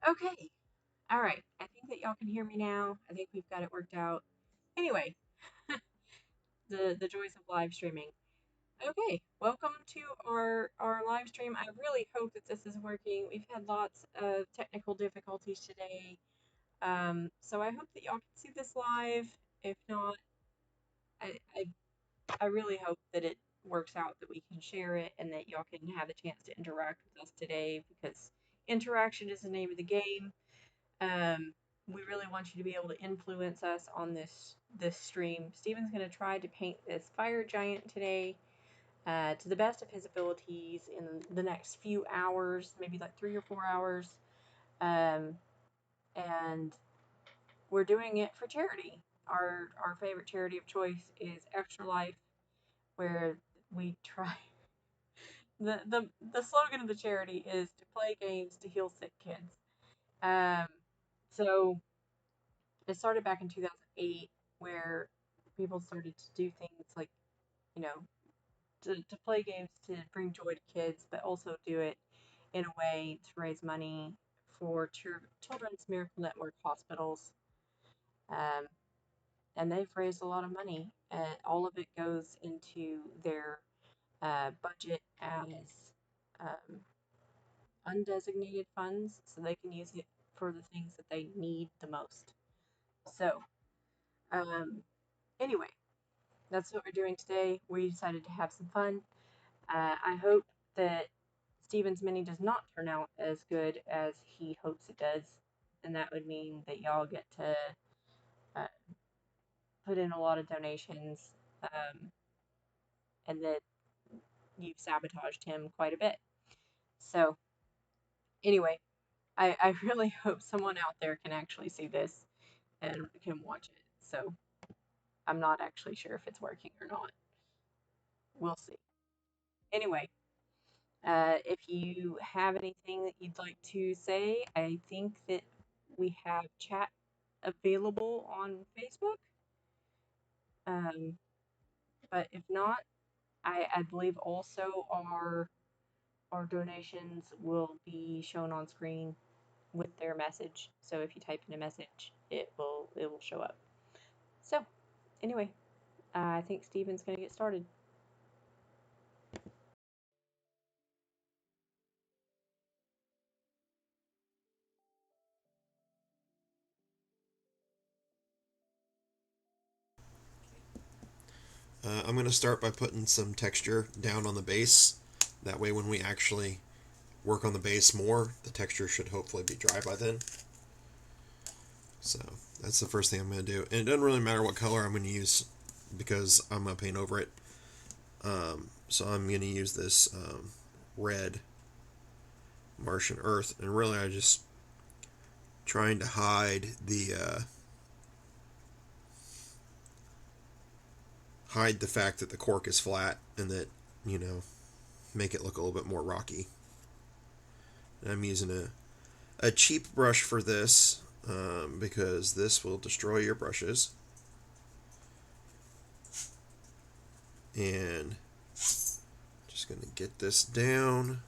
Okay. All right. I think that y'all can hear me now. I think we've got it worked out. Anyway, the joys of live streaming. Okay, welcome to our live stream. I really hope that this is working. We've had lots of technical difficulties today. So I hope that y'all can see this live. If not, I, I I really hope that it works out, that we can share it and that y'all can have a chance to interact with us today, because interaction is the name of the game. Um, we really want you to be able to influence us on this stream. Steven's going to try to paint this fire giant today, to the best of his abilities in the next few hours, maybe like 3 or 4 hours. Um, and we're doing it for charity. Our favorite charity of choice is Extra Life, where we try. The slogan of the charity is to play games to heal sick kids. Um, so it started back in 2008, where people started to do things like, you know, to play games to bring joy to kids, but also do it in a way to raise money for Children's Miracle Network hospitals. Um, and they've raised a lot of money, and all of it goes into their budget as um, undesignated funds, so they can use it for the things that they need the most. So, um, anyway, that's what we're doing today. We decided to have some fun. I hope that Steven's Mini does not turn out as good as he hopes it does, and that would mean that y'all get to uh, put in a lot of donations, and that you've sabotaged him quite a bit. So, anyway, I really hope someone out there can actually see this and can watch it. So, I'm not actually sure if it's working or not. We'll see. Anyway, if you have anything that you'd like to say, I think that we have chat available on Facebook. Um, but if not, I believe also our donations will be shown on screen with their message. So if you type in a message, it will show up. So anyway, I think Steven's gonna get started. I'm going to start by putting some texture down on the base. That way, when we actually work on the base more, the texture should hopefully be dry by then. So that's the first thing I'm going to do. And it doesn't really matter what color I'm going to use because I'm going to paint over it. So I'm going to use this red Martian Earth. And really, I just trying to hide the fact that the cork is flat and that, you know, make it look a little bit more rocky. And I'm using a cheap brush for this, because this will destroy your brushes. And just going to get this down.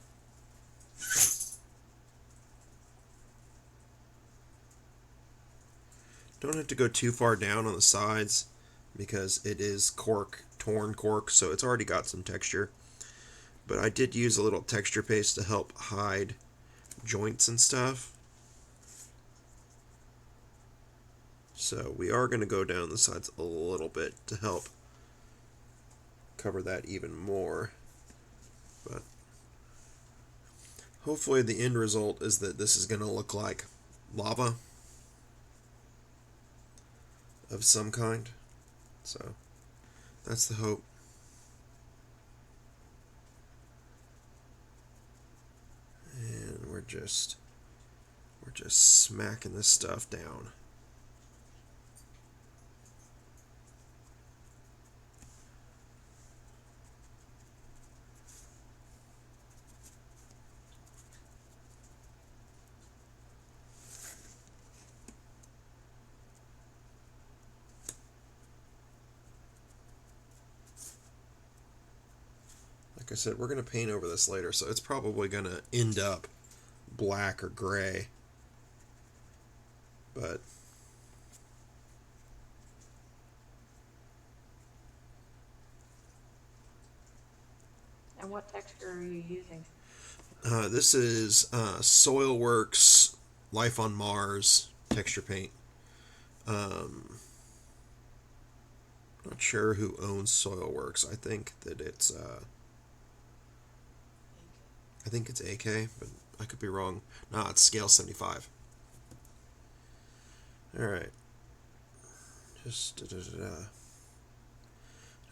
Don't have to go too far down on the sides because it is cork, torn cork, so it's already got some texture. But I did use a little texture paste to help hide joints and stuff. So we are going to go down the sides a little bit to help cover that even more. But hopefully the end result is that this is going to look like lava of some kind. So that's the hope. And we're just smacking this stuff down. Like I said, we're going to paint over this later, so it's probably going to end up black or gray. But And what texture are you using? this is Soilworks Life on Mars texture paint. Um, Not sure who owns Soilworks. I think it's AK, but I could be wrong. Nah, it's scale 75. All right, just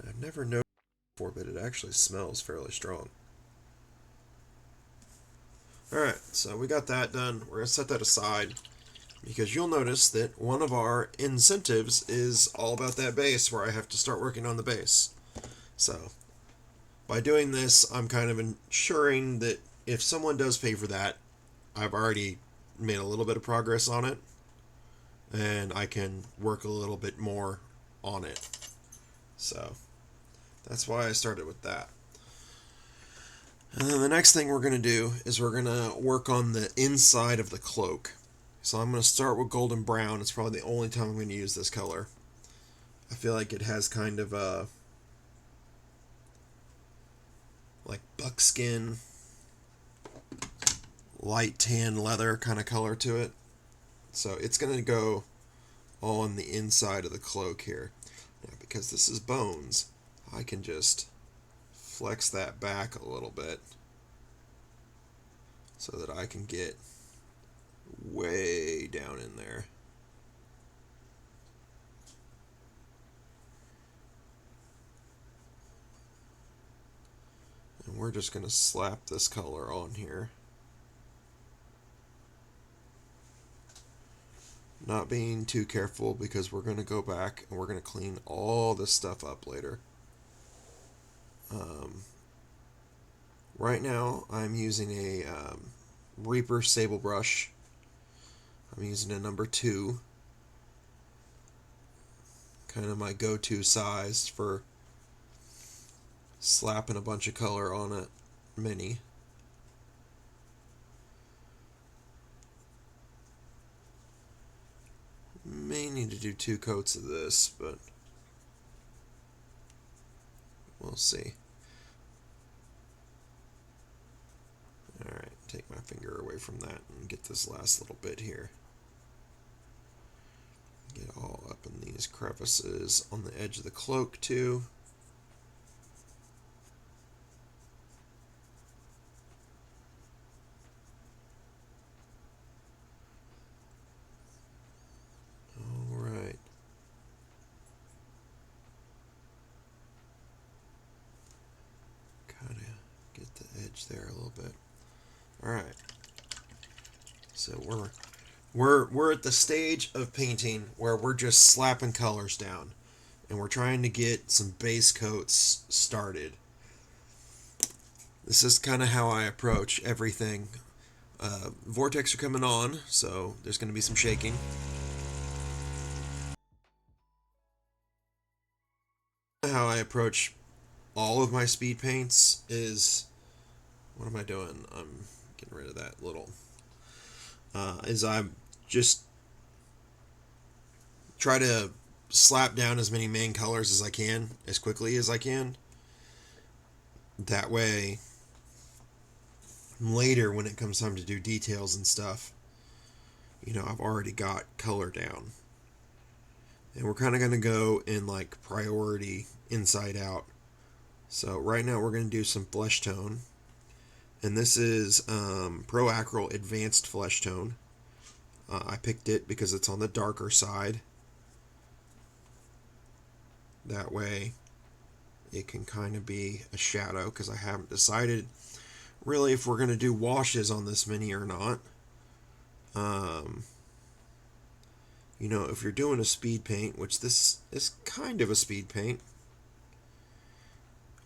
I've never noticed before, but it actually smells fairly strong. All right, so we got that done. We're gonna set that aside because you'll notice that one of our incentives is all about that base, where I have to start working on the base. So by doing this, I'm kind of ensuring that if someone does pay for that, I've already made a little bit of progress on it, and I can work a little bit more on it. So that's why I started with that. And then the next thing we're going to do is we're going to work on the inside of the cloak. So I'm going to start with golden brown. It's probably the only time I'm going to use this color. I feel like it has kind of a like buckskin, light tan leather kind of color to it. So it's going to go on the inside of the cloak here. Now, because this is bones, I can just flex that back a little bit so that I can get way down in there. And we're just going to slap this color on here. Not being too careful because we're going to go back and we're going to clean all this stuff up later. Um, right now, I'm using a Reaper Sable brush. I'm using a number 2. Kind of my go-to size for slapping a bunch of color on a mini. May need to do 2 coats of this, but we'll see. Alright, take my finger away from that and get this last little bit here. Get all up in these crevices on the edge of the cloak too. Alright. Kind of get the edge there a little bit. Alright. So we're at the stage of painting where we're just slapping colors down and we're trying to get some base coats started. This is kind of how I approach everything. Vortex are coming on, so there's going to be some shaking. How I approach all of my speed paints is, what am I doing? I'm getting rid of that little. Is I'm just try to slap down as many main colors as I can, as quickly as I can. That way, later when it comes time to do details and stuff, I've already got color down. And we're kind of going to go in like priority inside out. So right now we're going to do some flesh tone. And this is Pro Acryl Advanced Flesh Tone. I picked it because it's on the darker side. That way it can kind of be a shadow, because I haven't decided really if we're going to do washes on this mini or not. If you're doing a speed paint, which this is kind of a speed paint,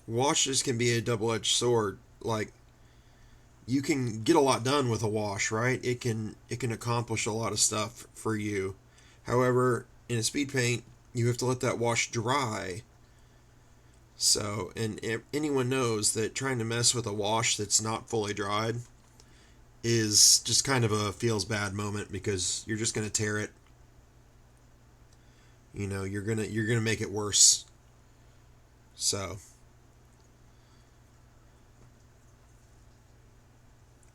washes can be a double-edged sword. Like, you can get a lot done with a wash, right? It can accomplish a lot of stuff for you. However, in a speed paint, you have to let that wash dry. So, and anyone knows that trying to mess with a wash that's not fully dried is just kind of a feels bad moment, because you're just going to tear it you're gonna make it worse. So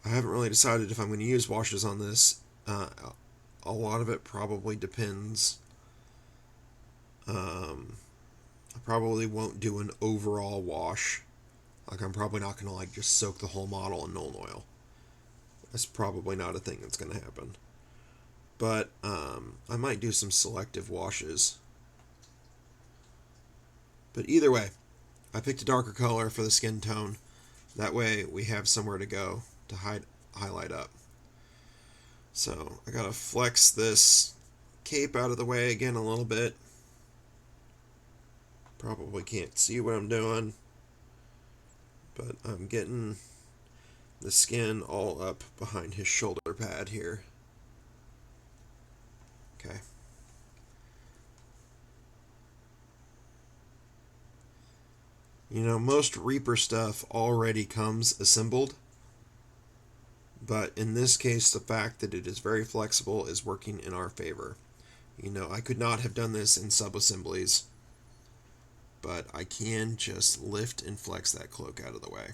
I haven't really decided if I'm going to use washes on this. A lot of it probably depends. I probably won't do an overall wash. Like I'm probably not going to like just soak the whole model in Nuln Oil. That's probably not a thing that's going to happen. But I might do some selective washes. But either way, I picked a darker color for the skin tone. That way we have somewhere to go to highlight up. So I gotta flex this cape out of the way again a little bit. Probably can't see what I'm doing, but I'm getting the skin all up behind his shoulder pad here. Okay. Most Reaper stuff already comes assembled, but in this case, the fact that it is very flexible is working in our favor. I could not have done this in sub-assemblies, but I can just lift and flex that cloak out of the way.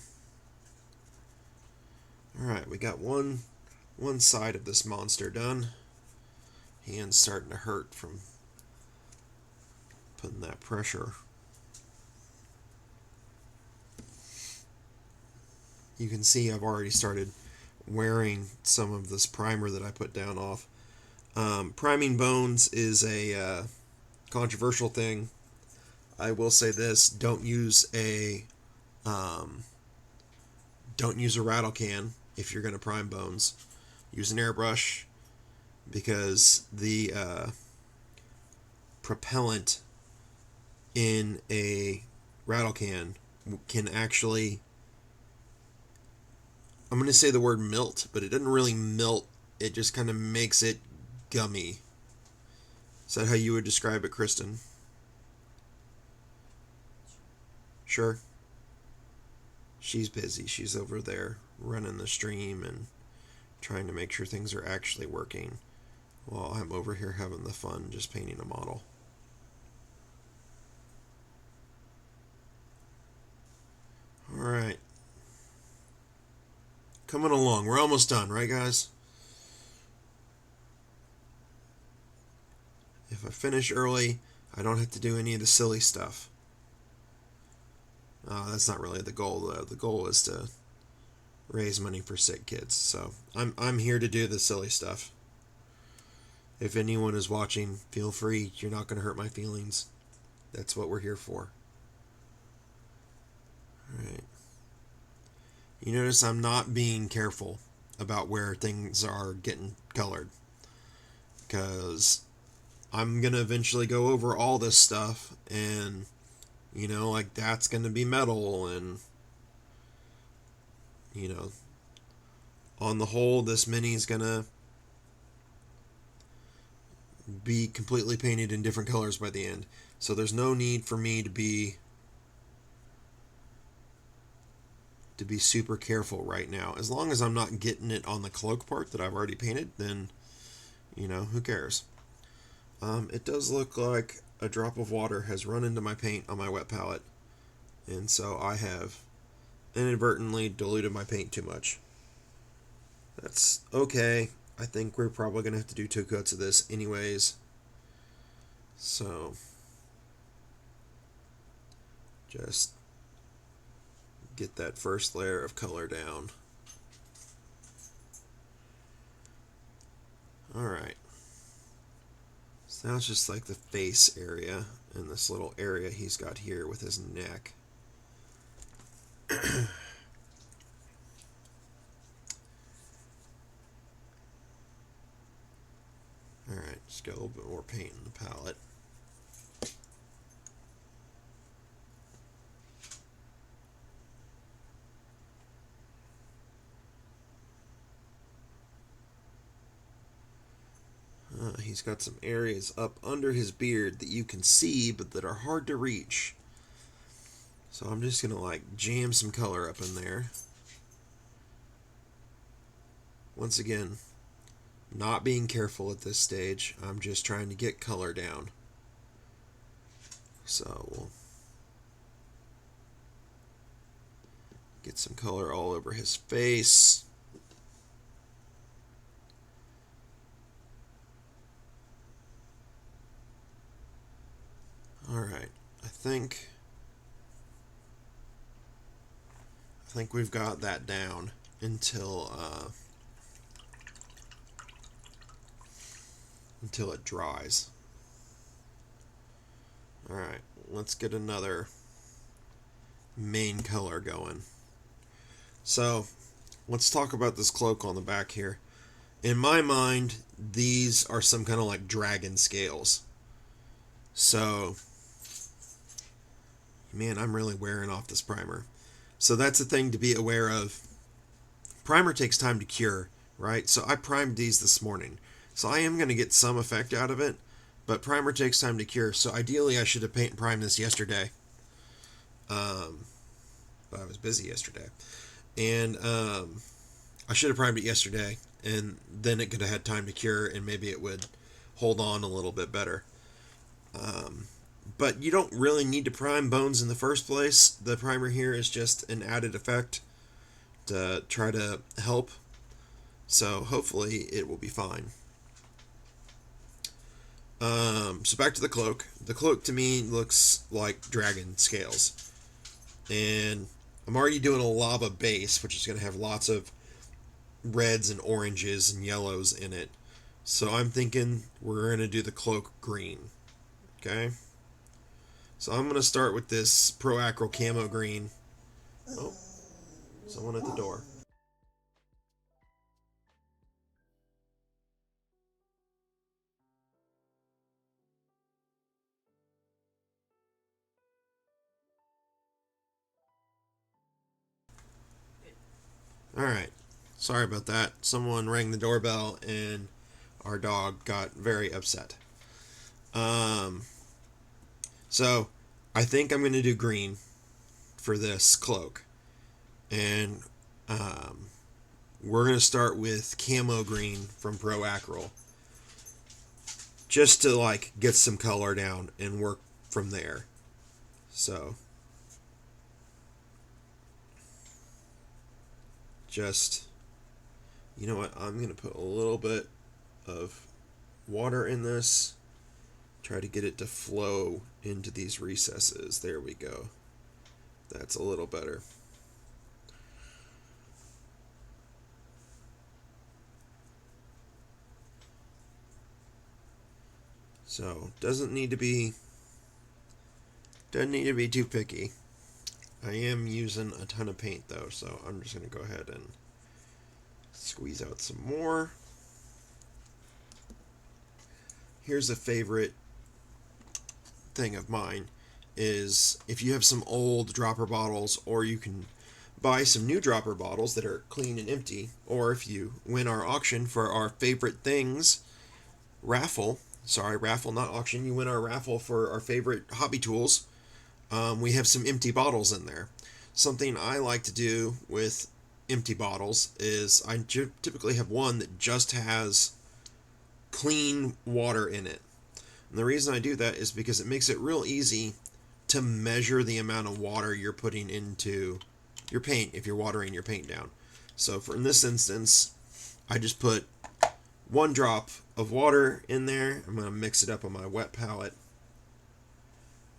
Alright, we got one side of this monster done. Hand's starting to hurt from putting that pressure. You can see I've already started wearing some of this primer that I put down off. Priming bones is a controversial thing. I will say this: um, don't use a rattle can if you're going to prime bones. Use an airbrush because the propellant in a rattle can actually, I'm going to say the word melt, but it doesn't really melt. It just kind of makes it gummy. Is that how you would describe it, Kristen? Sure. She's busy. She's over there running the stream and trying to make sure things are actually working while I'm over here having the fun just painting a model. Alright. Coming along. We're almost done, right, guys? If I finish early, I don't have to do any of the silly stuff. That's not really the goal, though. The goal is to raise money for sick kids. So I'm here to do the silly stuff. If anyone is watching, feel free. You're not going to hurt my feelings. That's what we're here for. Alright. You notice I'm not being careful about where things are getting colored, because I'm going to eventually go over all this stuff, and like that's going to be metal, and on the whole this mini is going to be completely painted in different colors by the end. So there's no need for me to be super careful right now. As long as I'm not getting it on the cloak part that I've already painted, then who cares? It does look like a drop of water has run into my paint on my wet palette, and so I have inadvertently diluted my paint too much. That's okay. I think we're probably going to have to do 2 coats of this anyways. So just get that first layer of color down. Alright. So now it's just like the face area and this little area he's got here with his neck. Alright, just got a little bit more paint in the palette. He's got some areas up under his beard that you can see but that are hard to reach. So I'm just going to like jam some color up in there. Once again, not being careful at this stage. I'm just trying to get color down. So we'll get some color all over his face. All right, I think we've got that down until it dries. All right, let's get another main color going. So let's talk about this cloak on the back here. In my mind, these are some kind of like dragon scales. So, man, I'm really wearing off this primer. So that's the thing to be aware of. Primer takes time to cure, right? So I primed these this morning. So I am going to get some effect out of it, but primer takes time to cure. So ideally, I should have paint primed this yesterday. Um, but I was busy yesterday. And I should have primed it yesterday, and then it could have had time to cure, and maybe it would hold on a little bit better. Um, but you don't really need to prime bones in the first place. The primer here is just an added effect to try to help. So hopefully it will be fine. So back to the cloak. The cloak to me looks like dragon scales. And I'm already doing a lava base, which is going to have lots of reds and oranges and yellows in it. So I'm thinking we're going to do the cloak green. Okay? So I'm going to start with this Pro Acryl Camo Green. Oh, someone at the door. Alright. Sorry about that. Someone rang the doorbell and our dog got very upset. Um, so I think I'm going to do green for this cloak. And um, we're going to start with Camo Green from Pro Acryl. Just to like get some color down and work from there. So just, you know what, I'm going to put a little bit of water in this. Try to get it to flow into these recesses. There we go. That's a little better. So doesn't need to be too picky. I am using a ton of paint though, so I'm just going to go ahead and squeeze out some more. Here's a favorite thing of mine is if you have some old dropper bottles, or you can buy some new dropper bottles that are clean and empty, or if you win our auction for our favorite things raffle, sorry, raffle, not auction, you win our raffle for our favorite hobby tools, we have some empty bottles in there. Something I like to do with empty bottles is I typically have one that just has clean water in it. And the reason I do that is because it makes it real easy to measure the amount of water you're putting into your paint if you're watering your paint down. So for in this instance, I just put 1 drop of water in there. I'm going to mix it up on my wet palette,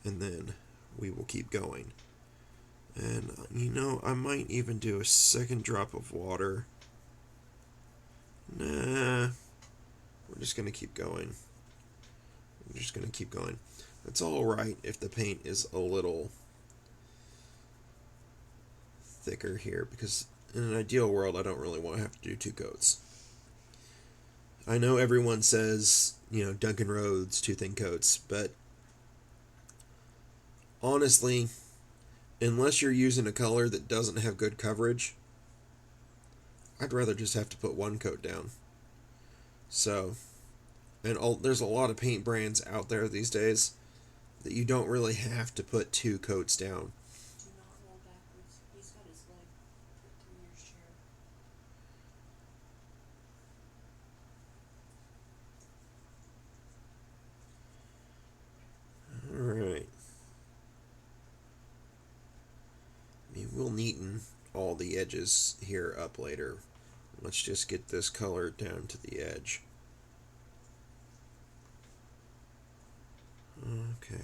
and then we will keep going. And I might even do a second drop of water. Nah, we're just going to keep going. I'm just going to keep going. It's all right if the paint is a little thicker here, because in an ideal world, I don't really want to have to do 2 coats. I know everyone says, Duncan Roads, 2 thin coats, but honestly, unless you're using a color that doesn't have good coverage, I'd rather just have to put 1 coat down. So, and there's a lot of paint brands out there these days that you don't really have to put 2 coats down. Do not roll backwards. He's got his leg put through your chair. Alright. we'll neaten all the edges here up later. Let's just get this color down to the edge. Okay.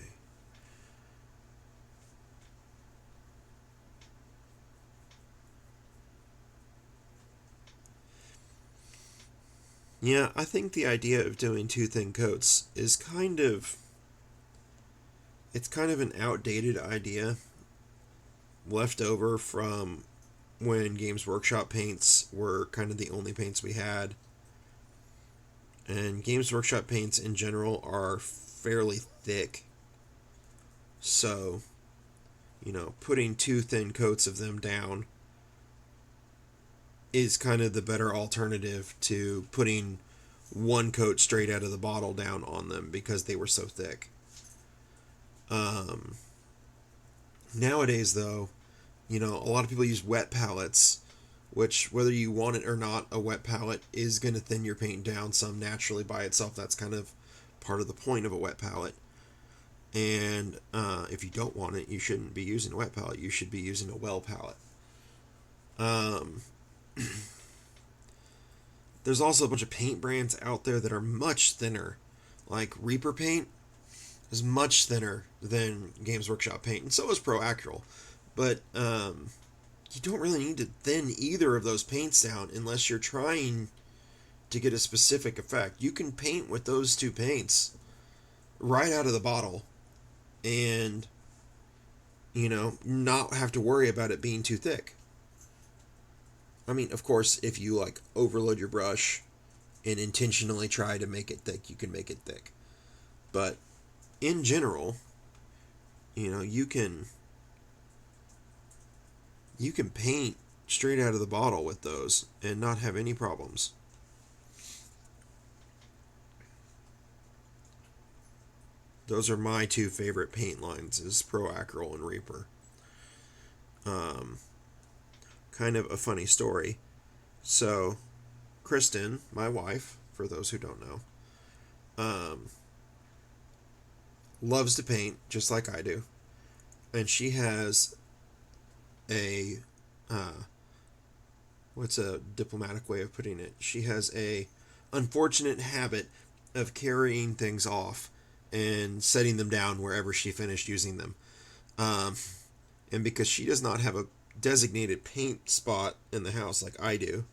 Yeah, I think the idea of doing two thin coats is kind of an outdated idea left over from when Games Workshop paints were kind of the only paints we had. And Games Workshop paints in general are fairly thick. So, putting two thin coats of them down is kind of the better alternative to putting one coat straight out of the bottle down on them because they were so thick. Um, Nowadays, though, a lot of people use wet palettes, which, whether you want it or not, a wet palette is going to thin your paint down some naturally by itself. That's kind of part of the point of a wet palette. And if you don't want it, you shouldn't be using a wet palette. You should be using a well palette. Um, there's also a bunch of paint brands out there that are much thinner. Like Reaper paint is much thinner than Games Workshop paint, and so is Pro Acryl. But you don't really need to thin either of those paints down unless you're trying to get a specific effect. You can paint with those two paints right out of the bottle and, not have to worry about it being too thick. I mean, of course, if you like overload your brush and intentionally try to make it thick, you can make it thick. But in general, you can paint straight out of the bottle with those and not have any problems. Those are my two favorite paint lines is Pro Acryl and Reaper. Um, Kind of a funny story. So, Kristen, my wife, for those who don't know, um, loves to paint just like I do, and she has a what's a diplomatic way of putting it? She has a unfortunate habit of carrying things off and setting them down wherever she finished using them. Um, and because she does not have a designated paint spot in the house like I do,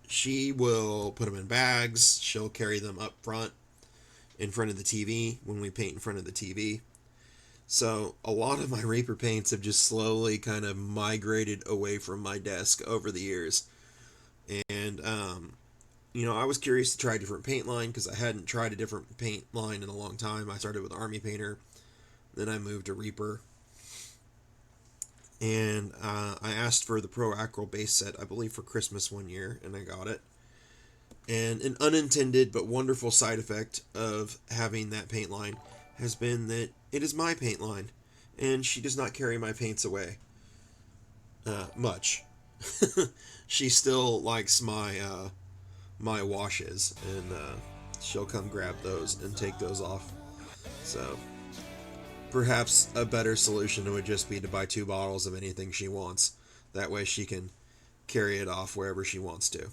she will put them in bags. She'll carry them up front in front of the TV when we paint in front of the TV. So a lot of my Reaper paints have just slowly kind of migrated away from my desk over the years. And I was curious to try a different paint line because I hadn't tried a different paint line in a long time. I started with Army Painter, then I moved to Reaper, and I asked for the Pro Acryl base set, I believe, for Christmas one year, and I got it. And an unintended but wonderful side effect of having that paint line has been that it is my paint line, and she does not carry my paints away much. She still likes my washes, and she'll come grab those and take those off. So perhaps a better solution would just be to buy two bottles of anything she wants. That way she can carry it off wherever she wants to.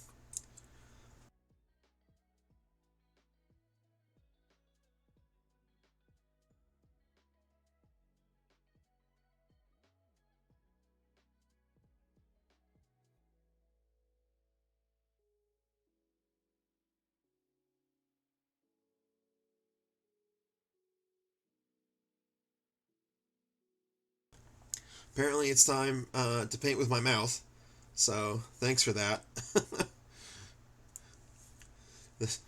Apparently, it's time to paint with my mouth. So thanks for that. This,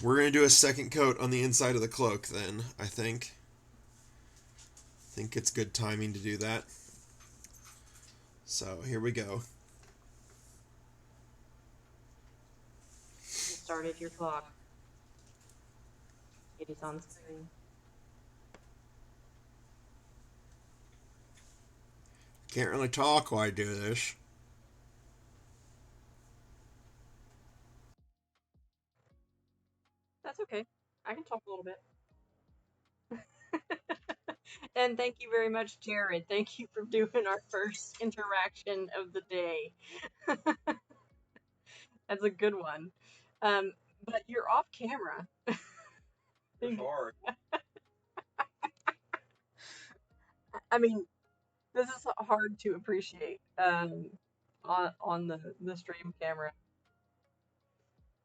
we're gonna do a second coat on the inside of the cloak. Then I think it's good timing to do that. So here we go. You started your clock. It is on screen. Can't really talk while I do this. That's okay. I can talk a little bit. And thank you very much, Jared. Thank you for doing our first interaction of the day. That's a good one. Um, but you're off camera. I mean, this is hard to appreciate on the stream camera.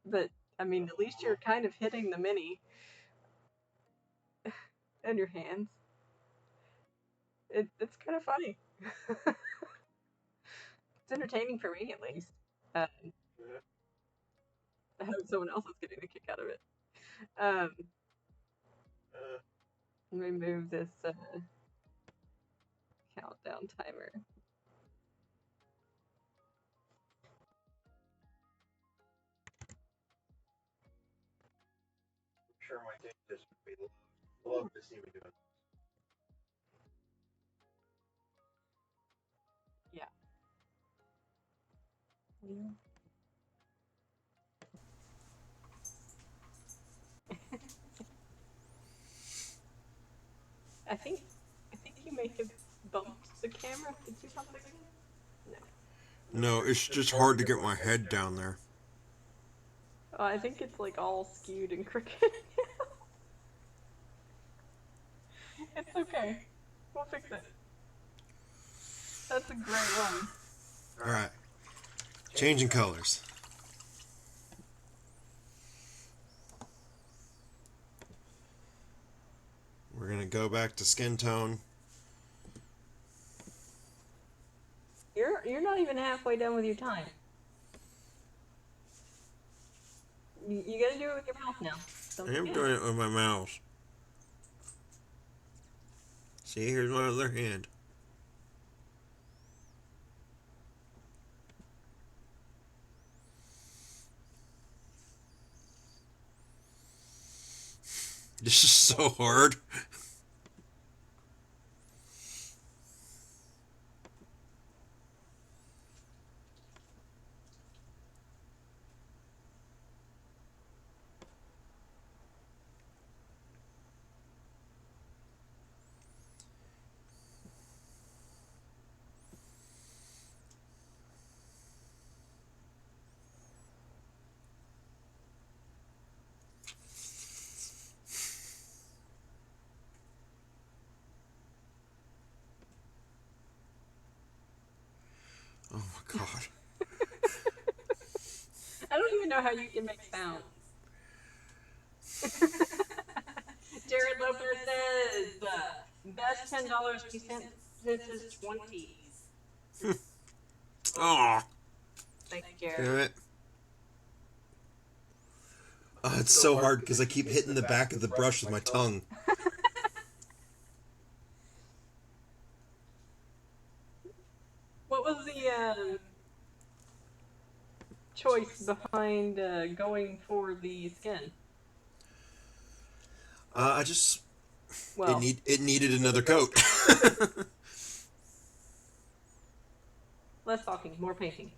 But I mean, at least you're kind of hitting the mini in your hands. It's kind of funny. It's entertaining for me, at least. Uh, I hope someone else is getting a kick out of it. Um, let me move this countdown timer. Yeah. Yeah. I think I think you may have bumped the camera. Did you bump it again? No. No, it's just hard to get my head down there. I think it's like all skewed and crooked. It's okay. We'll fix it. That's a great one. Alright, changing colors. We're going to go back to skin tone. You're not even halfway done with your time. You gotta do it with your mouth now. Don't I am forget. doing it with my mouse. See, here's my other hand. This is so hard. Oh my god. I don't even know how you can make sounds. Jared Lopez says best $10 he sent since his 20s. Oh, Thanks, Jared. damn it. It's so hard because I keep hitting the back of the brush with my tongue. What was the choice behind going for the skin? I just Well, it needed another coat. less talking, more painting.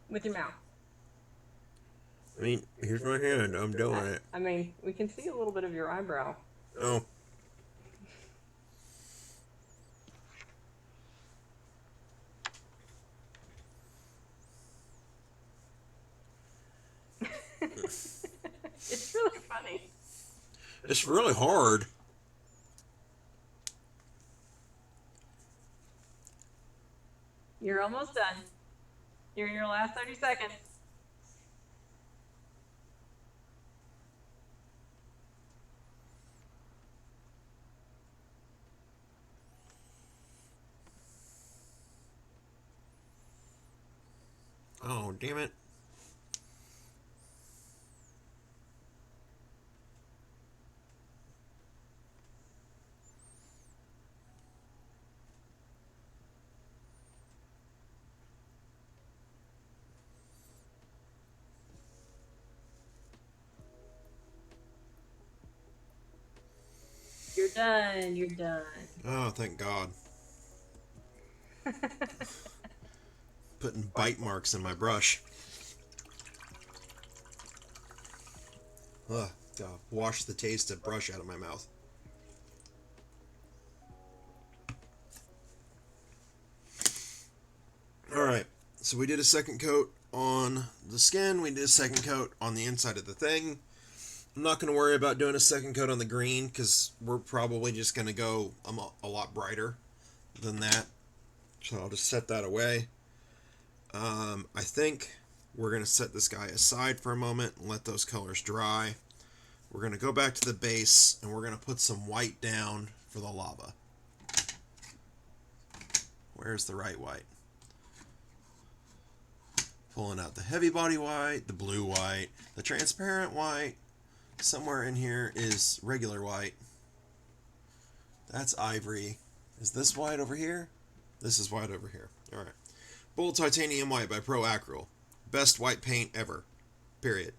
With your mouth. I mean, here's my hand. I'm doing it. I mean, we can see a little bit of your eyebrow. Oh. It's really funny. It's really hard. You're almost done. You're in your last 30 seconds. Oh, damn it. You're done. You're done. Oh, thank God. Putting bite marks in my brush. Ugh, gotta wash the taste of brush out of my mouth. So we did a second coat on the skin. We did a second coat on the inside of the thing. I'm not going to worry about doing a second coat on the green because we're probably just going to go a lot brighter than that. So I'll just set that away. I think we're going to set this guy aside for a moment and let those colors dry. We're going to go back to the base and we're going to put some white down for the lava. Where's the right white? Pulling out the heavy body white, the blue white, the transparent white. Somewhere in here is regular white. That's ivory. Is this white over here? This is white over here. Alright. Bull Titanium White by Pro Acryl. Best white paint ever. Period.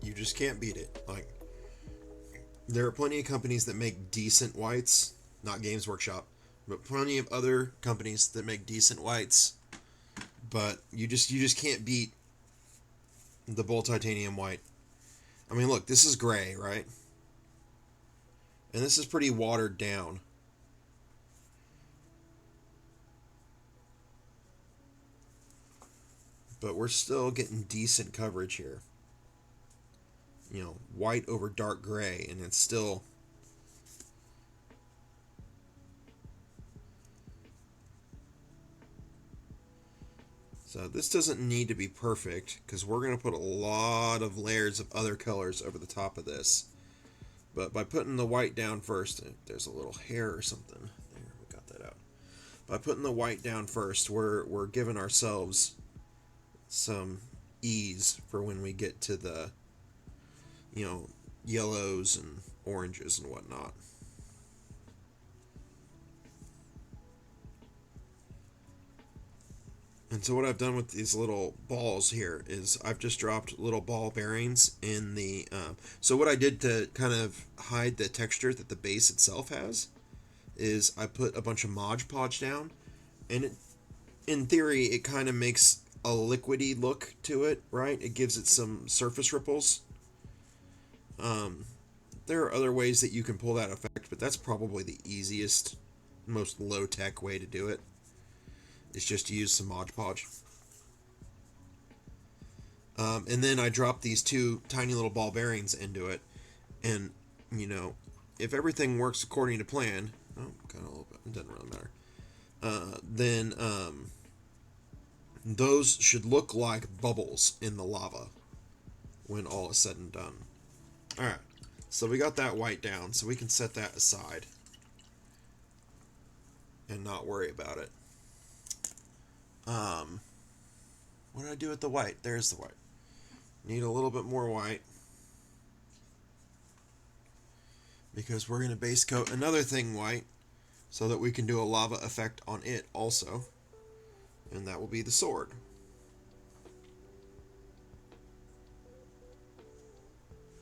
You just can't beat it. Like, there are plenty of companies that make decent whites, not Games Workshop, but plenty of other companies that make decent whites. But you just can't beat the Bull Titanium White. I mean, look, this is gray, right? And this is pretty watered down. But we're still getting decent coverage here. You know, white over dark gray, and it's still... So this doesn't need to be perfect, because we're going to put a lot of layers of other colors over the top of this. But by putting the white down first, there's a little hair or something. There, we got that out. By putting the white down first, we're giving ourselves some ease for when we get to the, you know, yellows and oranges and whatnot. And so what I've done with these little balls here is I've just dropped little ball bearings in the... so what I did to kind of hide the texture that the base itself has is I put a bunch of Mod Podge down, and in theory it kind of makes a liquidy look to it, right? It gives it some surface ripples. There are other ways that you can pull that effect, but that's probably the easiest, most low-tech way to do it. It's just to use some Mod Podge. And then I dropped these two tiny little ball bearings into it. And, you know, if everything works according to plan, kind of a little bit, it doesn't really matter. Then those should look like bubbles in the lava when all is said and done. Alright, so we got that white down, so we can set that aside and not worry about it. What did I do with the white? There's the white. Need a little bit more white, because we're going to base coat another thing white so that we can do a lava effect on it also, and that will be the sword.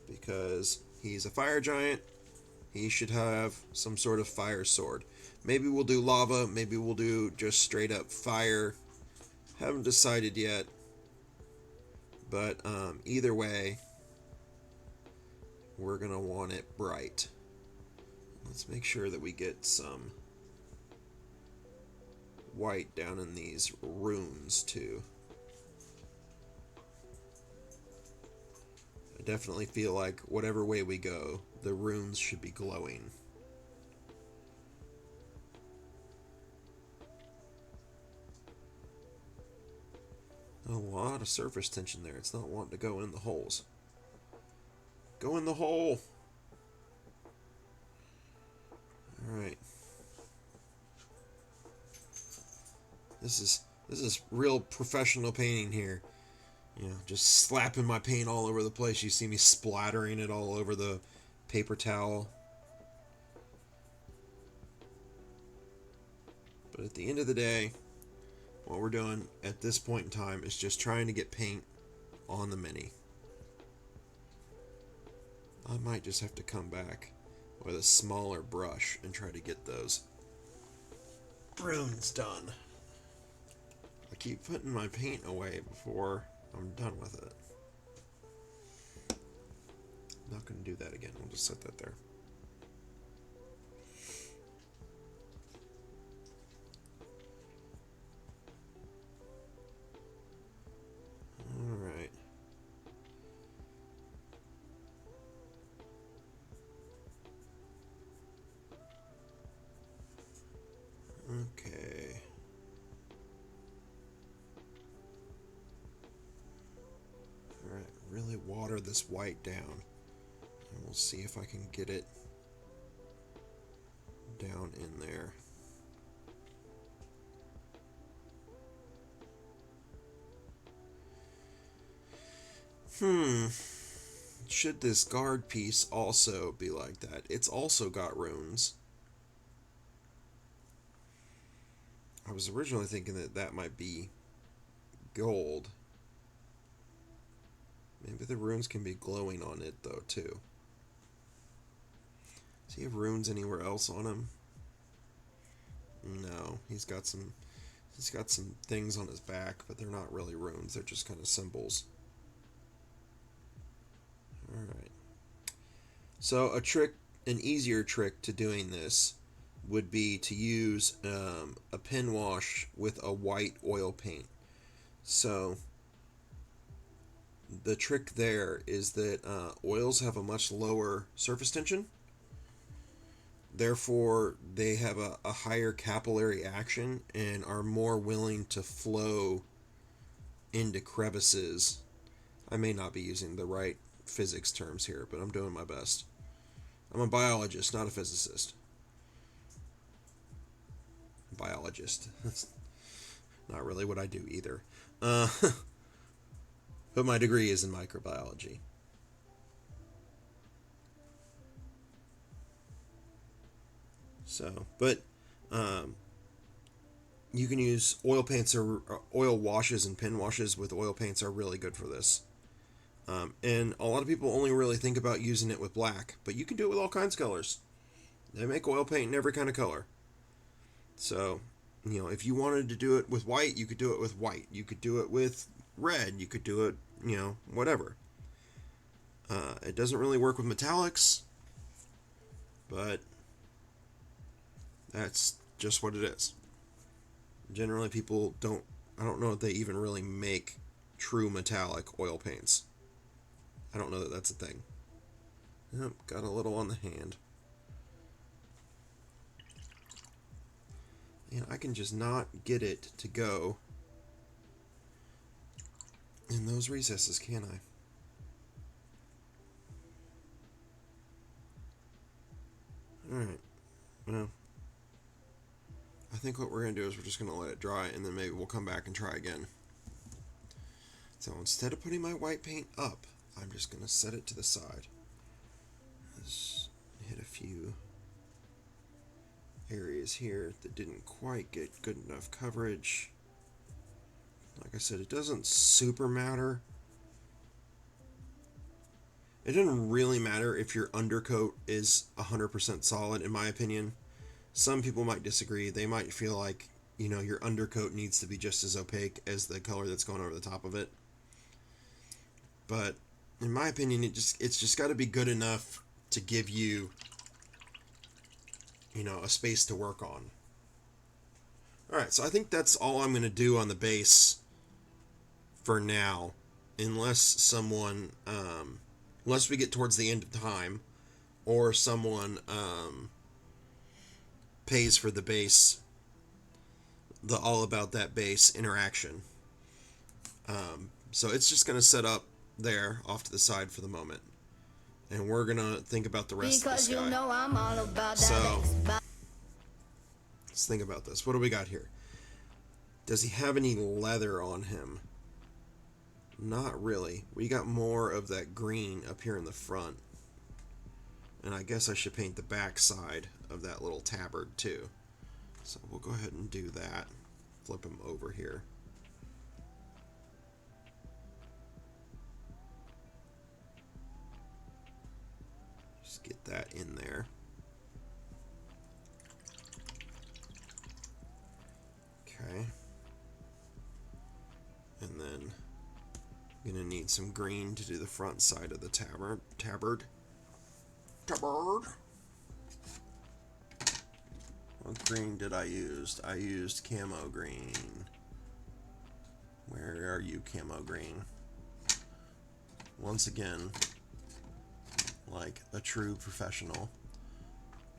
Because he's a fire giant, he should have some sort of fire sword. Maybe we'll do lava, maybe we'll do just straight up fire. Haven't decided yet, but either way, we're going to want it bright. Let's make sure that we get some white down in these runes too. I definitely feel like whatever way we go, the runes should be glowing. A lot of surface tension there. It's not wanting to go in the holes. Go in the hole! Alright. This is real professional painting here. You know, just slapping my paint all over the place. You see me splattering it all over the paper towel. But at the end of the day, what we're doing at this point in time is just trying to get paint on the Mini. I might just have to come back with a smaller brush and try to get those runes done. I keep putting my paint away before I'm done with it. Not going to do that again. We'll just set that there. Alright. Okay. Alright, really water this white down. And we'll see if I can get it down in there. Should this guard piece also be like that? It's also got runes. I was originally thinking that that might be gold. Maybe the runes can be glowing on it though too. Does he have runes anywhere else on him? No, he's got some things on his back, but they're not really runes. They're just kind of symbols. All right. So an easier trick to doing this would be to use a pen wash with a white oil paint. So the trick there is that oils have a much lower surface tension. Therefore, they have a higher capillary action and are more willing to flow into crevices. I may not be using the right physics terms here, but I'm doing my best. I'm a biologist, not a physicist. Biologist. That's not really what I do either. But my degree is in microbiology. So, but you can use oil paints or oil washes and pen washes with oil paints are really good for this. And a lot of people only really think about using it with black, but you can do it with all kinds of colors. They make oil paint in every kind of color. So, if you wanted to do it with white, you could do it with white. You could do it with red. You could do it, whatever. It doesn't really work with metallics, but that's just what it is. Generally, people I don't know if they even really make true metallic oil paints. I don't know that that's a thing. Yep, got a little on the hand. And I can just not get it to go in those recesses, can I? Alright. Well, I think what we're going to do is we're just going to let it dry, and then maybe we'll come back and try again. So instead of putting my white paint up, I'm just going to set it to the side. Just hit a few areas here that didn't quite get good enough coverage. Like I said, it doesn't super matter. It doesn't really matter if your undercoat is 100% solid, in my opinion. Some people might disagree. They might feel like, your undercoat needs to be just as opaque as the color that's going over the top of it. But in my opinion, it's just got to be good enough to give you, a space to work on. Alright, so I think that's all I'm going to do on the base for now. Unless unless we get towards the end of time, or someone pays for the base, the all about that base interaction. So it's just going to set up there off to the side for the moment. And we're going to think about the rest of this guy. I'm all about so, let's think about this. What do we got here? Does he have any leather on him? Not really. We got more of that green up here in the front. And I guess I should paint the back side of that little tabard too. So we'll go ahead and do that. Flip him over here. Just get that in there. Okay. And then I'm going to need some green to do the front side of the tabard. What green did I use? I used camo green. Where are you, camo green? Once again, like a true professional,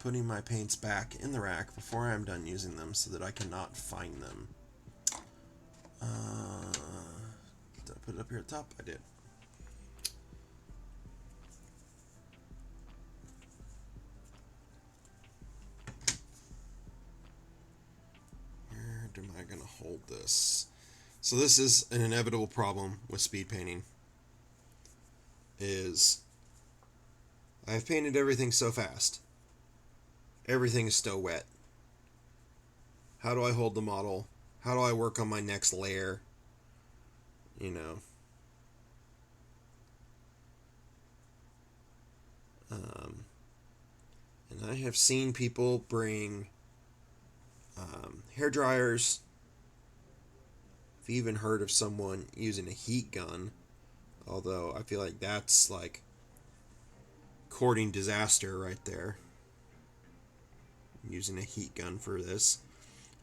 putting my paints back in the rack before I'm done using them so that I cannot find them. Did I put it up here at the top? I did. Where am I going to hold this? So this is an inevitable problem with speed painting. Is I've painted everything so fast. Everything is still wet. How do I hold the model? How do I work on my next layer? You know. And I have seen people bring hair dryers. I've even heard of someone using a heat gun, although I feel like that's like courting disaster right there. Using a heat gun for this.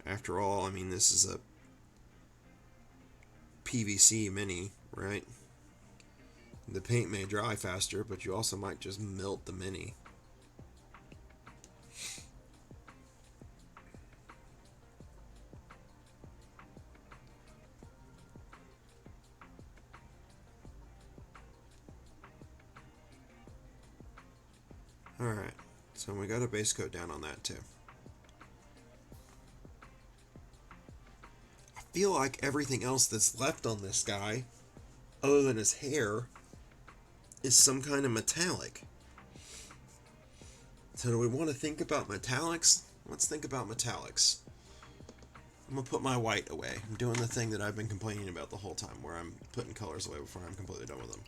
After all, I mean, this is a PVC mini, right? The paint may dry faster, but you also might just melt the mini. Alright, so we got a base coat down on that too. I feel like everything else that's left on this guy, other than his hair, is some kind of metallic. So do we want to think about metallics? Let's think about metallics. I'm going to put my white away. I'm doing the thing that I've been complaining about the whole time, where I'm putting colors away before I'm completely done with them.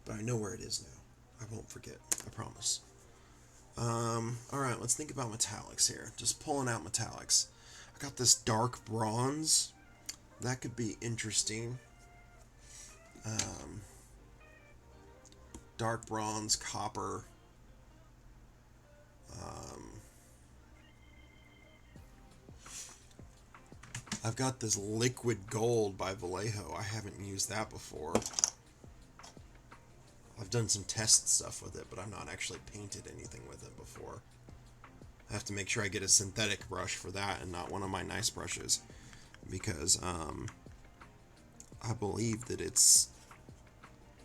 But I know where it is now. I won't forget. I promise. Alright, let's think about metallics here. Just pulling out metallics. I got this dark bronze. That could be interesting. Dark bronze, copper. I've got this liquid gold by Vallejo. I haven't used that before. I've done some test stuff with it, but I've not actually painted anything with it before. I have to make sure I get a synthetic brush for that and not one of my nice brushes, because I believe that it's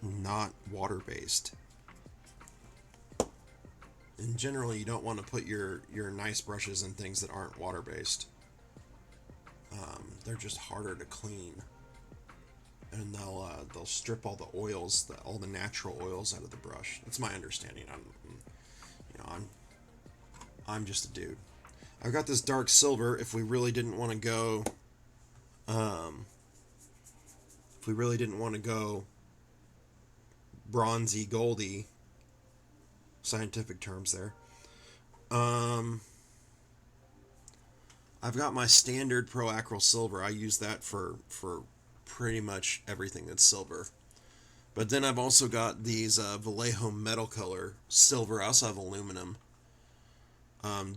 not water-based. And generally, you don't want to put your nice brushes in things that aren't water-based. They're just harder to clean, and they'll strip all the oils, all the natural oils out of the brush. That's my understanding. I'm just a dude. I've got this dark silver. If we really didn't want to go, bronzy goldy, scientific terms there. I've got my standard Pro Acryl silver. I use that for pretty much everything that's silver. But then I've also got these Vallejo metal color silver. I also have aluminum.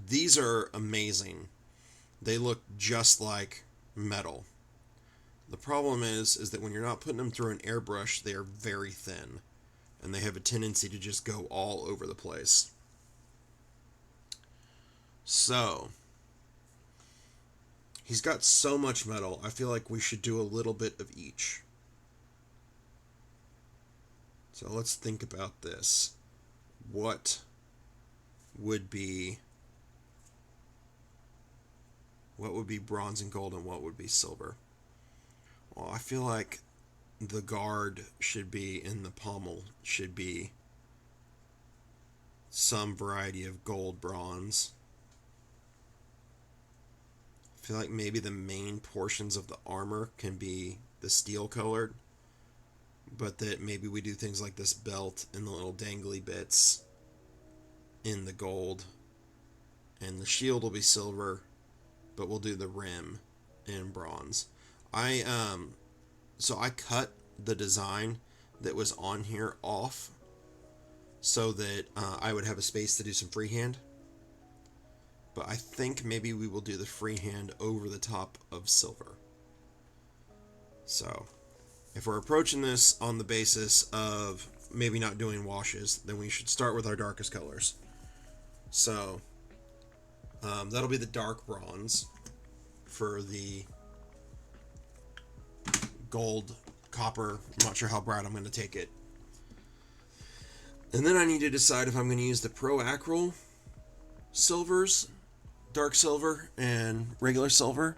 These are amazing. They look just like metal. The problem is that when you're not putting them through an airbrush, they are very thin, and they have a tendency to just go all over the place. So, he's got so much metal, I feel like we should do a little bit of each. So let's think about this. What would be bronze and gold, and what would be silver? Well, I feel like the guard should be, and the pommel should be some variety of gold bronze. I feel like maybe the main portions of the armor can be the steel colored, but that maybe we do things like this belt and the little dangly bits in the gold, and the shield will be silver, but we'll do the rim in bronze. So I cut the design that was on here off so that I would have a space to do some freehand. But I think maybe we will do the freehand over the top of silver. So if we're approaching this on the basis of maybe not doing washes, then we should start with our darkest colors. So that'll be the dark bronze for the gold, copper. I'm not sure how bright I'm going to take it. And then I need to decide if I'm going to use the Pro Acryl silvers, dark silver, and regular silver,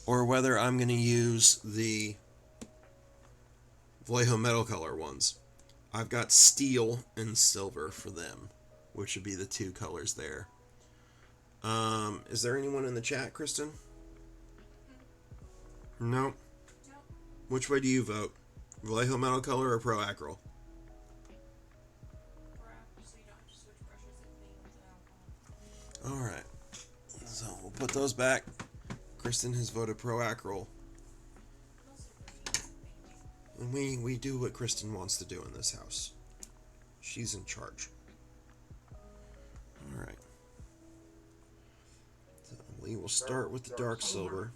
or whether I'm going to use the Vallejo metal color ones. I've got steel and silver for them, which would be the two colors there. Is there anyone in the chat, Kristen? No. Which way do you vote? Vallejo metal color or Pro Acryl? All right. So we'll put those back. Kristen has voted Pro Acryl. And we do what Kristen wants to do in this house. She's in charge. All right. So we will start with the dark silver.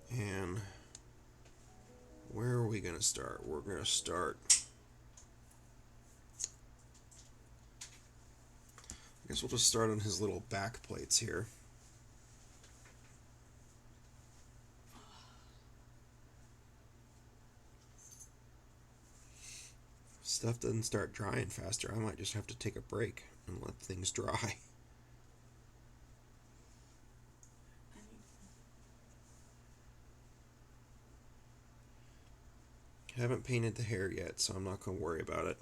And where are we going to start? We're going to start... I guess we'll just start on his little back plates here. If stuff doesn't start drying faster, I might just have to take a break and let things dry. Haven't painted the hair yet, so I'm not going to worry about it.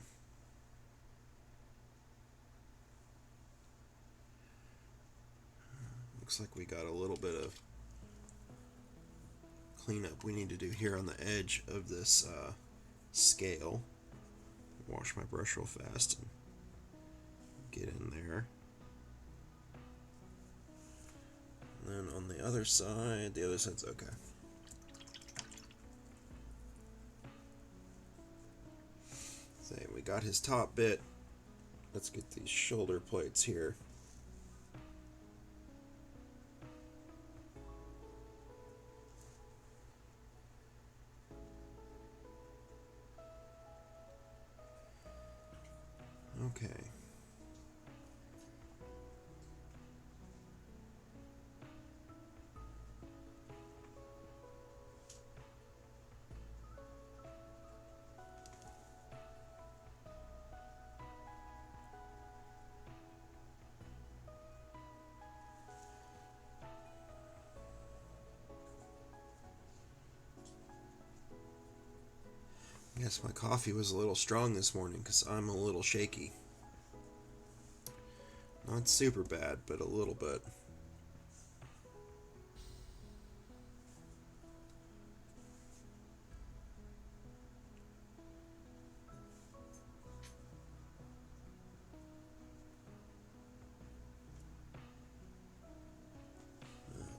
Looks like we got a little bit of cleanup we need to do here on the edge of this scale. Wash my brush real fast and get in there. And then on the other side's okay. So we got his top bit. Let's get these shoulder plates here. Okay. I guess my coffee was a little strong this morning because I'm a little shaky. Not super bad, but a little bit.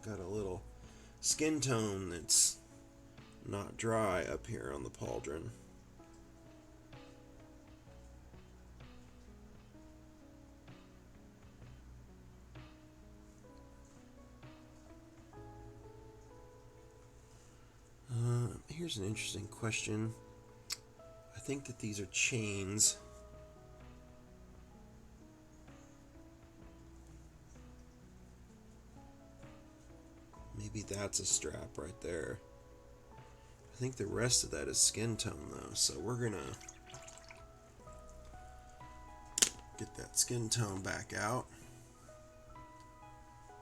Got a little skin tone that's not dry up here on the pauldron. Here's an interesting question. I think that these are chains. Maybe that's a strap right there. I think the rest of that is skin tone though, so we're gonna get that skin tone back out.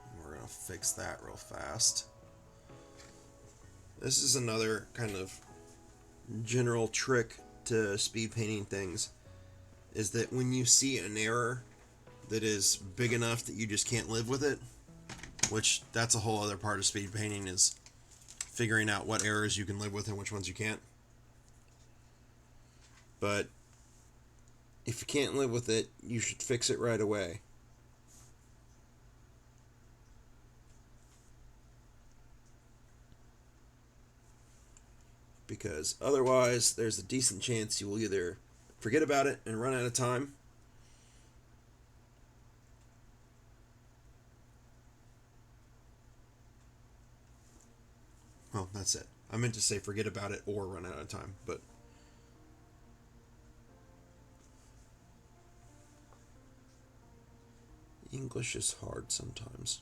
And we're gonna fix that real fast. This is another kind of general trick to speed painting things, is that when you see an error that is big enough that you just can't live with it, which that's a whole other part of speed painting, is figuring out what errors you can live with and which ones you can't. But if you can't live with it, you should fix it right away. because otherwise there's a decent chance you will either forget about it and run out of time. Well, that's it. I meant to say forget about it or run out of time, but English is hard sometimes.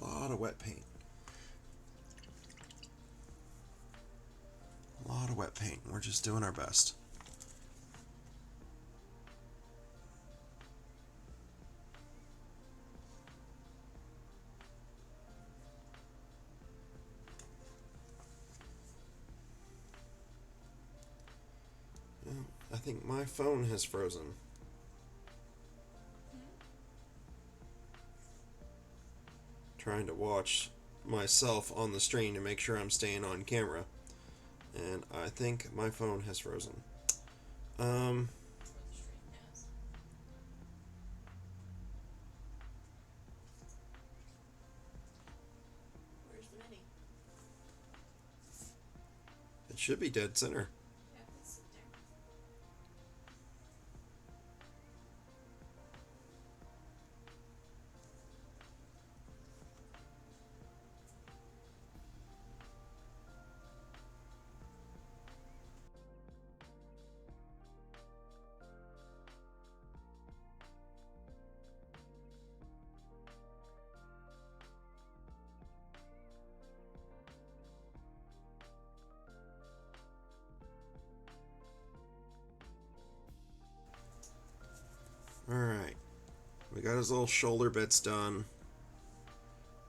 A lot of wet paint. A lot of wet paint. We're just doing our best. I think my phone has frozen. Trying to watch myself on the screen to make sure I'm staying on camera. And I think my phone has frozen. Um, Where's the mini? it should be dead center. Yeah, it's sit there. Alright. We got his little shoulder bits done.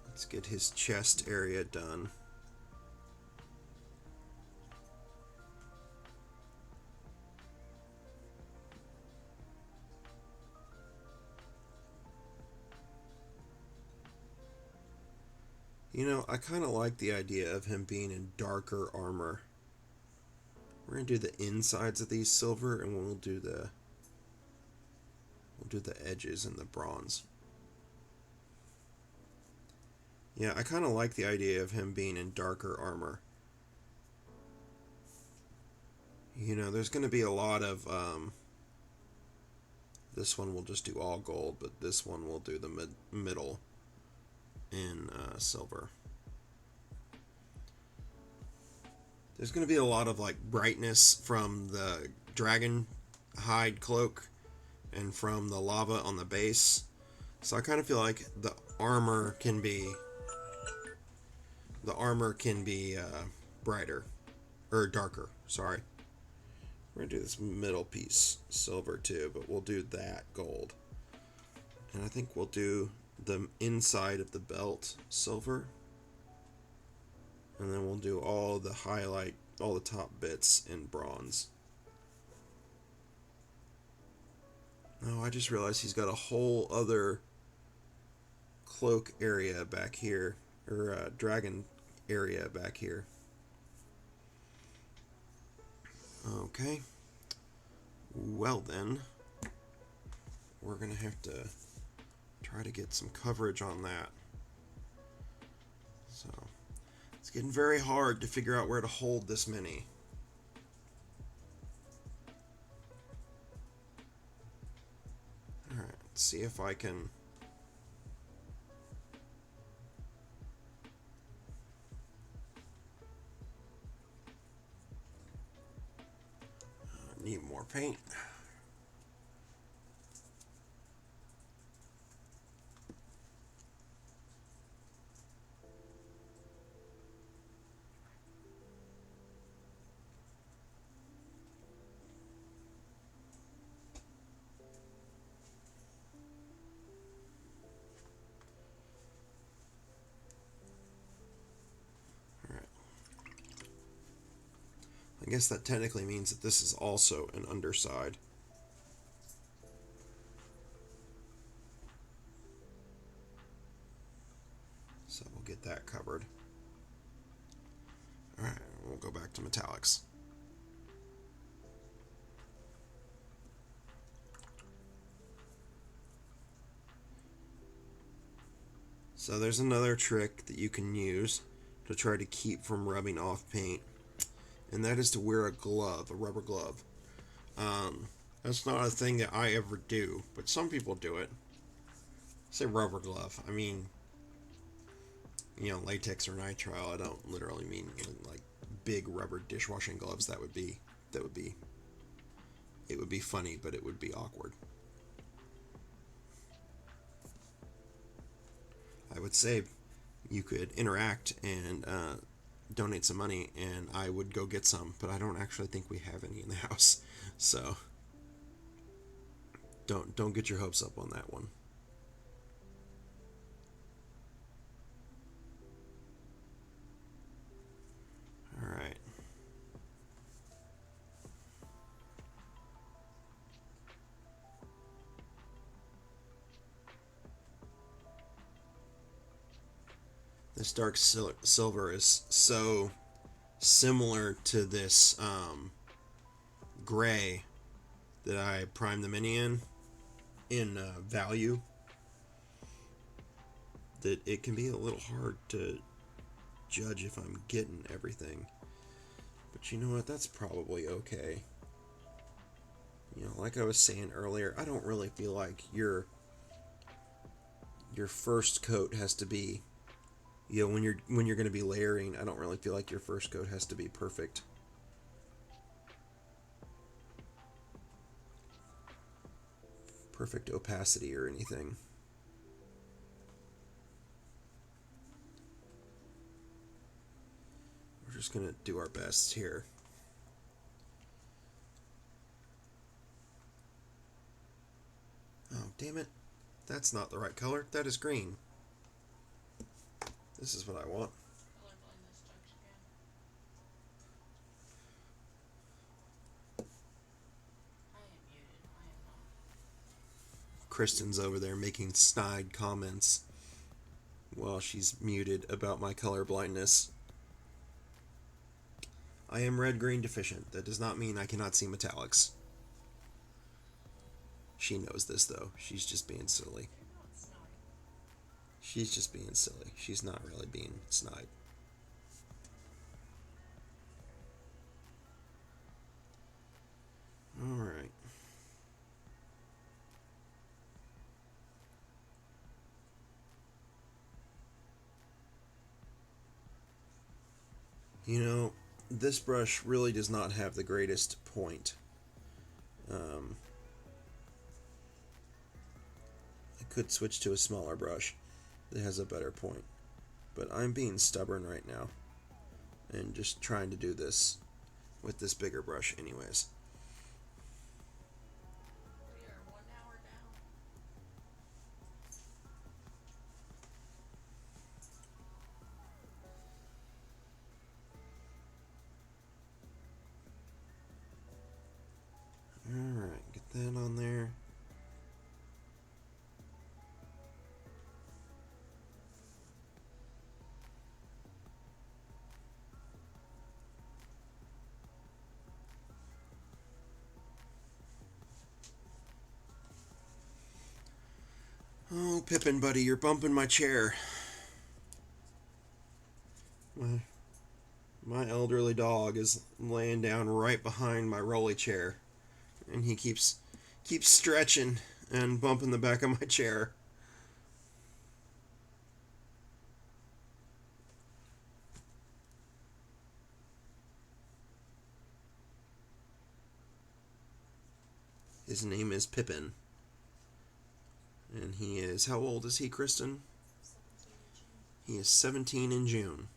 Let's get his chest area done. You know, I kind of like the idea of him being in darker armor. We're gonna do the insides of these silver, and we'll do the edges in the bronze. Yeah, I kind of like the idea of him being in darker armor. You know, there's gonna be a lot of this one will just do all gold, but this one will do the middle in silver. There's going to be a lot of like brightness from the dragon hide cloak and from the lava on the base. So I kind of feel like the armor can be brighter or darker. Sorry. We're gonna do this middle piece silver too, but we'll do that gold. And I think we'll do the inside of the belt silver. And then we'll do all the top bits in bronze. Oh, I just realized he's got a whole other cloak area back here, or dragon area back here. Okay. Well then, we're gonna have to try to get some coverage on that. So, it's getting very hard to figure out where to hold this mini. Alright, let's see if I can... need more paint. I guess that technically means that this is also an underside. So we'll get that covered. Alright, we'll go back to metallics. So there's another trick that you can use to try to keep from rubbing off paint, and that is to wear a glove, a rubber glove. Um, that's not a thing that I ever do, but some people do it. Say rubber glove. I mean, latex or nitrile. I don't literally mean like big rubber dishwashing gloves. That would be it would be funny, but it would be awkward. I would say you could interact and donate some money, and I would go get some, but I don't actually think we have any in the house, so don't get your hopes up on that one. All right. This dark silver is so similar to this gray that I primed the mini in value that it can be a little hard to judge if I'm getting everything. But you know what? That's probably okay. Like I was saying earlier, I don't really feel like your first coat has to be, when you're going to be layering, I don't really feel like your first coat has to be perfect opacity or anything. We're just going to do our best here. Oh, damn it. That's not the right color. That is green. This is what I want. Kristen's over there making snide comments while she's muted about my color blindness. I am red green deficient. That does not mean I cannot see metallics. She knows this though. She's just being silly. She's just being silly. She's not really being snide. Alright. This brush really does not have the greatest point. Um, I could switch to a smaller brush that has a better point. But I'm being stubborn right now and just trying to do this with this bigger brush anyways. Alright, get that on there. Oh, Pippin, buddy, you're bumping my chair. My, my elderly dog is laying down right behind my rolly chair, and he keeps stretching and bumping the back of my chair. His name is Pippin, and he is, how old is he, Kristen? He is 17 in June.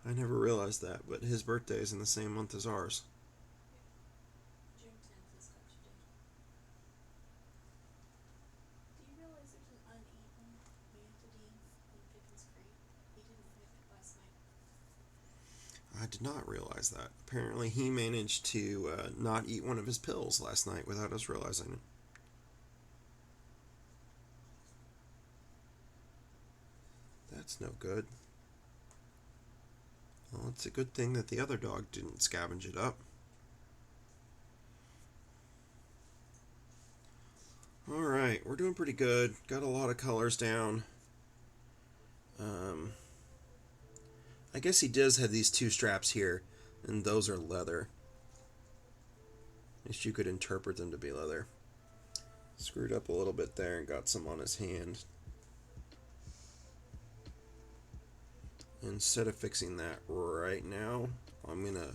I never realized that, but his birthday is in the same month as ours. I did not realize that. Apparently, he managed to not eat one of his pills last night without us realizing it. That's no good. Well, it's a good thing that the other dog didn't scavenge it up. Alright, we're doing pretty good. Got a lot of colors down. Um, I guess he does have these two straps here, and those are leather. At least you could interpret them to be leather. Screwed up a little bit there and got some on his hand. Instead of fixing that right now, I'm going to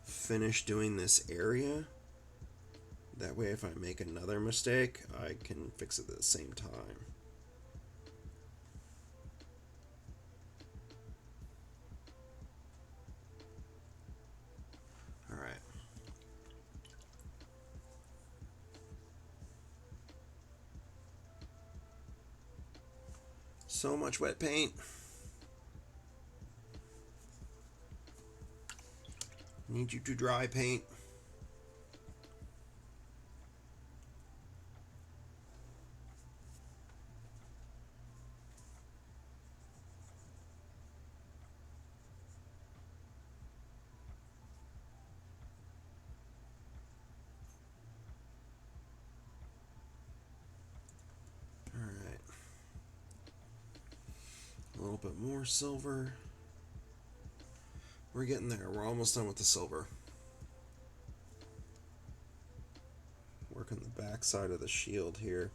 finish doing this area. That way if I make another mistake, I can fix it at the same time. Alright. So much wet paint. Need you to dry paint. Alright. A little bit more silver. We're getting there. We're almost done with the silver. Working the back side of the shield here.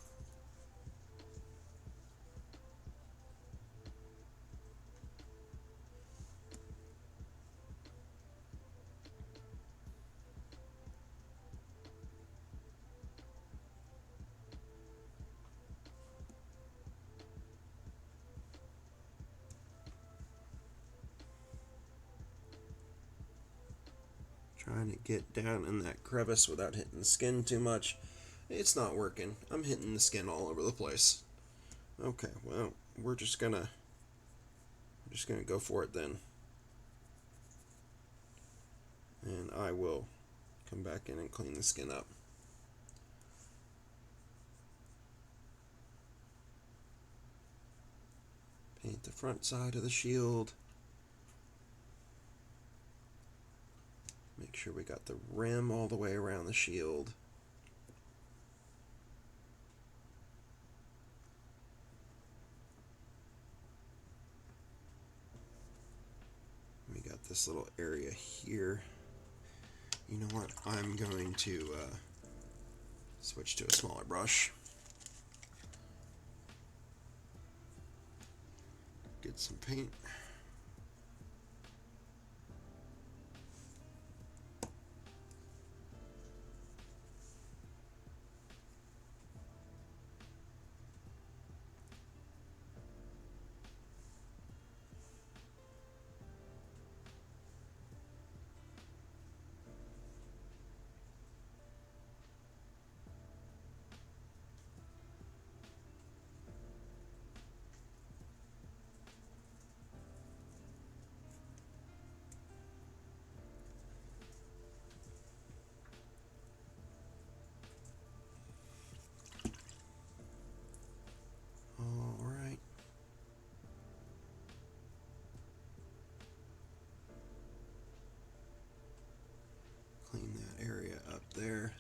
Trying to get down in that crevice without hitting the skin too much. It's not working. I'm hitting the skin all over the place. Okay, well, we're just gonna go for it then. And I will come back in and clean the skin up. Paint the front side of the shield. Make sure we got the rim all the way around the shield. We got this little area here. You know what? I'm going to switch to a smaller brush. Get some paint. Alright. Clean that area up there.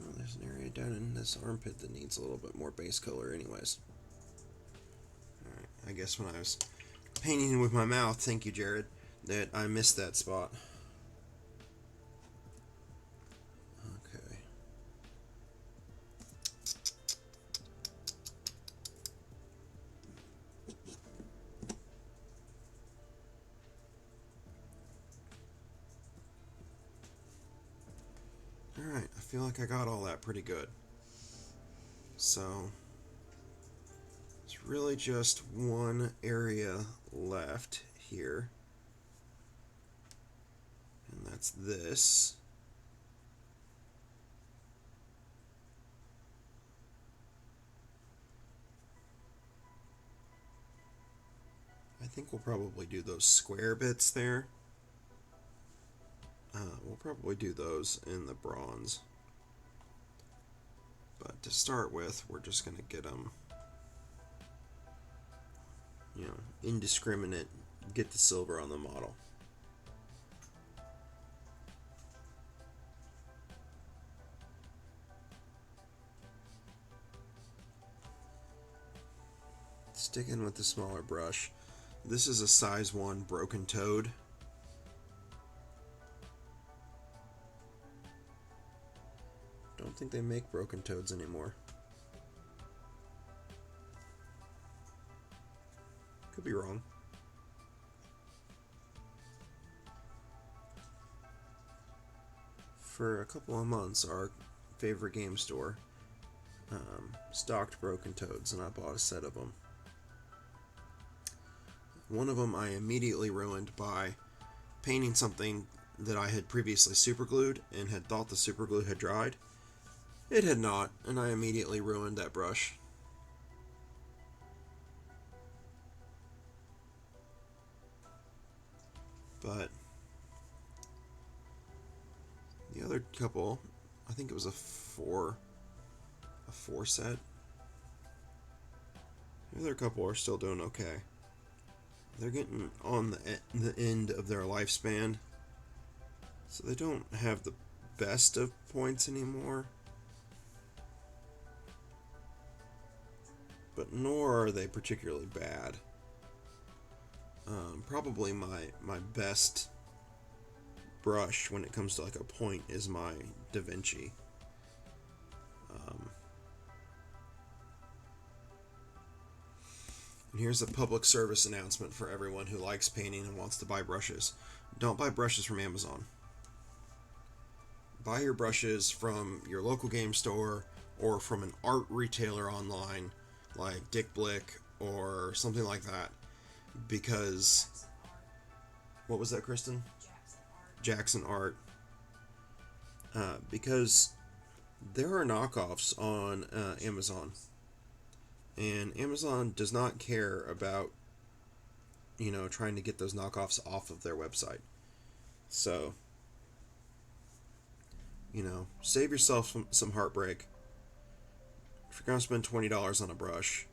Oh, there's an area down in this armpit that needs a little bit more base color anyways. Alright, I guess when I was painting with my mouth, thank you Jared, that I missed that spot. Okay. Alright, I feel like I got all that pretty good. So, it's really just one area left here. And that's this. I think we'll probably do those square bits there. We'll probably do those in the bronze. But to start with, we're just going to get them, indiscriminate get the silver on the model. Sticking with the smaller brush. This is a size 1 broken toad. Don't think they make broken toads anymore. Could be wrong. For a couple of months, our favorite game store stocked broken toads, and I bought a set of them. One of them I immediately ruined by painting something that I had previously superglued and had thought the superglue had dried. It had not, and I immediately ruined that brush. But the other couple, I think it was a four set. The other couple are still doing okay. They're getting on the end of their lifespan, so they don't have the best of points anymore. But nor are they particularly bad. Probably my best brush when it comes to like a point is my Da Vinci. Um, and here's a public service announcement for everyone who likes painting and wants to buy brushes. Don't buy brushes from Amazon. Buy your brushes from your local game store or from an art retailer online like Dick Blick or something like that. Because, what was that, Kristen? Jackson Art. Because there are knockoffs on Amazon, and Amazon does not care about trying to get those knockoffs off of their website. So save yourself some heartbreak. If you're gonna spend $20 on a brush,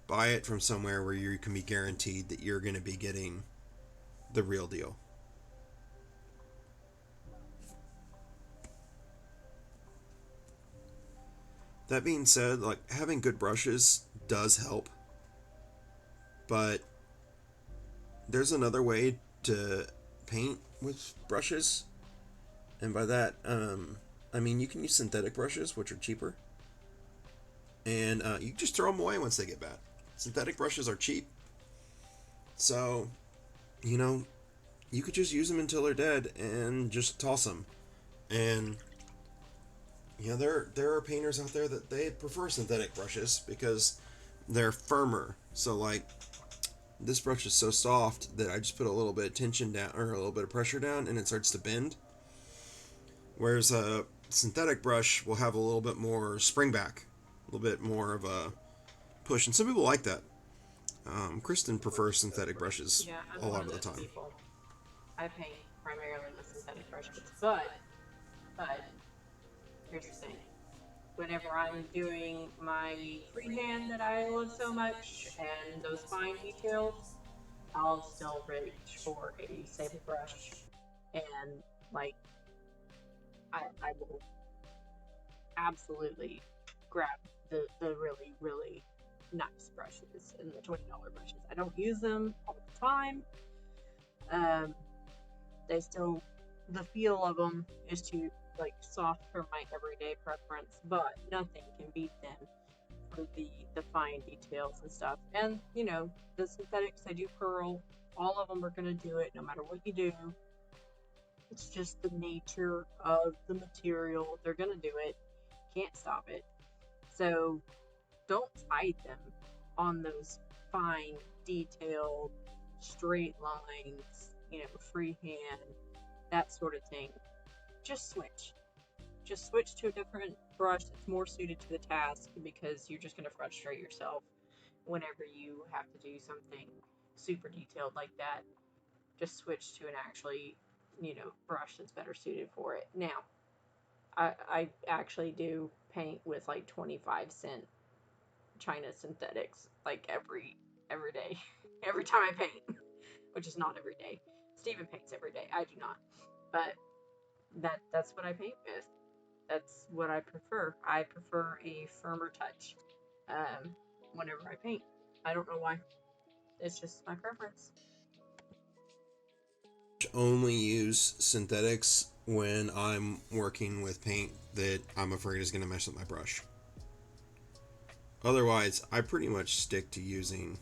buy it from somewhere where you can be guaranteed that you're gonna be getting the real deal. That being said, like having good brushes does help, but there's another way to paint with brushes, and by that, I mean you can use synthetic brushes, which are cheaper, and you just throw them away once they get bad. Synthetic brushes are cheap, so you know you could just use them until they're dead and just toss them. And there are painters out there that they prefer synthetic brushes because they're firmer. So like this brush is so soft that I just put a little bit of tension down or a little bit of pressure down and it starts to bend. Whereas a synthetic brush will have a little bit more spring back, a little bit more of a push, and some people like that. Kristen prefers synthetic brushes Yeah, a I'm one lot of of the those time. people. I paint primarily with synthetic brushes, but here's the thing: whenever I'm doing my freehand that I love so much and those fine details, I'll still reach for a sable brush and like I will absolutely grab the really really nice brushes and the $20 brushes. I don't use them all the time. Um, they still the feel of them is too like soft for my everyday preference, but nothing can beat them for the fine details and stuff. And the synthetics they do curl. All of them are gonna do it no matter what you do. It's just the nature of the material. They're gonna do it. Can't stop it. So don't fight them on those fine, detailed, straight lines, freehand, that sort of thing. Just switch. Just switch to a different brush that's more suited to the task because you're just going to frustrate yourself whenever you have to do something super detailed like that. Just switch to an actually, brush that's better suited for it. Now, I actually do paint with like 25-cent China synthetics like every day, every time I paint. which is not every day. Steven paints every day. I do not. But that's what I paint with. That's what I prefer. I prefer a firmer touch whenever I paint. I don't know why. It's just my preference. Only use synthetics when I'm working with paint that I'm afraid is going to mess up my brush. Otherwise, I pretty much stick to using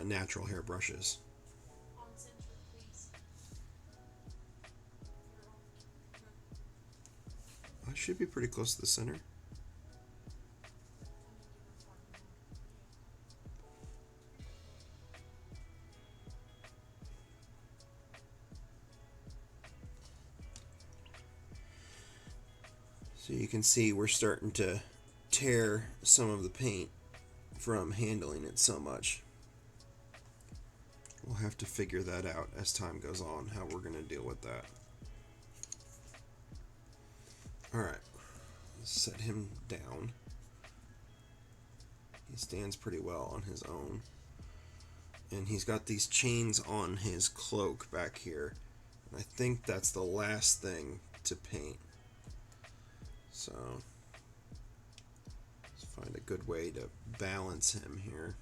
natural hair brushes. I should be pretty close to the center. So you can see we're starting to tear some of the paint from handling it so much. We'll have to figure that out as time goes on, how we're going to deal with that. Alright, set him down. He stands pretty well on his own. And he's got these chains on his cloak back here. And I think that's the last thing to paint. So, let's find a good way to balance him here.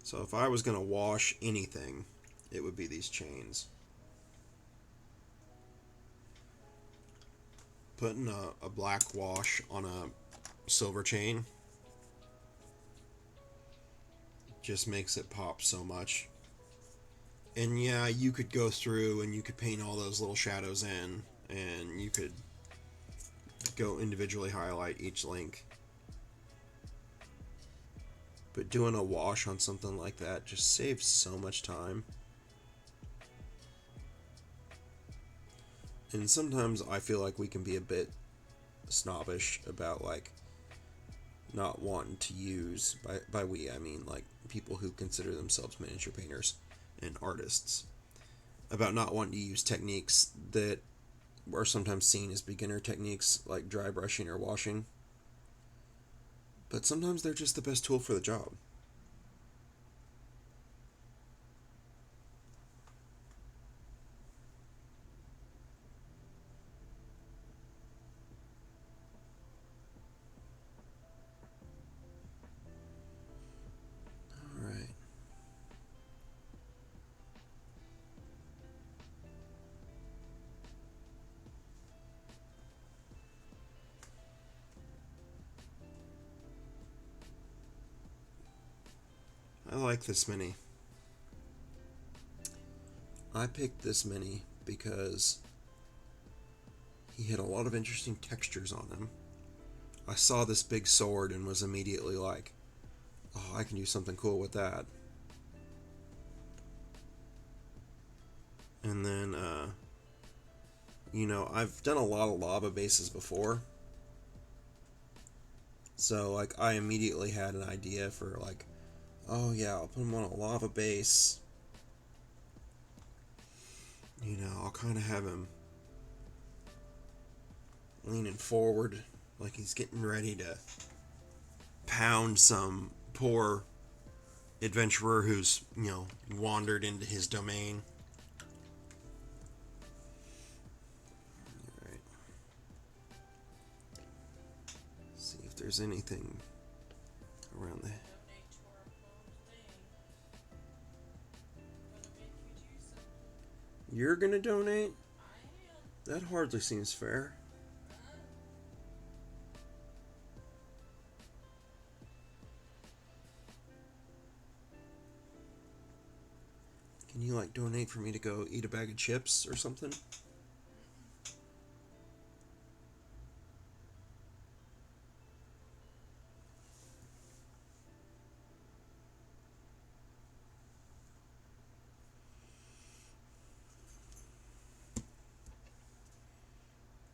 So if I was going to wash anything, it would be these chains. Putting a black wash on a silver chain just makes it pop so much. And yeah, you could go through and you could paint all those little shadows in, and you could go individually highlight each link. But doing a wash on something like that just saves so much time. And sometimes I feel like we can be a bit snobbish about like not wanting to use, by we I mean like people who consider themselves miniature painters and artists, about not wanting to use techniques that are sometimes seen as beginner techniques like dry brushing or washing. But sometimes they're just the best tool for the job. Alright. I like this mini. I picked this mini because he had a lot of interesting textures on him. I saw this big sword and was immediately like, oh, I can do something cool with that. And then, I've done a lot of lava bases before. So, like, I immediately had an idea for, like, oh yeah, I'll put him on a lava base. I'll kind of have him leaning forward like he's getting ready to pound some poor adventurer who's, wandered into his domain. Alright. See if there's anything around the. You're gonna donate? That hardly seems fair. Can you, like, donate for me to go eat a bag of chips or something?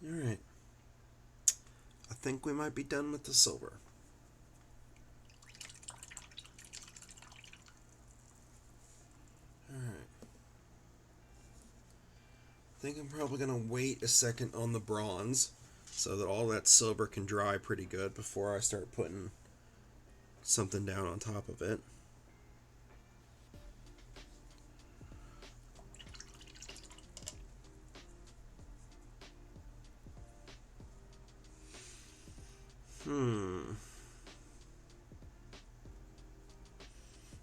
Alright. I think we might be done with the silver. Alright. I think I'm probably going to wait a second on the bronze so that all that silver can dry pretty good before I start putting something down on top of it. Hmm.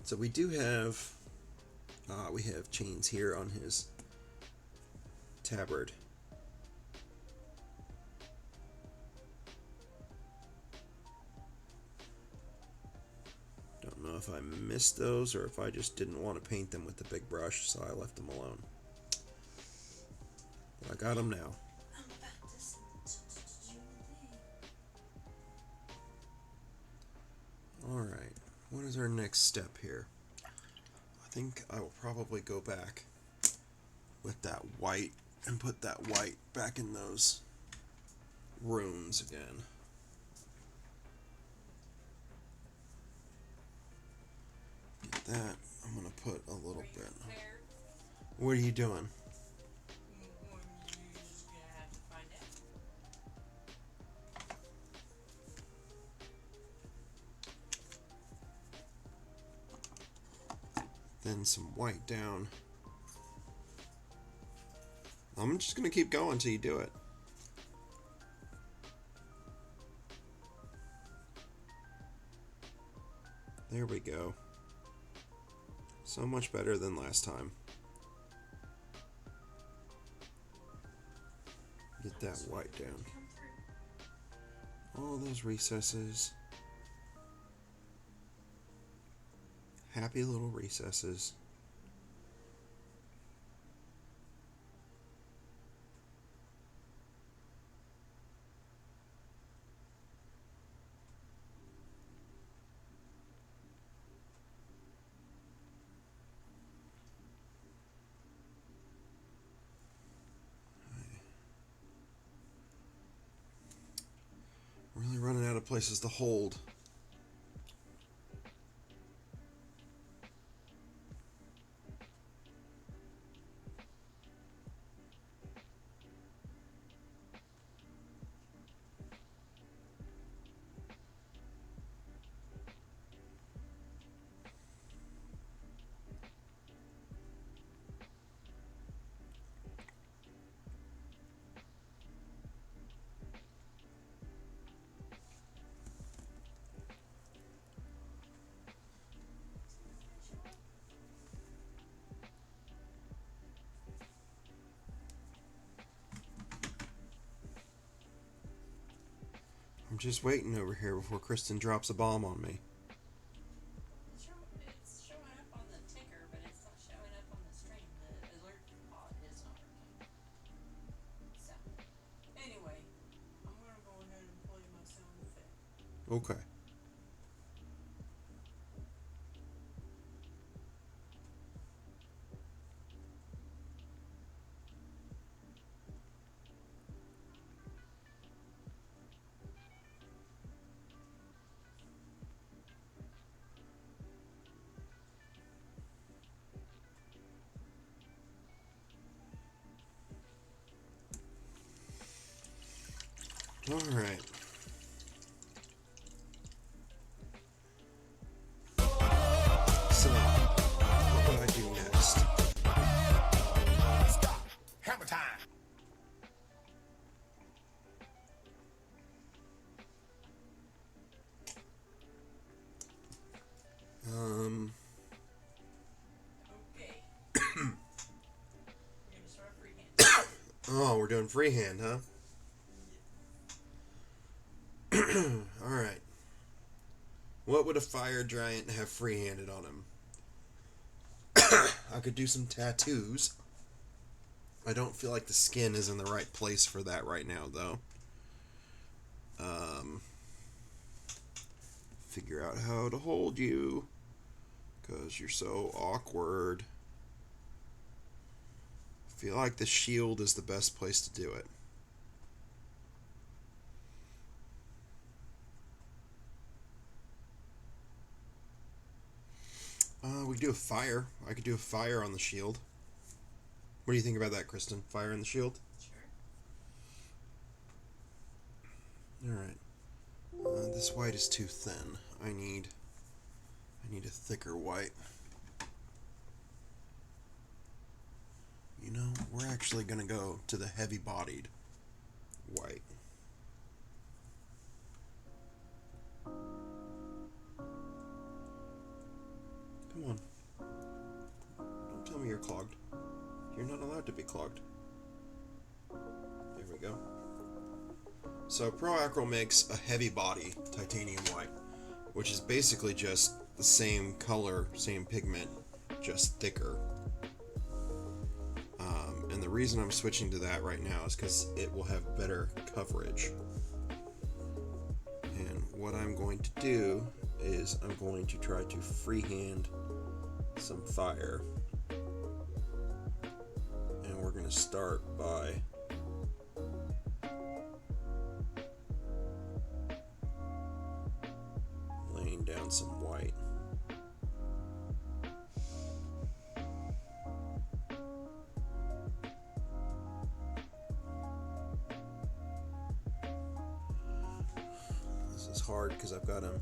So we have chains here on his tabard. Don't know if I missed those or if I just didn't want to paint them with the big brush, so I left them alone. But I got them now. Alright, what is our next step here? I think I will probably go back with that white and put that white back in those runes again. Get that. I'm going to put a little bit. What are you doing? Then some white down. I'm just going to keep going until you do it. There we go. So much better than last time. Get that white down. All those recesses. Happy little recesses. Really running out of places to hold. I'm just waiting over here before Kristen drops a bomb on me. It's showing up on the ticker, but it's not showing up on the stream. The alert pod is not working. So, anyway, I'm gonna go ahead and play my sound effect. Okay. Alright. So, what would I do next? Stop. Hammer time. Um, Okay. We're gonna start freehand. oh, we're doing freehand, huh? Alright. What would a fire giant have freehanded on him? I could do some tattoos. I don't feel like the skin is in the right place for that right now, though. Figure out how to hold you, because you're so awkward. I feel like the shield is the best place to do it. We could do a fire. I could do a fire on the shield. What do you think about that, Kristen? Fire on the shield? Sure. All right. This white is too thin. I need a thicker white. You know, we're actually gonna go to the heavy-bodied white. Come on. Don't tell me you're clogged. You're not allowed to be clogged. There we go. So Pro Acryl makes a heavy body titanium white, which is basically just the same color, same pigment, just thicker. And the reason I'm switching to that right now is because it will have better coverage. And what I'm going to do is I'm going to try to freehand some fire. And we're going to start by laying down some white. This is hard because I've got them.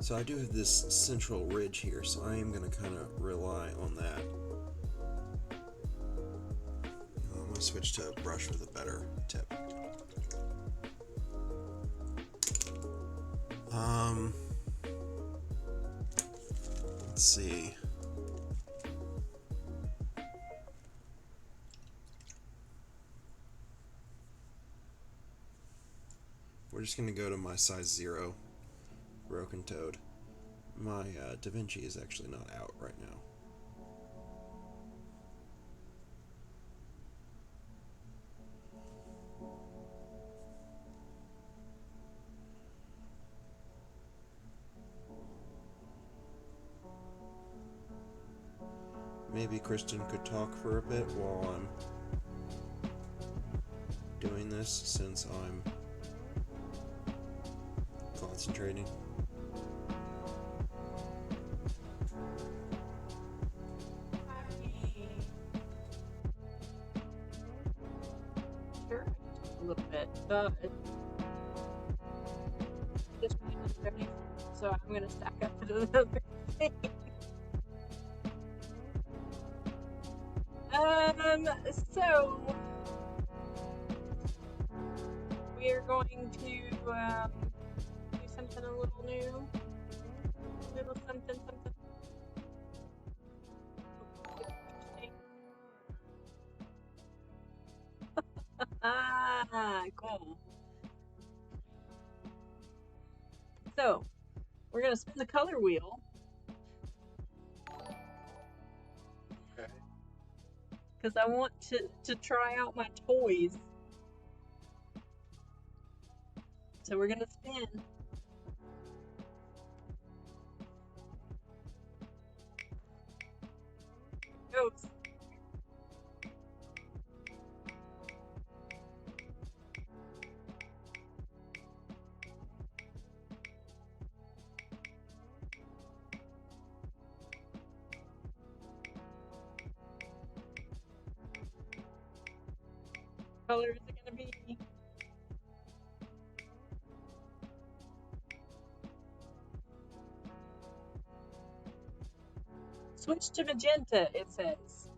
So I do have this central ridge here, so I am going to kind of rely on that. I'm going to switch to a brush with a better tip. Um, let's see. We're just going to go to my size 0 broken toad. My DaVinci is actually not out right now. Maybe Kristen could talk for a bit while I'm doing this, since I'm concentrating. Sure, a little bit, but this really doesn't have any, so I'm gonna stack up another thing. So we are going to do something a little new, little something, something interesting. Ah, cool. So we're gonna spin the color wheel. Okay. Because I want to try out my toys. So we're gonna spin. Goes. Color is it gonna be? Switch to magenta, it says.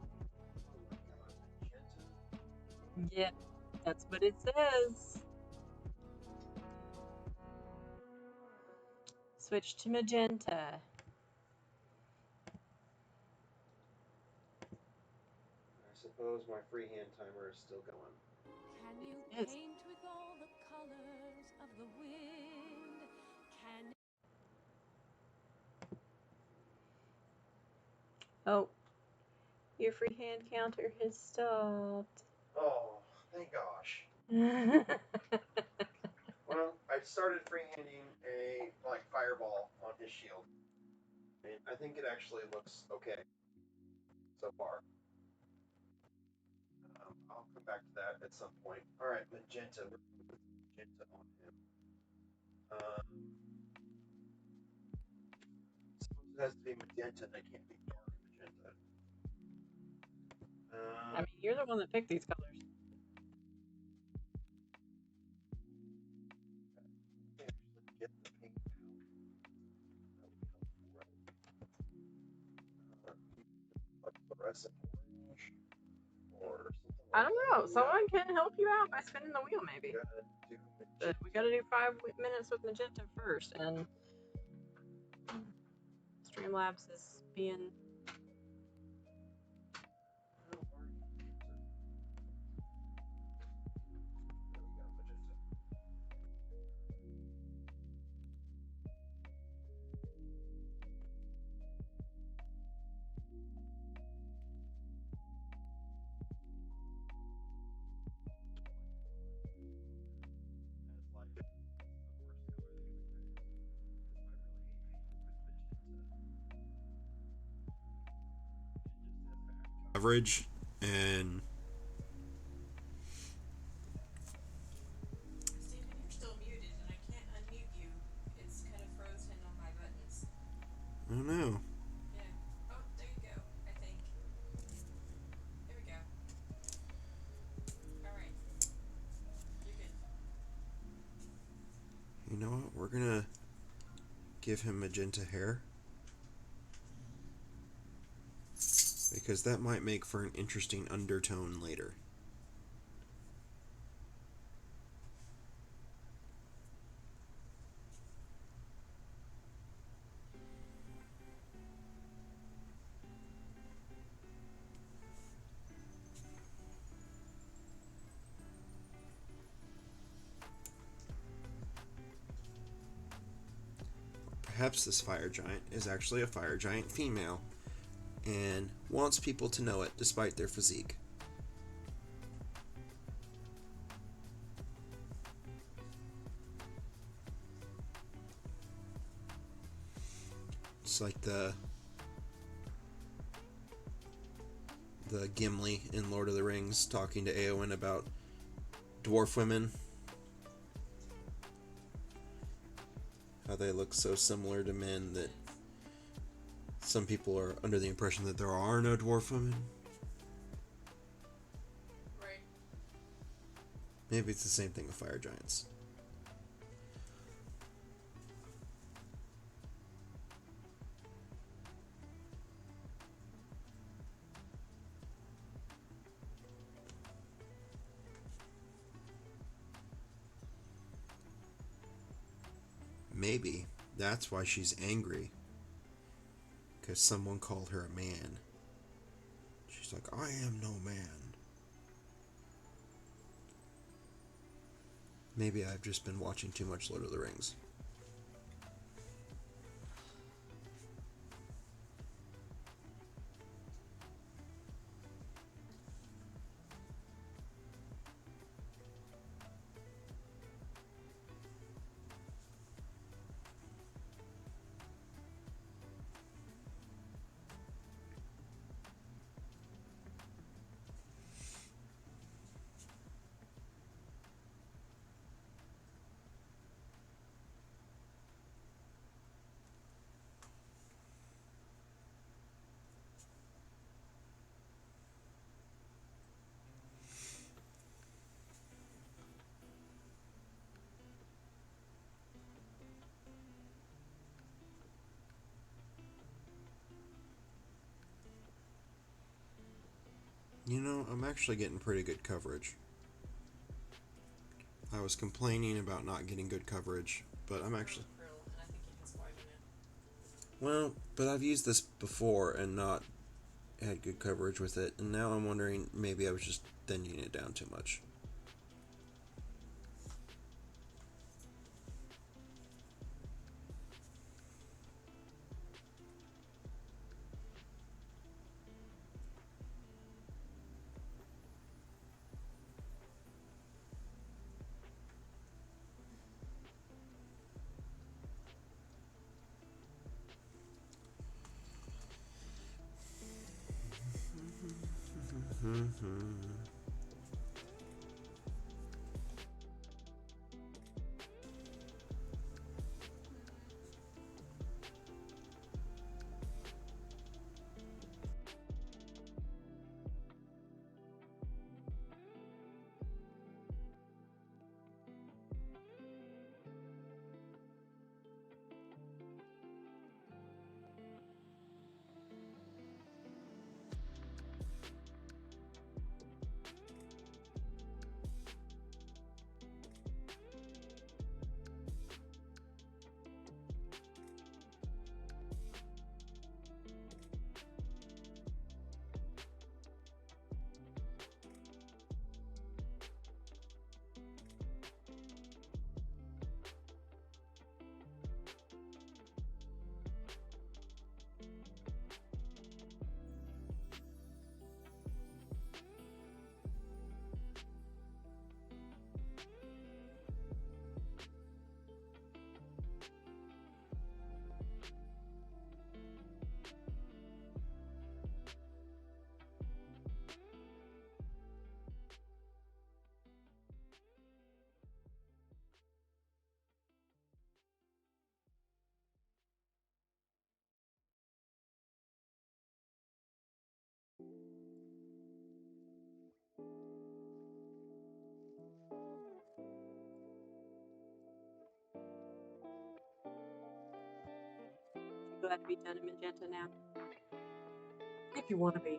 Yeah, that's what it says. Switch to magenta. I suppose my freehand timer is still going. Can you It is. paint with all the colors of the wind? Can Oh, your freehand counter has stopped. Oh, thank gosh. Well, I started freehanding a fireball on his shield. mean, I think it actually looks okay so far. I'll come back to that at some point. All right, magenta. We're going to put magenta on him. Suppose it has to be magenta, and it can't be dark magenta. I mean, you're the one that picked these colors. Actually get the paint out. That would be helpful, right? Like fluorescent orange or something I like don't that. know. Someone can help you out by spinning the wheel, maybe. Gotta do But magenta. we gotta do 5 minutes with magenta first, and Streamlabs is being. Oh, where are you? There we go, magenta. As like the worst color that you would pick. Because I really hate painting with magenta. It just has bad coverage and Stephen, you're still muted, and I can't unmute you. It's kind of frozen on my buttons. I don't know. Yeah. Oh, there you go. I think. There we go. All right. You're good. You know what? We're gonna give him magenta hair because that might make for an interesting undertone later. Perhaps this fire giant is actually a fire giant female and wants people to know it despite their physique. It's like the Gimli in Lord of the Rings talking to Eowyn about dwarf women. How they look so similar to men that some people are under the impression that there are no dwarf women. Right. Maybe it's the same thing with fire giants. Maybe that's why she's angry. Because someone called her a man. She's like, I am no man. Maybe I've just been watching too much Lord of the Rings. You know, I'm actually getting pretty good coverage. I was complaining about not getting good coverage, but I'm actually. Krill, and I think it has white in it. Well, but I've used this before and not had good coverage with it, and now I'm wondering maybe I was just thinning it down too much. You glad to be done in magenta now? If you want to be.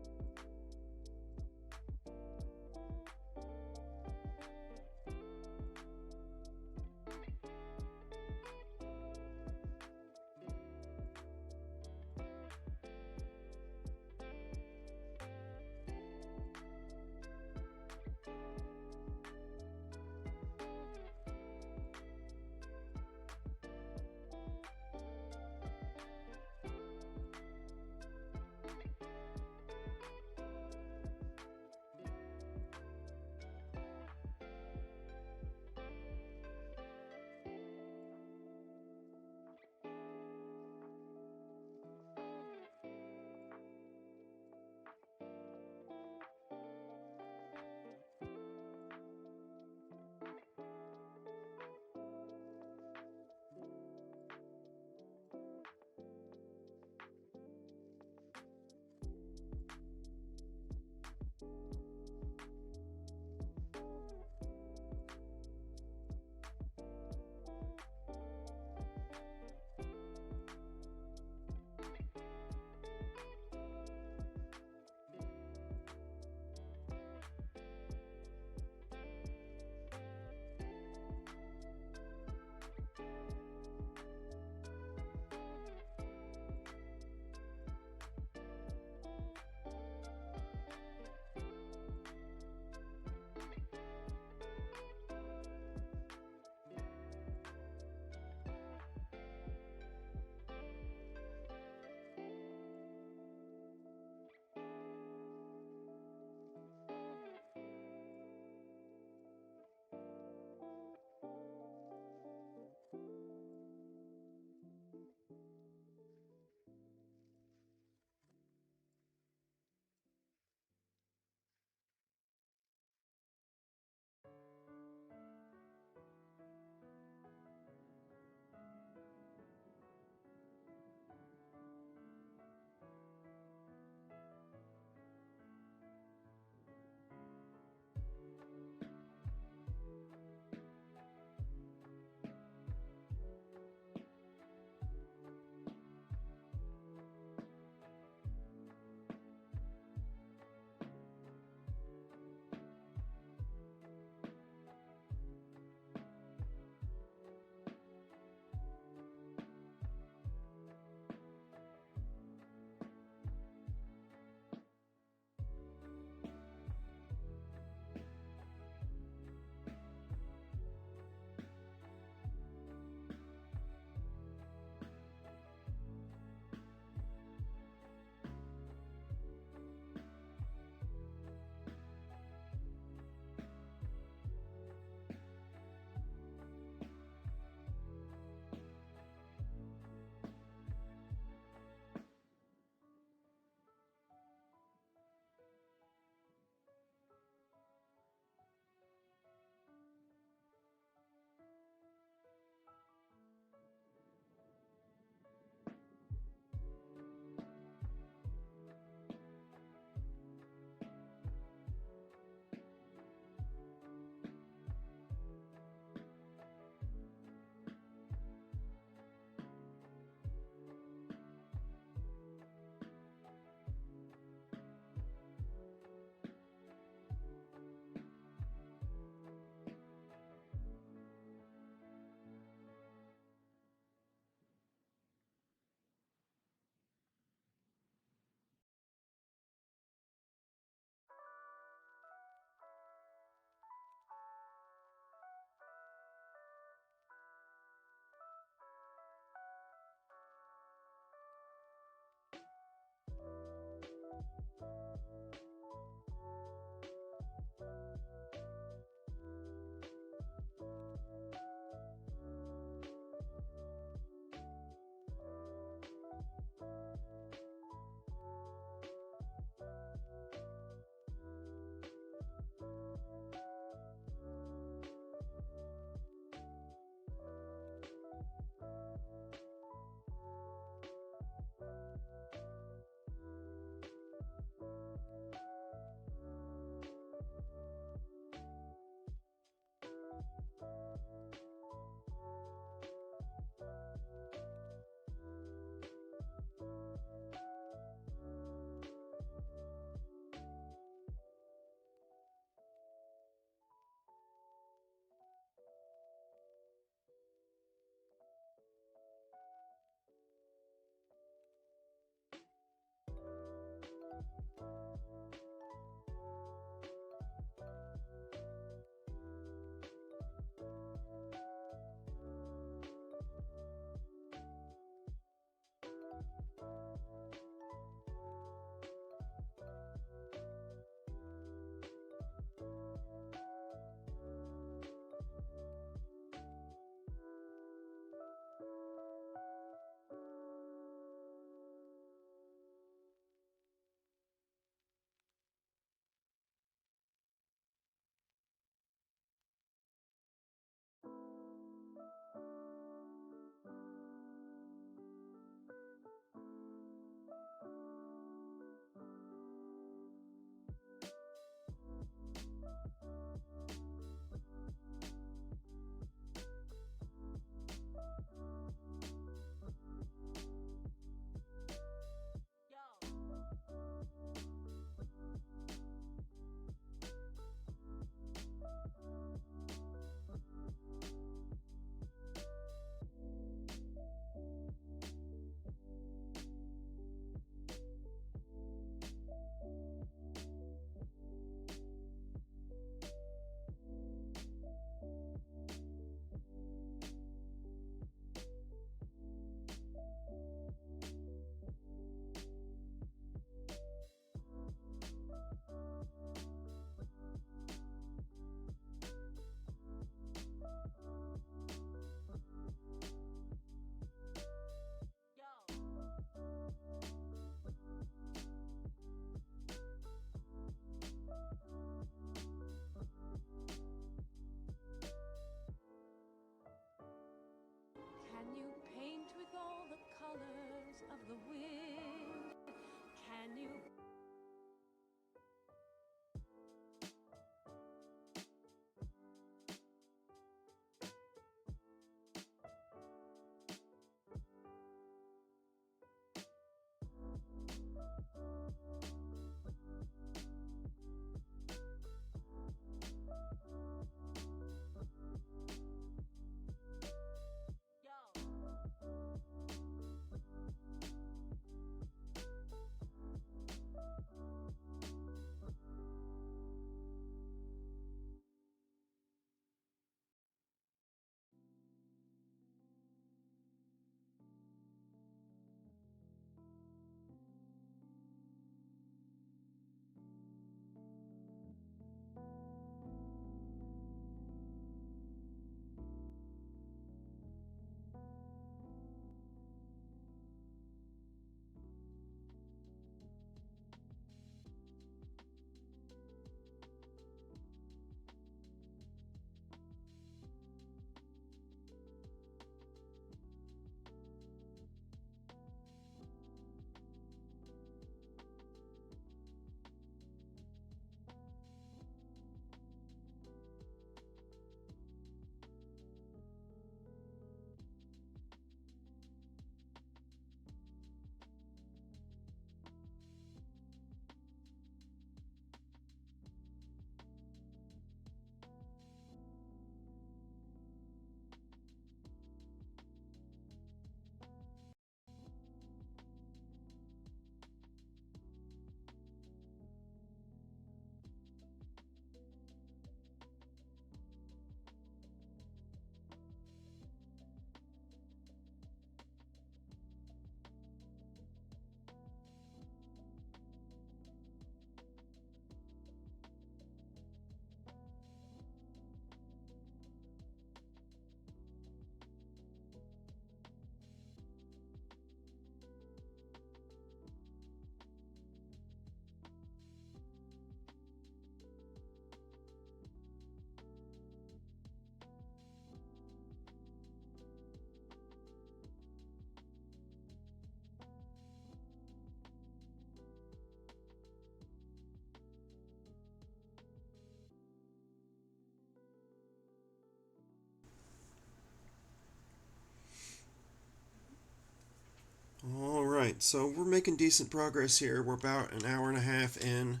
so we're making decent progress here. We're about an hour and a half in,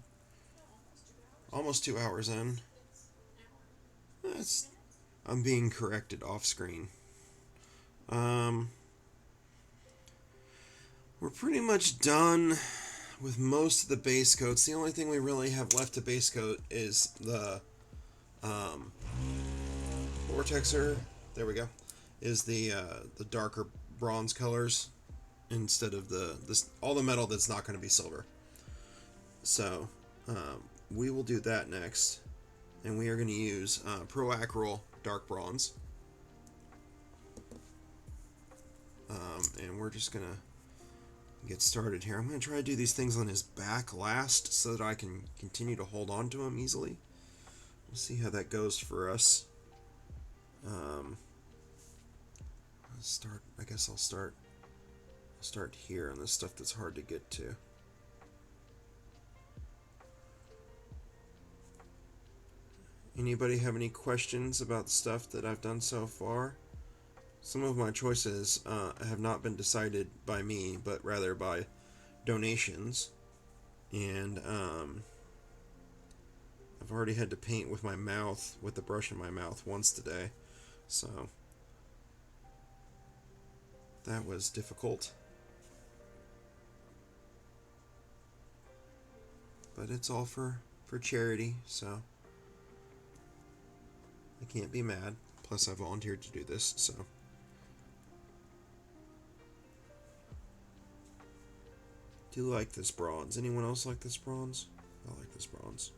almost 2 hours in. That's, I'm being corrected off screen. Um, we're pretty much done with most of the base coats. The only thing we really have left to base coat is the um, vortexer. There we go. Is the darker bronze colors instead of all the metal that's not going to be silver. So we will do that next, and we are going to use Proacryl dark bronze, and we're just going to get started here. I'm going to try to do these things on his back last so that I can continue to hold on to him easily. We'll see how that goes for us. I guess I'll start here on this stuff that's hard to get to. Anybody have any questions about the stuff that I've done so far? Some of my choices have not been decided by me, but rather by donations. And I've already had to paint with my mouth, with the brush in my mouth, once today. So that was difficult. But it's all for charity, so I can't be mad. Plus, I volunteered to do this, so. Do you like this bronze? Anyone else like this bronze? I like this bronze.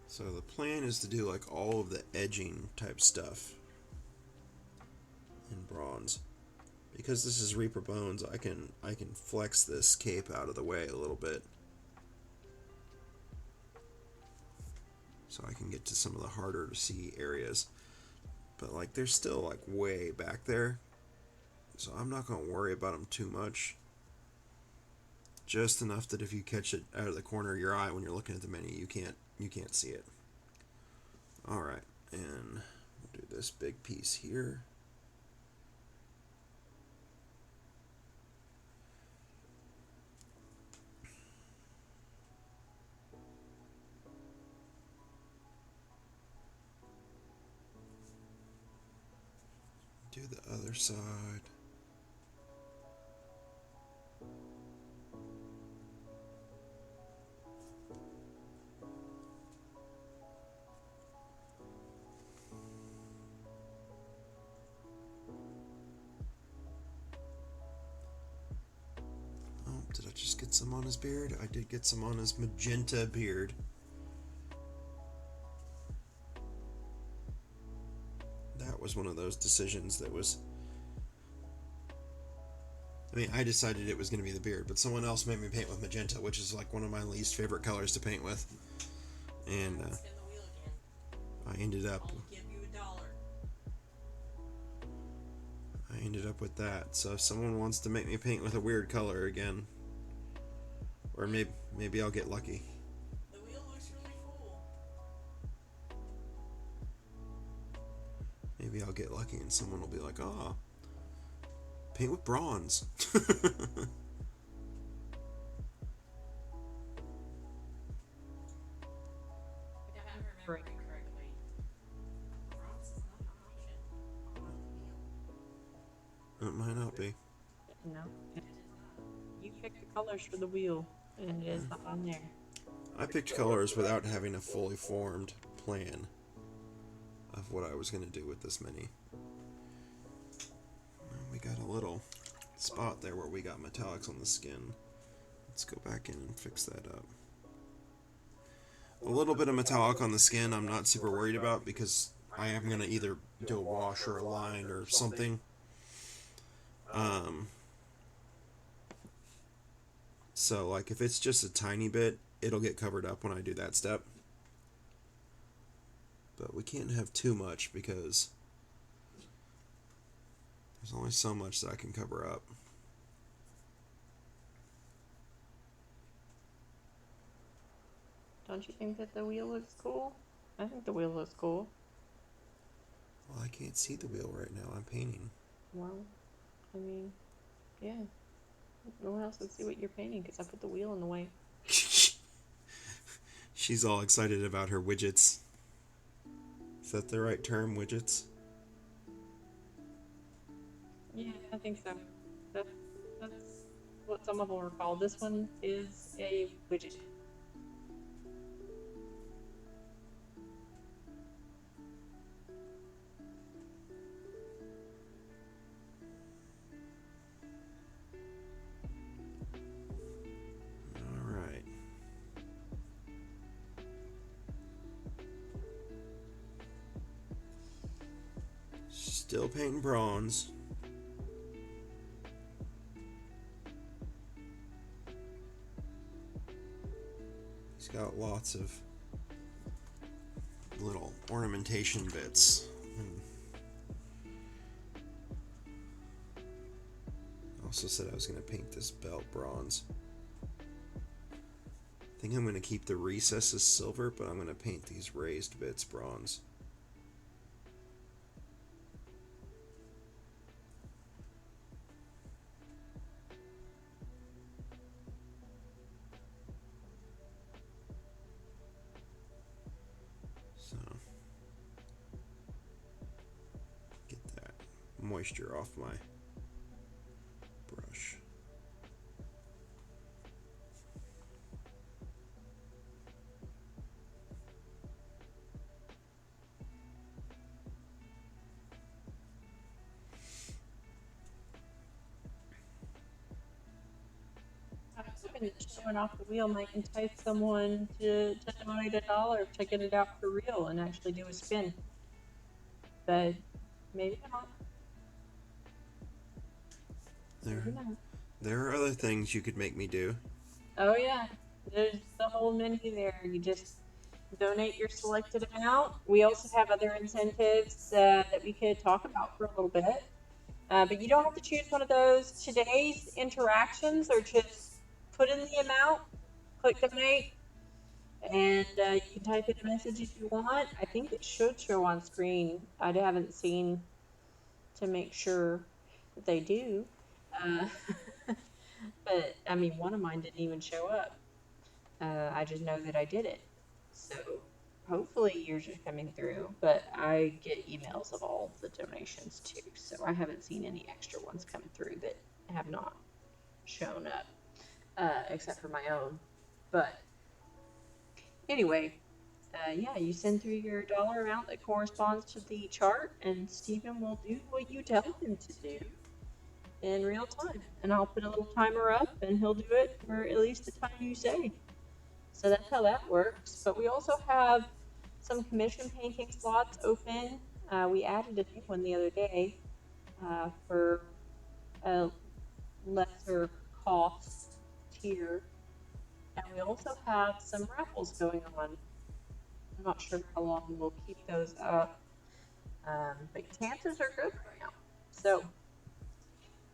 So the plan is to do like all of the edging type stuff in bronze. Because this is Reaper Bones, I can flex this cape out of the way a little bit. So I can get to some of the harder to see areas. But like they're still like way back there. So I'm not going to worry about them too much. Just enough that if you catch it out of the corner of your eye when you're looking at the menu, you can't see it. Alright, and we'll do this big piece here. Do the other side. Oh, did I just get some on his beard? I did get some on his magenta beard. That was one of those decisions that was... I mean, I decided it was going to be the beard, but someone else made me paint with magenta, which is like one of my least favorite colors to paint with. And I ended up... I ended up with that. So if someone wants to make me paint with a weird color again, or maybe I'll get lucky. The wheel looks really cool. Maybe I'll get lucky and someone will be like, "Oh, paint with bronze." If I'm remembering correctly, bronze is not an option on the wheel. It might not be. No, It is not. you pick the colors for the wheel, and it is not on there. I picked colors without having a fully formed plan of what I was going to do with this mini. We got a little spot there where we got metallics on the skin. Let's go back in and fix that up. A little bit of metallic on the skin I'm not super worried about because I am going to either do a wash or a line or something. So like if it's just a tiny bit, it'll get covered up when I do that step. But we can't have too much because there's only so much that I can cover up. Don't you think that the wheel looks cool? I think the wheel looks cool. Well, I can't see the wheel right now. I'm painting. Well, I mean, yeah. No one else can see what you're painting because I put the wheel in the way. She's all excited about her widgets. Is that the right term, widgets? Yeah, I think so. That's that's what some of them are called. This one is a widget. All right. Still painting bronze. He's got lots of little ornamentation bits. I also said I was going to paint this belt bronze. I think I'm going to keep the recesses silver, but I'm going to paint these raised bits bronze. So, get that moisture off my brush. I was hoping that showing off the wheel might entice someone to donate $1 to get it out for real and actually do a spin. But maybe not. Maybe There, not. there are other things you could make me do. Oh yeah, there's the whole menu there. You just donate your selected amount. We also have other incentives that we could talk about for a little bit. But you don't have to choose one of those. Today's interactions are just put in the amount, click donate, and you can type in a message if you want. I think it should show on screen. I haven't seen to make sure that they do. Uh, but I mean, one of mine didn't even show up. I just know that I did it. So hopefully yours are coming through. But I get emails of all the donations too. So I haven't seen any extra ones come through that have not shown up, except for my own. But anyway, yeah, you send through your dollar amount that corresponds to the chart, and Stephen will do what you tell him to do in real time. And I'll put a little timer up, and he'll do it for at least the time you say. So that's how that works. But we also have some commission painting slots open. We added a new one the other day for a lesser cost tier. And we also have some raffles going on. I'm not sure how long we'll keep those up, but chances are good right now. So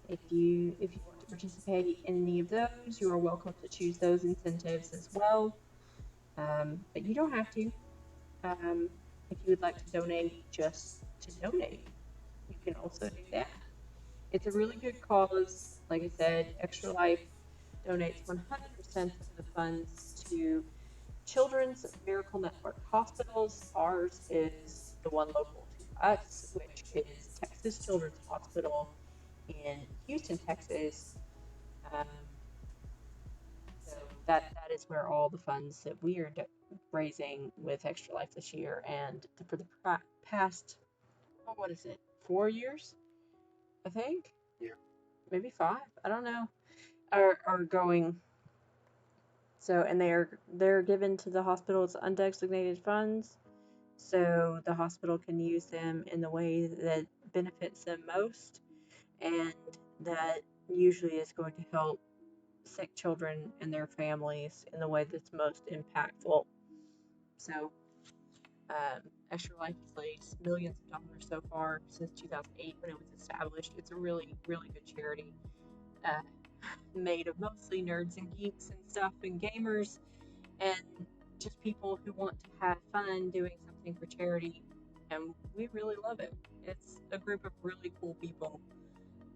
if you want to participate in any of those, you are welcome to choose those incentives as well. But you don't have to. If you would like to donate just to donate, you can also do that. It's a really good cause. Like I said, Extra Life donates 100% of the funds to Children's Miracle Network hospitals. Ours is the one local to us, which is Texas Children's Hospital in Houston, Texas. Um, so that is where all the funds that we are raising with Extra Life this year and for the past, oh, what is it, 4 years? I think maybe 5. I don't know. Are going. So and they're given to the hospital's undesignated funds. So the hospital can use them in the way that benefits them most, and that usually is going to help sick children and their families in the way that's most impactful. So, Extra Life has raised millions of dollars so far since 2008 when it was established. It's a really, really good charity, made of mostly nerds and geeks and stuff and gamers. And just people who want to have fun doing something for charity, and we really love it. It's a group of really cool people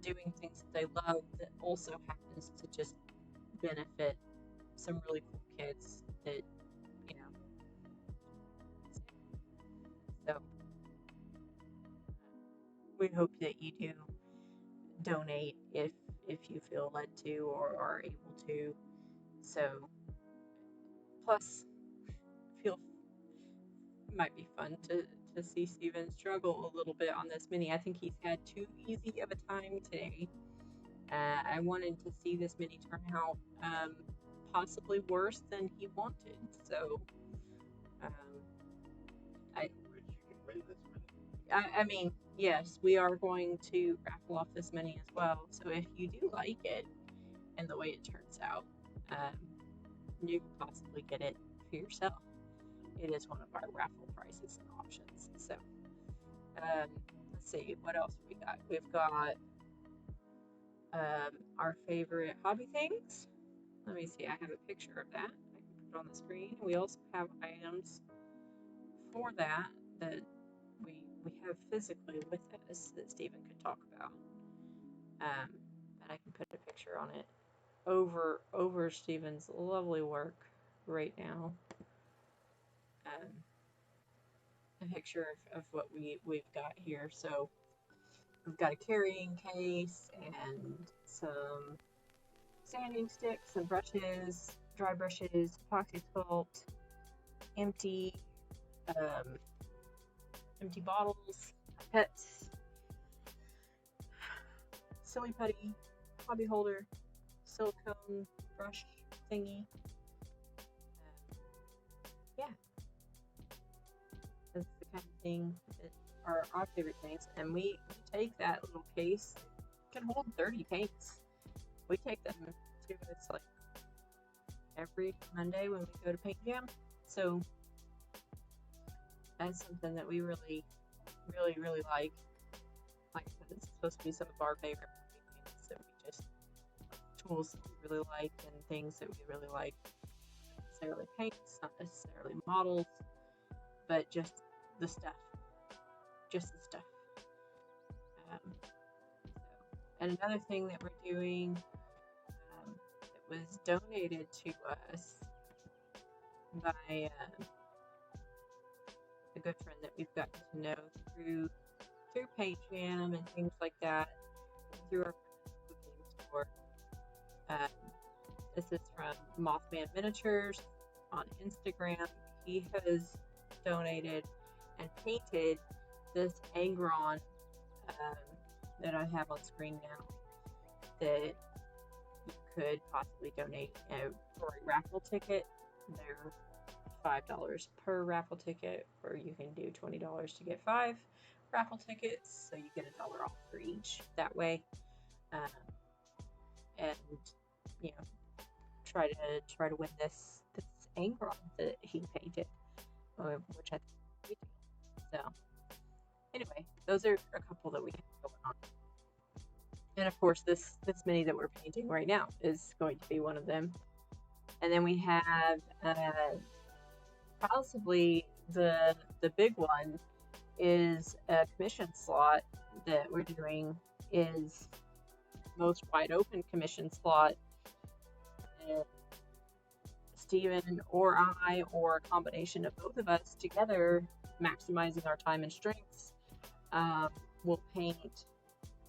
doing things that they love that also happens to just benefit some really cool kids that, you know. So we hope that you do donate if you feel led to or are able to. So plus feel might be fun to see Steven struggle a little bit on this mini. I think he's had too easy of a time today. I wanted to see this mini turn out possibly worse than he wanted. So um, I, I mean, yes, we are going to raffle off this mini as well. So if you do like it and the way it turns out, you can possibly get it for yourself. It is one of our raffle prices and options. So let's see, what else we got? We've got our favorite hobby things. Let me see, I have a picture of that. I can put it on the screen. We also have items for that that we have physically with us that Stephen could talk about. And I can put a picture on it over Stephen's lovely work right now. A picture of what we've got here. So we've got a carrying case and some sanding sticks, some brushes, dry brushes, epoxy sculpt, empty um, empty bottles, pets, silly putty, hobby holder, silicone brush thingy. Yeah, that's the kind of thing that are our favorite things. And we take that little case, it can hold 30 paints. We take them to us like every Monday when we go to paint jam. So that's something that we really, really, really like. Like I said, it's supposed to be some of our favorite things that we just tools that we really like and things that we really like. Not necessarily paints, not necessarily models, but just the stuff. Just the stuff. And another thing that we're doing that was donated to us by a good friend that we've gotten to know through Paint Jam and things like that, through our game store. This is from Mothman Miniatures on Instagram. He has donated and painted this Angron that I have on screen now that you could possibly donate for a raffle ticket. They're $5 per raffle ticket, or you can do $20 to get 5 raffle tickets, so you get $1 off for each that way. And you know, try to win this Angron that he painted, which I think is a great deal. So anyway, those are a couple that we have going on. And of course, this mini that we're painting right now is going to be one of them. And then we have possibly the big one is a commission slot that we're doing is most wide open commission slot. Stephen or I, or a combination of both of us together, maximizing our time and strengths, will paint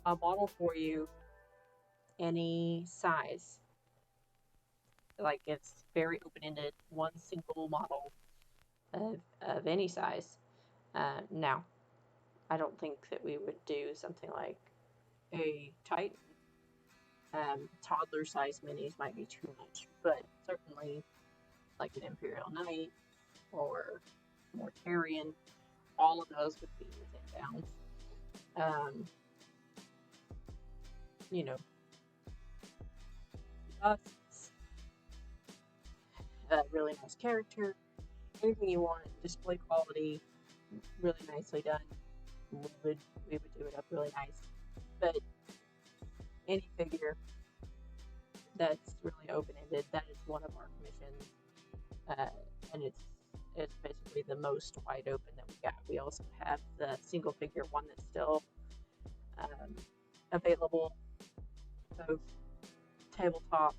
a model for you any size. Like, it's very open-ended, one single model of any size. Now, I don't think that we would do something like a Titan. Toddler size minis might be too much, but certainly like an Imperial Knight or Mortarion, all of those would be within bounds. You know, busts, really nice character, anything you want, display quality, really nicely done. We would do it up really nice. But any figure that's really open-ended, that is one of our commissions and it's basically the most wide open that we got. We also have the single figure one that's still um, available, both tabletop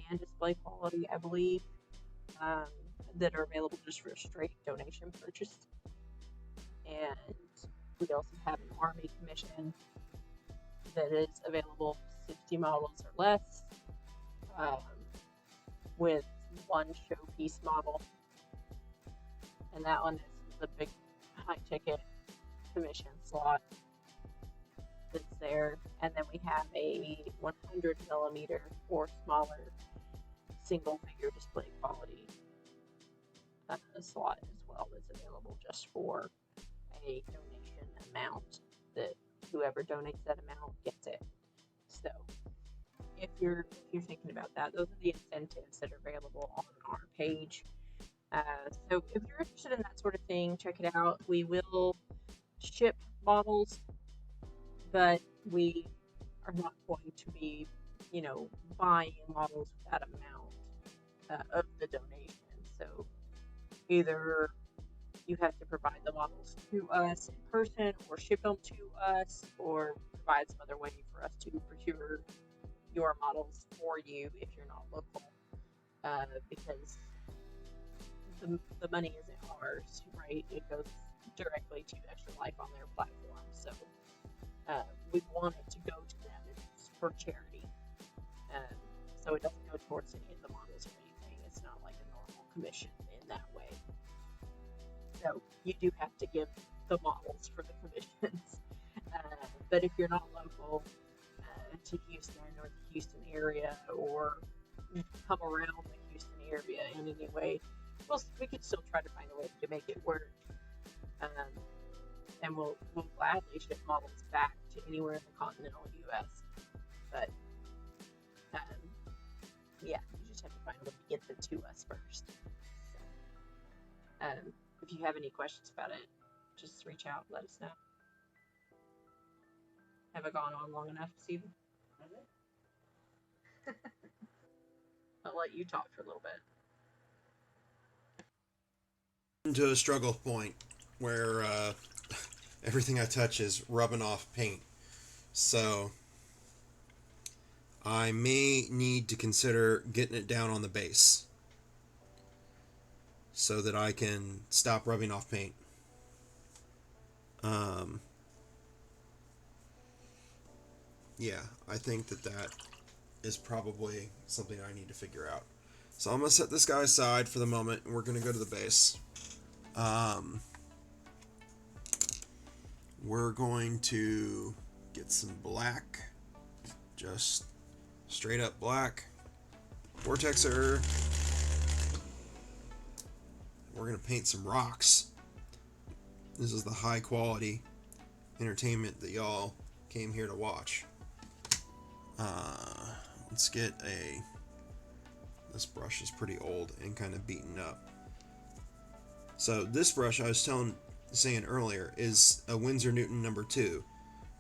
and display quality, I believe, um, that are available just for a straight donation purchase. And we also have an army commission that is available 60 models or less, um, with one showpiece model, and that one is the big high ticket commission slot that's there. And then we have a 100 millimeter or smaller single figure display quality slot as well, that's available just for a donation amount, that whoever donates that amount gets it. So if you're thinking about that, those are the incentives that are available on our page. So if you're interested in that sort of thing, check it out. We will ship models, but we are not going to be, buying models with that amount of the donation. So either you have to provide the models to us in person, or ship them to us, or provide some other way for us to procure your models for you if you're not local, because the money isn't ours, right? It goes directly to Extra Life on their platform. So we want it to go to them. It's for charity. Um, so it doesn't go towards any of the models or anything. It's not like a normal commission in that way. So you do have to give the models for the commissions. But if you're not local to Houston or the Houston area, or come around the Houston area in any way, we could still try to find a way to make it work. And we'll gladly ship models back to anywhere in the continental U.S. But yeah, you just have to find a way to get them to us first. So, if you have any questions about it, just reach out, let us know. Have I gone on long enough, Stephen? I'll let you talk for a little bit. Into a struggle point where everything I touch is rubbing off paint. So I may need to consider getting it down on the base so that I can stop rubbing off paint. Um, yeah, I think that is probably something I need to figure out. So I'm going to set this guy aside for the moment, and we're going to go to the base. We're going to get some black, just straight up black. Vortexer. We're going to paint some rocks. This is the high quality entertainment that y'all came here to watch. Let's get this brush is pretty old and kind of beaten up. So this brush I was saying earlier is a Winsor Newton number 2,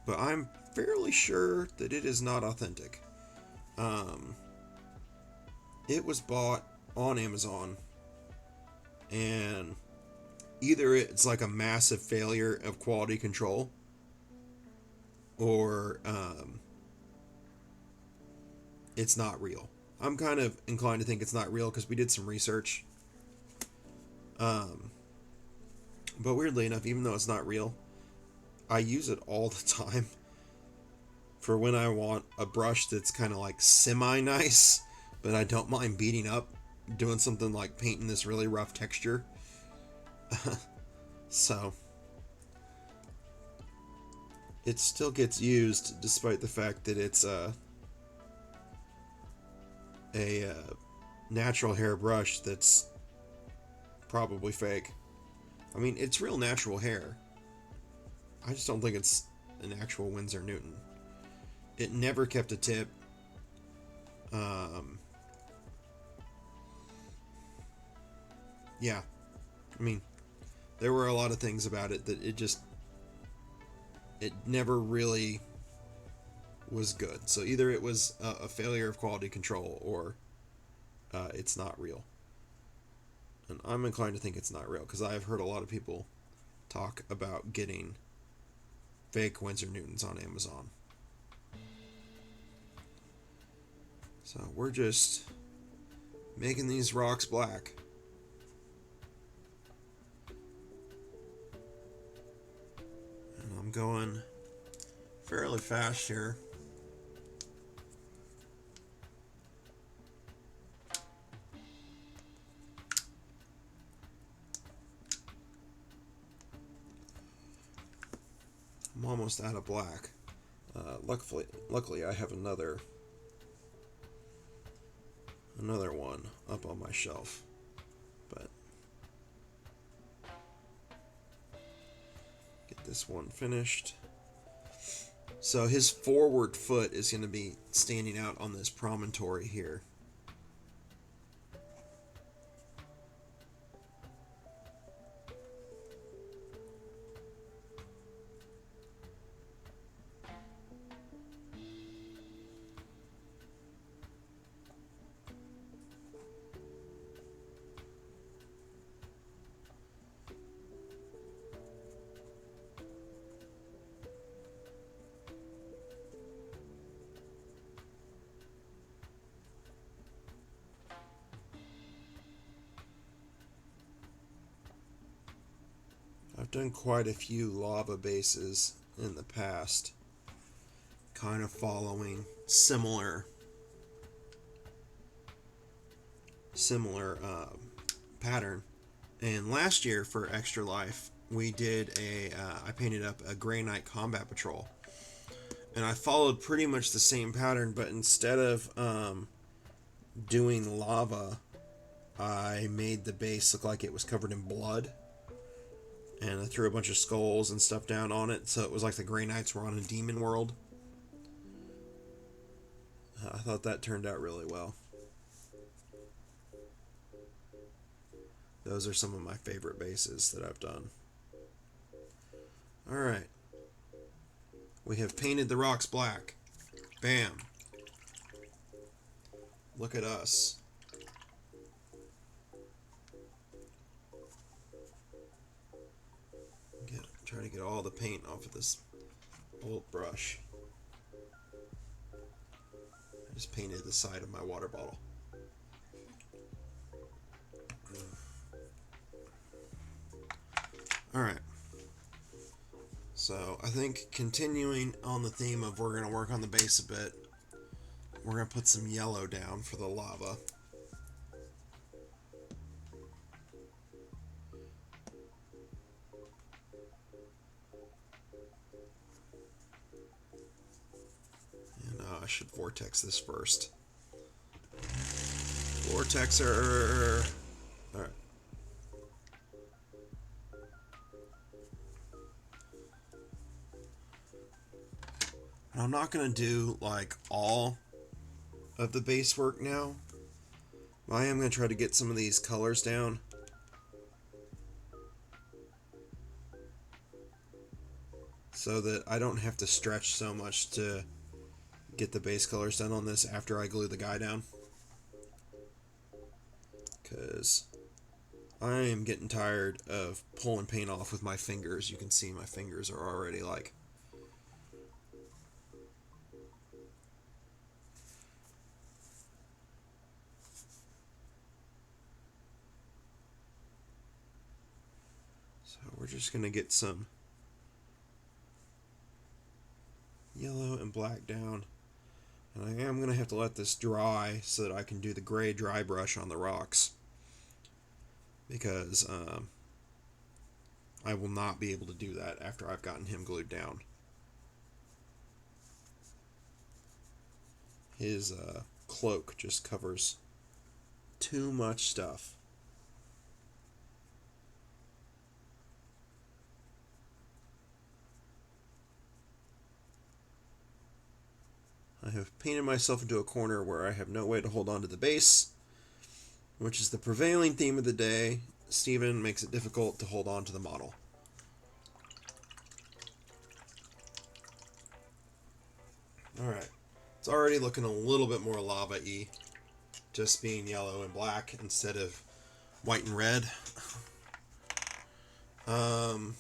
but I'm fairly sure that it is not authentic. It was bought on Amazon, and either it's like a massive failure of quality control, or it's not real. I'm kind of inclined to think it's not real because we did some research. But weirdly enough, even though it's not real, I use it all the time for when I want a brush that's kind of like semi-nice, but I don't mind beating up, doing something like painting this really rough texture. So it still gets used despite the fact that it's a natural hair brush that's probably fake. I mean, it's real natural hair. I just don't think it's an actual Winsor Newton. It never kept a tip. Yeah. I mean, there were a lot of things about it that it never really was good. So either it was a failure of quality control, or it's not real. And I'm inclined to think it's not real because I've heard a lot of people talk about getting fake Winsor Newtons on Amazon. So we're just making these rocks black. And I'm going fairly fast here. I'm almost out of black. Luckily, I have another one up on my shelf. But get this one finished. So his forward foot is going to be standing out on this promontory here. I've done quite a few lava bases in the past, kind of following similar pattern. And last year for Extra Life, we did I painted up a Grey Knight Combat Patrol, and I followed pretty much the same pattern, but instead of doing lava, I made the base look like it was covered in blood, and I threw a bunch of skulls and stuff down on it, so it was like the Grey Knights were on a demon world. I thought that turned out really well. Those are some of my favorite bases that I've done. Alright. We have painted the rocks black. Bam. Look at us. Try to get all the paint off of this old brush. I just painted the side of my water bottle. Alright. So I think continuing on the theme of we're going to work on the base a bit, we're going to put some yellow down for the lava. And I should vortex this first. Vortexer! Alright. I'm not going to do like all of the base work now. I am going to try to get some of these colors down. So that I don't have to stretch so much to get the base colors done on this after I glue the guy down. Because I am getting tired of pulling paint off with my fingers. You can see my fingers are already like... So we're just going to get some yellow and black down. And I am going to have to let this dry so that I can do the gray dry brush on the rocks. Because I will not be able to do that after I've gotten him glued down. His cloak just covers too much stuff. I have painted myself into a corner where I have no way to hold on to the base, which is the prevailing theme of the day. Steven makes it difficult to hold on to the model. Alright, it's already looking a little bit more lava-y, just being yellow and black instead of white and red. Um,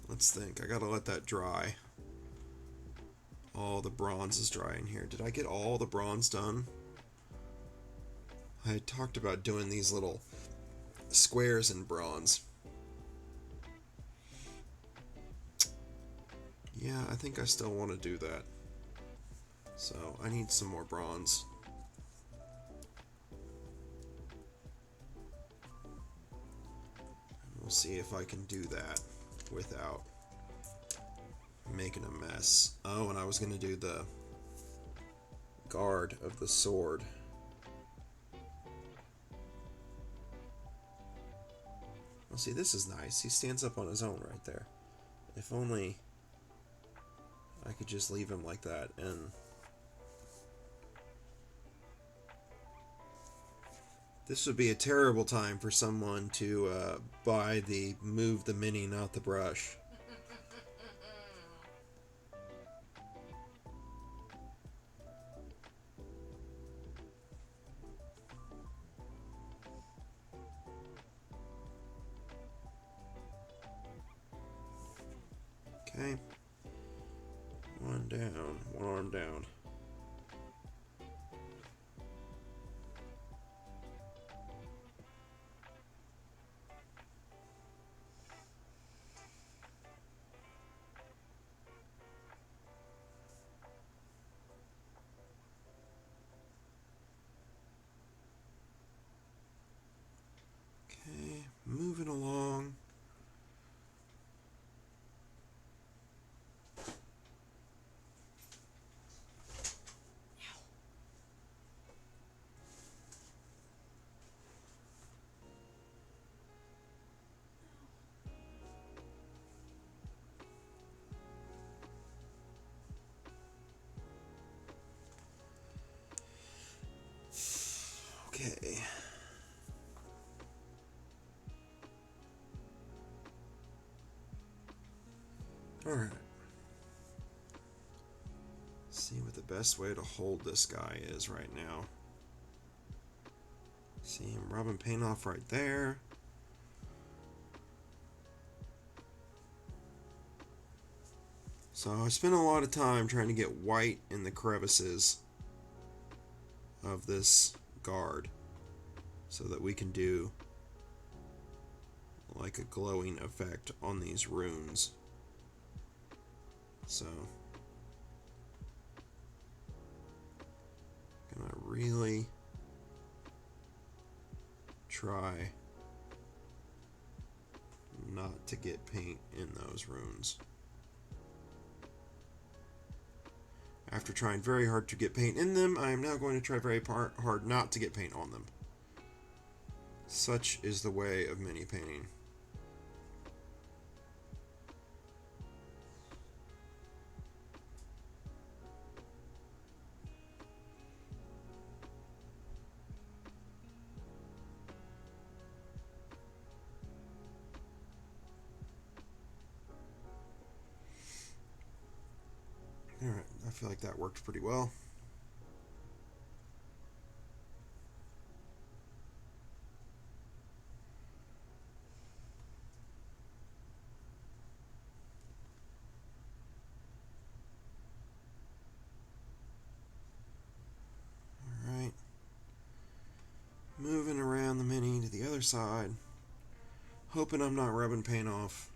let's think. I gotta let that dry. All the bronze is dry in here. Did I get all the bronze done? I had talked about doing these little squares in bronze. Yeah, I think I still want to do that. So I need some more bronze. We'll see if I can do that without making a mess. Oh, and I was going to do the guard of the sword. Well, see, this is nice. He stands up on his own right there. If only I could just leave him like that. And this would be a terrible time for someone to buy the move the mini, not the brush. Okay. One down, one arm down. Okay, moving along. Okay. Alright. See what the best way to hold this guy is right now. See him rubbing paint off right there. So I spent a lot of time trying to get white in the crevices of this guard so that we can do like a glowing effect on these runes. So gonna really try not to get paint in those runes. After trying very hard to get paint in them, I am now going to try very hard not to get paint on them. Such is the way of mini painting. Alright, I feel like that worked pretty well. Alright. Moving around the mini to the other side. Hoping I'm not rubbing paint off.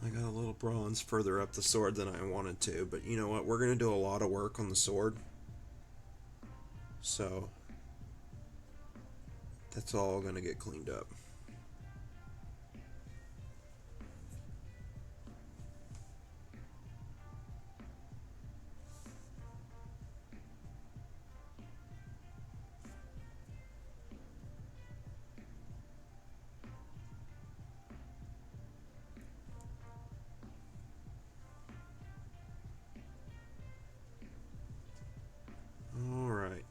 I got a little bronze further up the sword than I wanted to, but you know what? We're going to do a lot of work on the sword. So that's all going to get cleaned up. Alright.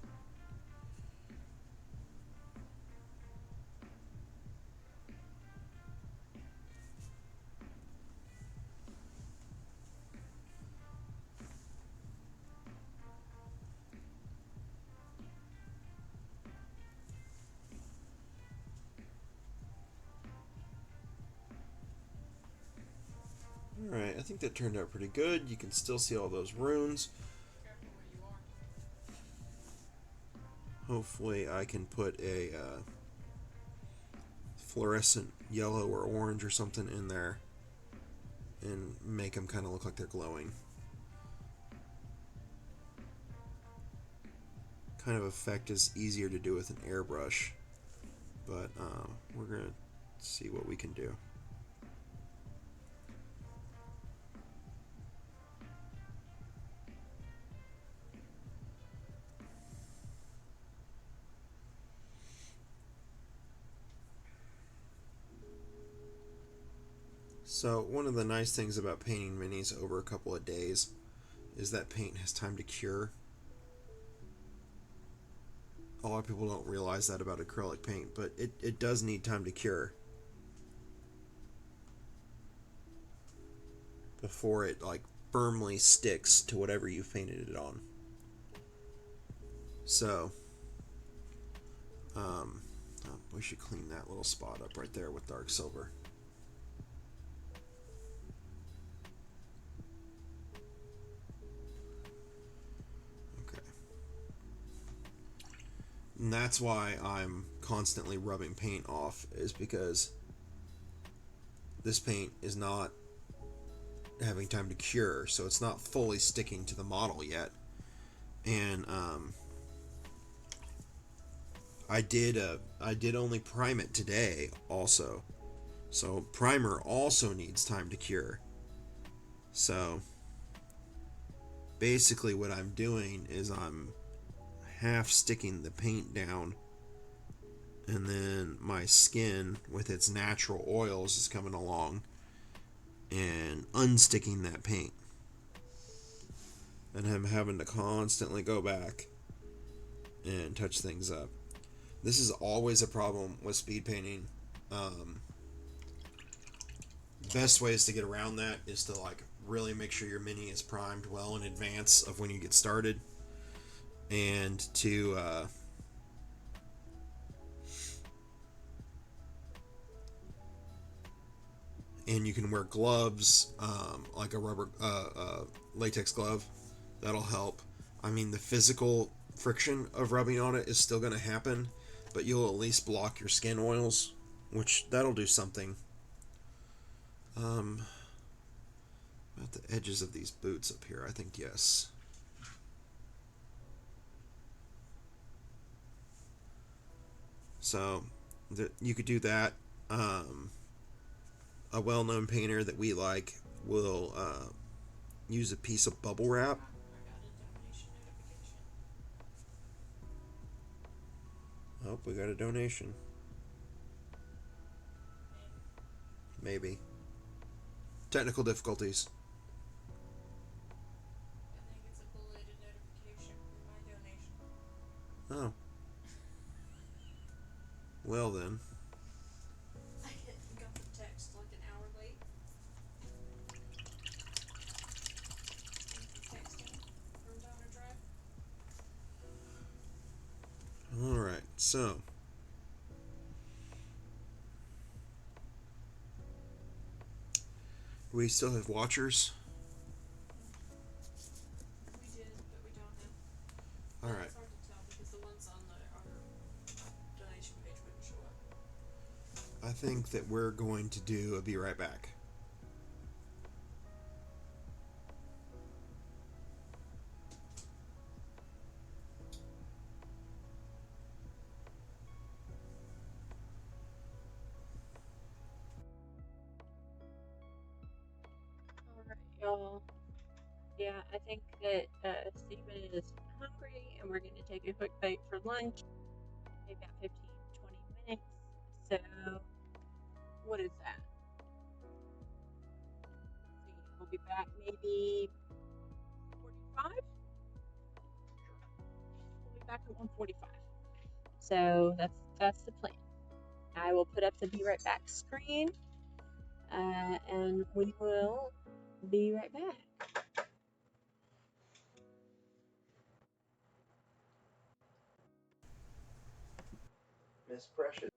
I think that turned out pretty good. You can still see all those runes. Careful where you are. Hopefully, I can put a fluorescent yellow or orange or something in there and make them kind of look like they're glowing. Kind of effect is easier to do with an airbrush, but we're gonna see what we can do. So one of the nice things about painting minis over a couple of days is that paint has time to cure. A lot of people don't realize that about acrylic paint, but it does need time to cure before it like firmly sticks to whatever you painted it on. So we should clean that little spot up right there with dark silver. Okay. And that's why I'm constantly rubbing paint off, is because this paint is not having time to cure, so it's not fully sticking to the model yet. And I did only prime it today also, so primer also needs time to cure. So basically, what I'm doing is I'm half sticking the paint down, and then my skin with its natural oils is coming along and unsticking that paint, and I'm having to constantly go back and touch things up. This is always a problem with speed painting. Um, the best ways to get around that is to like really make sure your mini is primed well in advance of when you get started, and to and you can wear gloves, like a rubber latex glove. That'll help. I mean, the physical friction of rubbing on it is still going to happen, but you'll at least block your skin oils, which that'll do something. Um, about the edges of these boots up here, I think yes. So you could do that. Um, a well-known painter that we like will use a piece of bubble wrap. I got a donation notification. Oh, we got a donation. Maybe. Maybe. Technical difficulties. I think it's a belated notification for my donation. Oh. Well then. I got the text like an hour late. Thank you, texting from Donor Drive. Alright, so. We still have watchers. We did, but we don't now. Alright. It's hard to tell because the ones on our donation page wouldn't show up. I think that we're going to do a be right back. Alright, y'all. Yeah, I think that Stephen is hungry and we're going to take a quick break for lunch. Maybe about 15-20 minutes. So, what is that? Let's see, we'll be back maybe 45? We'll be back at 1:45. So, that's the plan. I will put up the be right back screen and we will be right back. Miss Precious.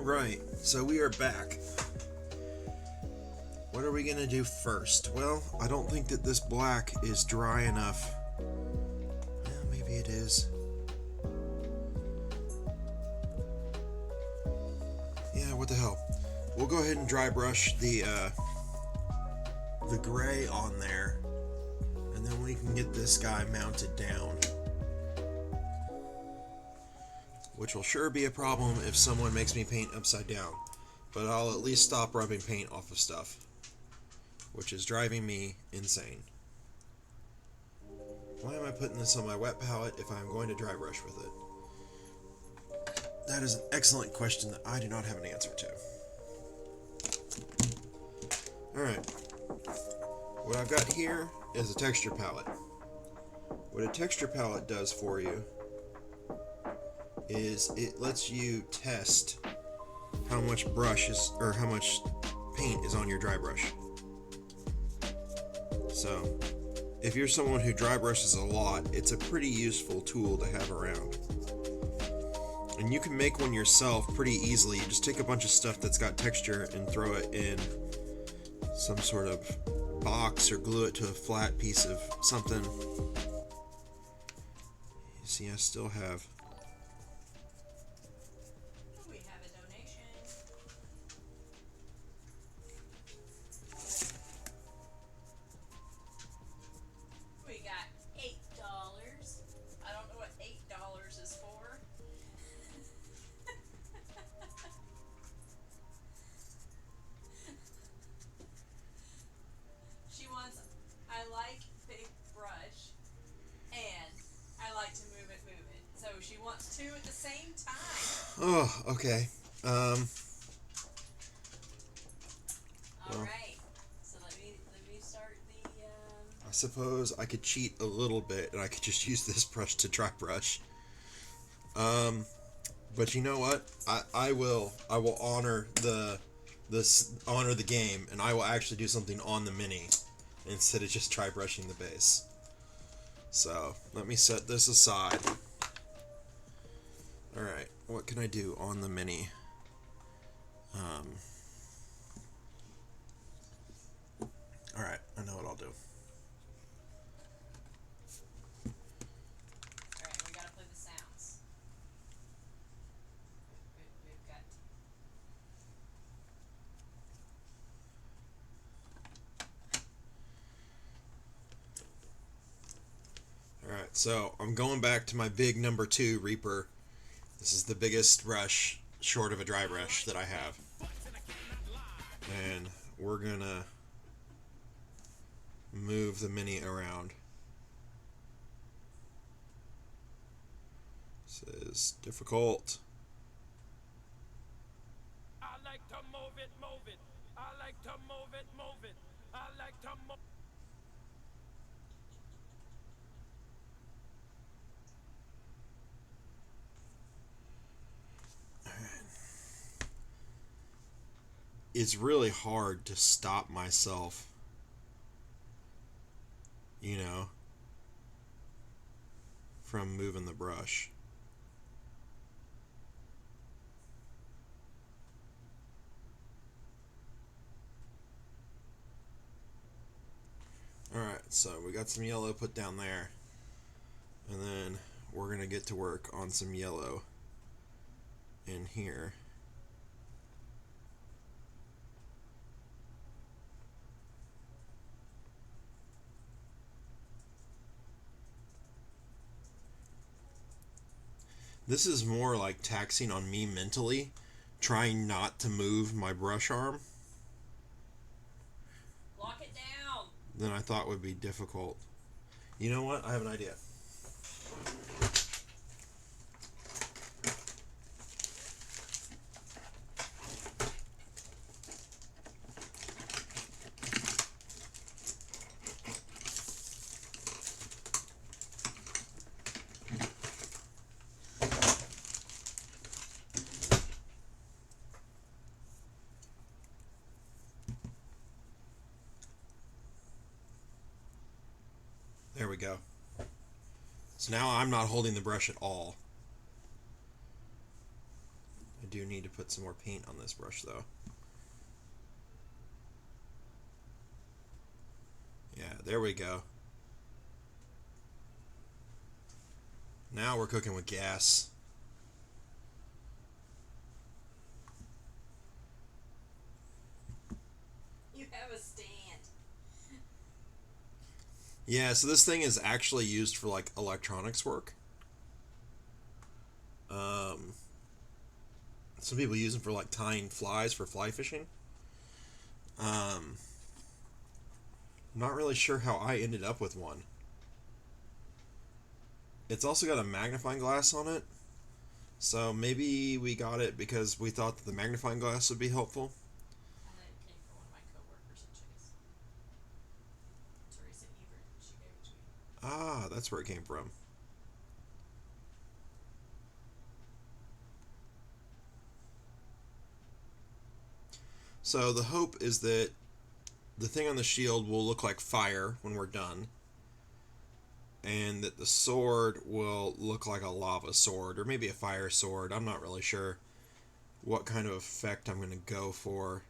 Alright, so we are back. What are we gonna do first? Well, I don't think that this black is dry enough. Maybe it is. Yeah, what the hell. We'll go ahead and dry brush the gray on there, and then we can get this guy mounted down. Which will sure be a problem if someone makes me paint upside down. But I'll at least stop rubbing paint off of stuff, which is driving me insane. Why am I putting this on my wet palette if I'm going to dry brush with it? That is an excellent question that I do not have an answer to. Alright. What I've got here is a texture palette. What a texture palette does for you is it lets you test how much brush is, or how much paint is on your dry brush. So, if you're someone who dry brushes a lot, it's a pretty useful tool to have around. And you can make one yourself pretty easily. You just take a bunch of stuff that's got texture and throw it in some sort of box or glue it to a flat piece of something. You see, I still have... We have a donation. We got $8. I don't know what $8 is for. She wants, I like big brush, and I like to move it. So she wants two at the same time. Oh, okay. All Well, right. So let me start the. I suppose I could cheat a little bit and I could just use this brush to dry brush. But you know what? I will honor honor the game, and I will actually do something on the mini instead of just dry brushing the base. So let me set this aside. Alright, what can I do on the mini? Alright, I know what I'll do. All right, we gotta play the sounds. We've got. Alright, so I'm going back to my big number 2 Reaper. This is the biggest brush, short of a dry brush, that I have. And we're gonna move the mini around. This is difficult. I like to move it, move it. I like to move it, move it. I like to move. It's really hard to stop myself, you know, from moving the brush. Alright, so we got some yellow put down there. And then we're going to get to work on some yellow in here. This is more like taxing on me mentally, trying not to move my brush arm, Lock it down. than I thought would be difficult. You know what? I have an idea. There we go. So now I'm not holding the brush at all. I do need to put some more paint on this brush, though. Yeah, there we go. Now we're cooking with gas. You have a stand. Yeah, so this thing is actually used for like electronics work. Um, some people use them for like tying flies for fly fishing. I'm not really sure how I ended up with one. It's also got a magnifying glass on it, so maybe we got it because we thought that the magnifying glass would be helpful. And it came from one of my coworkers at Chase. Teresa Evert. She gave it to me. Ah, that's where it came from. So the hope is that the thing on the shield will look like fire when we're done, and that the sword will look like a lava sword, or maybe a fire sword. I'm not really sure what kind of effect I'm going to go for.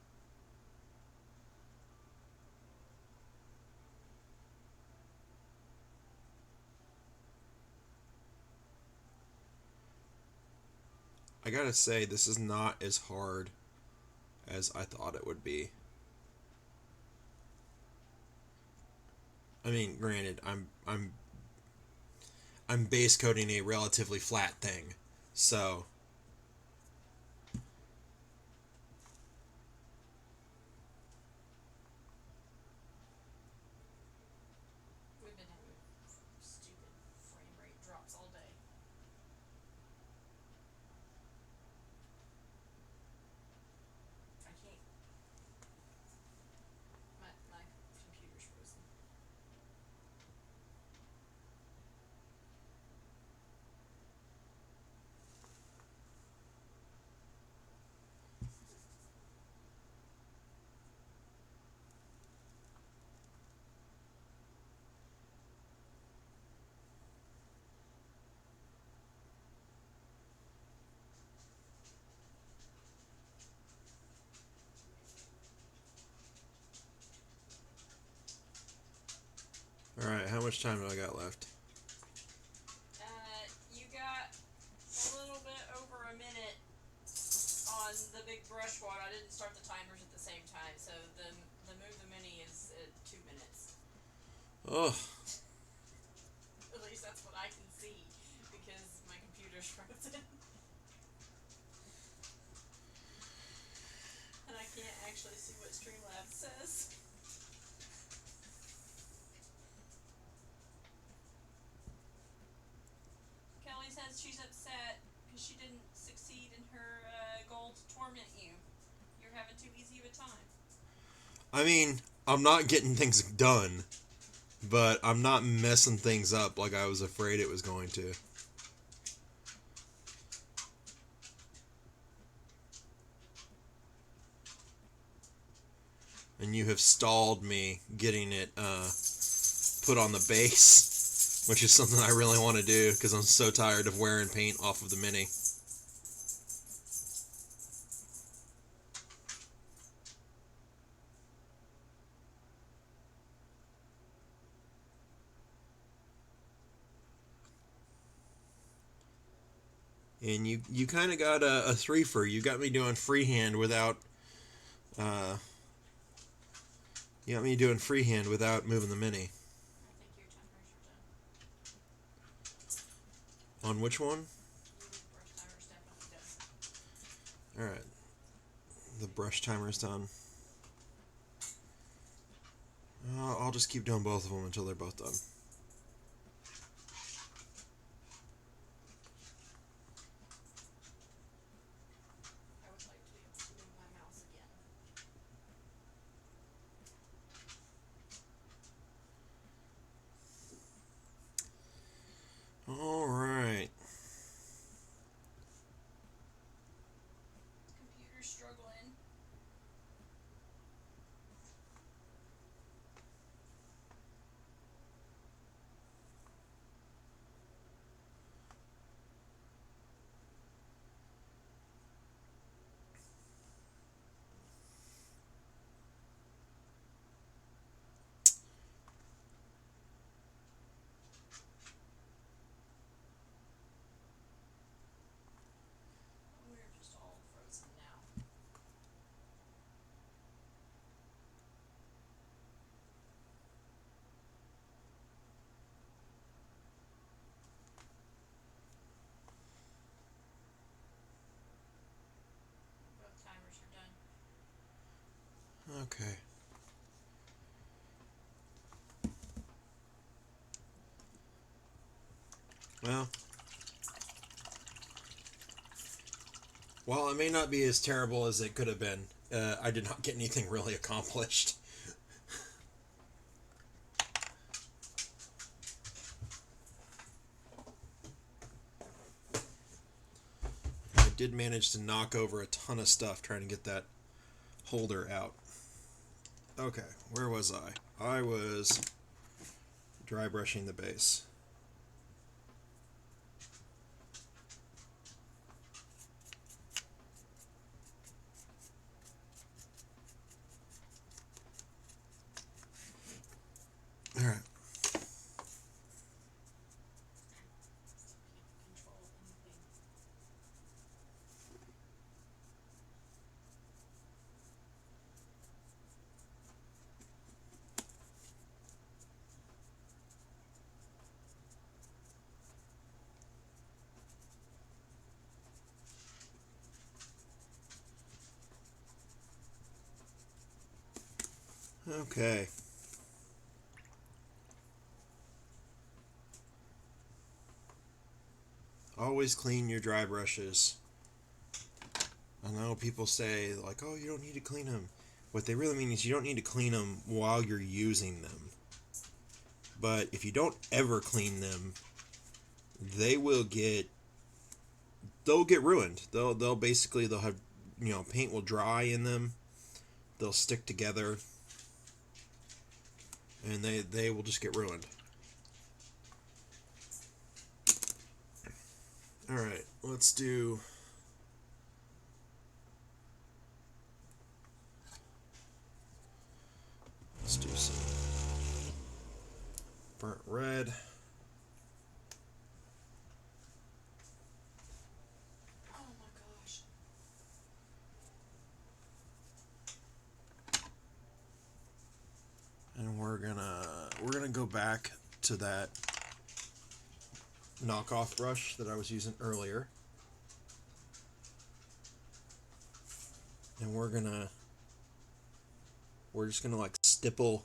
I gotta say, this is not as hard as I thought it would be. I mean, granted, I'm base coating a relatively flat thing, so We've been having stupid frame rate drops all day. I can't. My computer's frozen. all right. How much time do I got left? You got a little bit over a minute on the big brush wad. I didn't start the timers at the same time, so the move the mini is at 2 minutes. Oh, At least that's what I can see because my computer's frozen. And I can't actually see what Streamlabs says. Kelly says she's upset because she didn't succeed in her goal to torment you. You're having too easy of a time. I mean, I'm not getting things done, but I'm not messing things up like I was afraid it was going to. And you have stalled me getting it put on the base, which is something I really want to do because I'm so tired of wearing paint off of the Mini. And you kind of got a threefer. You got me doing freehand without uh, you got me doing freehand without moving the Mini. I think your timers are done. On which one? Your brush timer's definitely done. All right, the brush timer's done. I'll just keep doing both of them until they're both done. I would like to be able to move my mouse again. All right. Computer's struggling. Okay. Well, while it may not be as terrible as it could have been, I did not get anything really accomplished. I did manage to knock over a ton of stuff trying to get that holder out. Okay, where was I? I was dry brushing the base. All right. Control anything. Okay. Always clean your dry brushes. I know people say, like, oh, you don't need to clean them. What they really mean is you don't need to clean them while you're using them. But if you don't ever clean them, they will get they'll get ruined. They'll basically they'll have paint will dry in them. They'll stick together, and they will just get ruined. All right, let's do some burnt red. Oh my gosh. And we're gonna go back to that knockoff brush that I was using earlier, and we're just gonna like stipple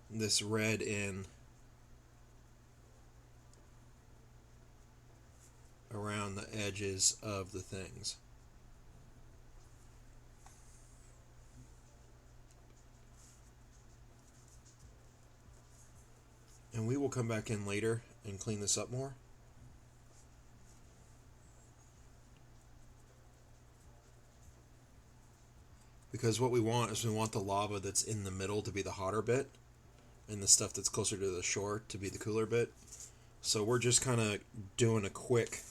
this red in around the edges of the things. And we will come back in later and clean this up more. Because what we want is we want the lava that's in the middle to be the hotter bit, and the stuff that's closer to the shore to be the cooler bit. So we're just kind of doing a quick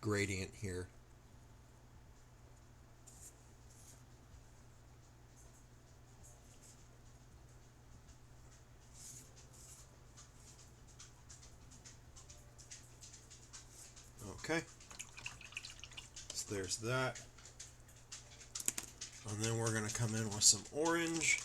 gradient here. Okay. So there's that. And then we're going to come in with some orange.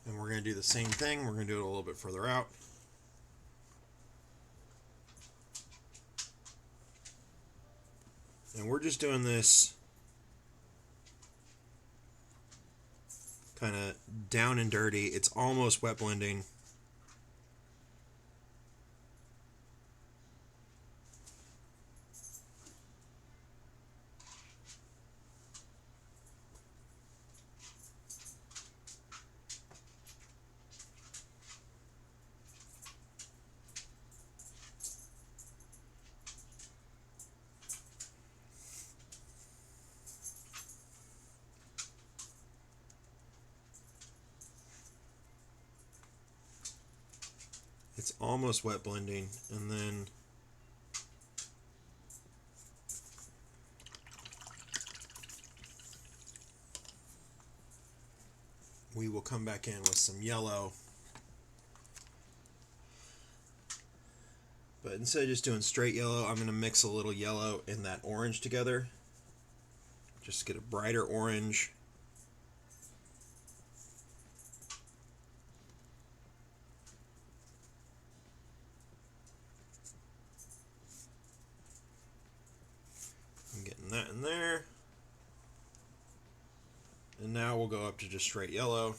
And we're going to do the same thing. We're going to do it a little bit further out. And we're just doing this kind of down and dirty. It's almost wet blending. It's almost wet blending, and then we will come back in with some yellow. But instead of just doing straight yellow, I'm going to mix a little yellow and that orange together. Just get a brighter orange. that in there. And now we'll go up to just straight yellow.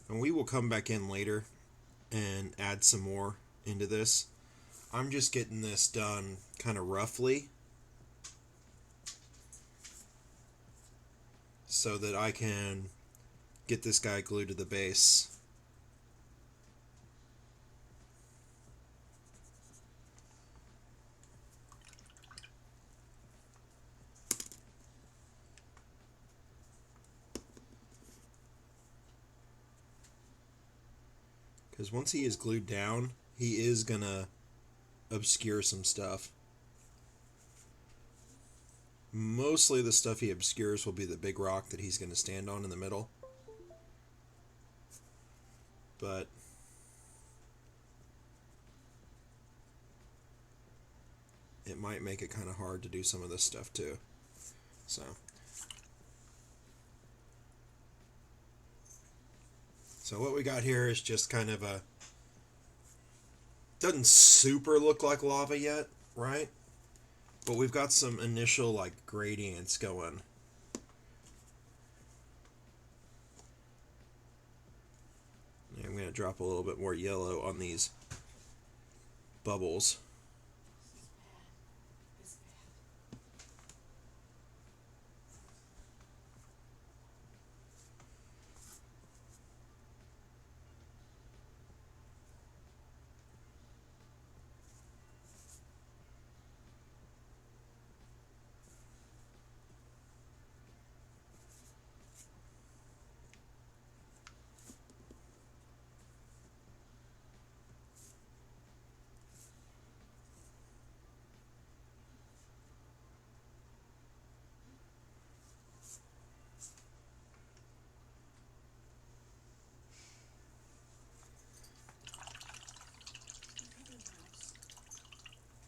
And we will come back in later and add some more into this. I'm just getting this done kind of roughly so that I can get this guy glued to the base. Because once he is glued down, he is going to obscure some stuff. Mostly the stuff he obscures will be the big rock that he's going to stand on in the middle. But it might make it kind of hard to do some of this stuff too. So what we got here is just kind of a... Doesn't super look like lava yet, right? But we've got some initial like gradients going. And I'm going to drop a little bit more yellow on these bubbles.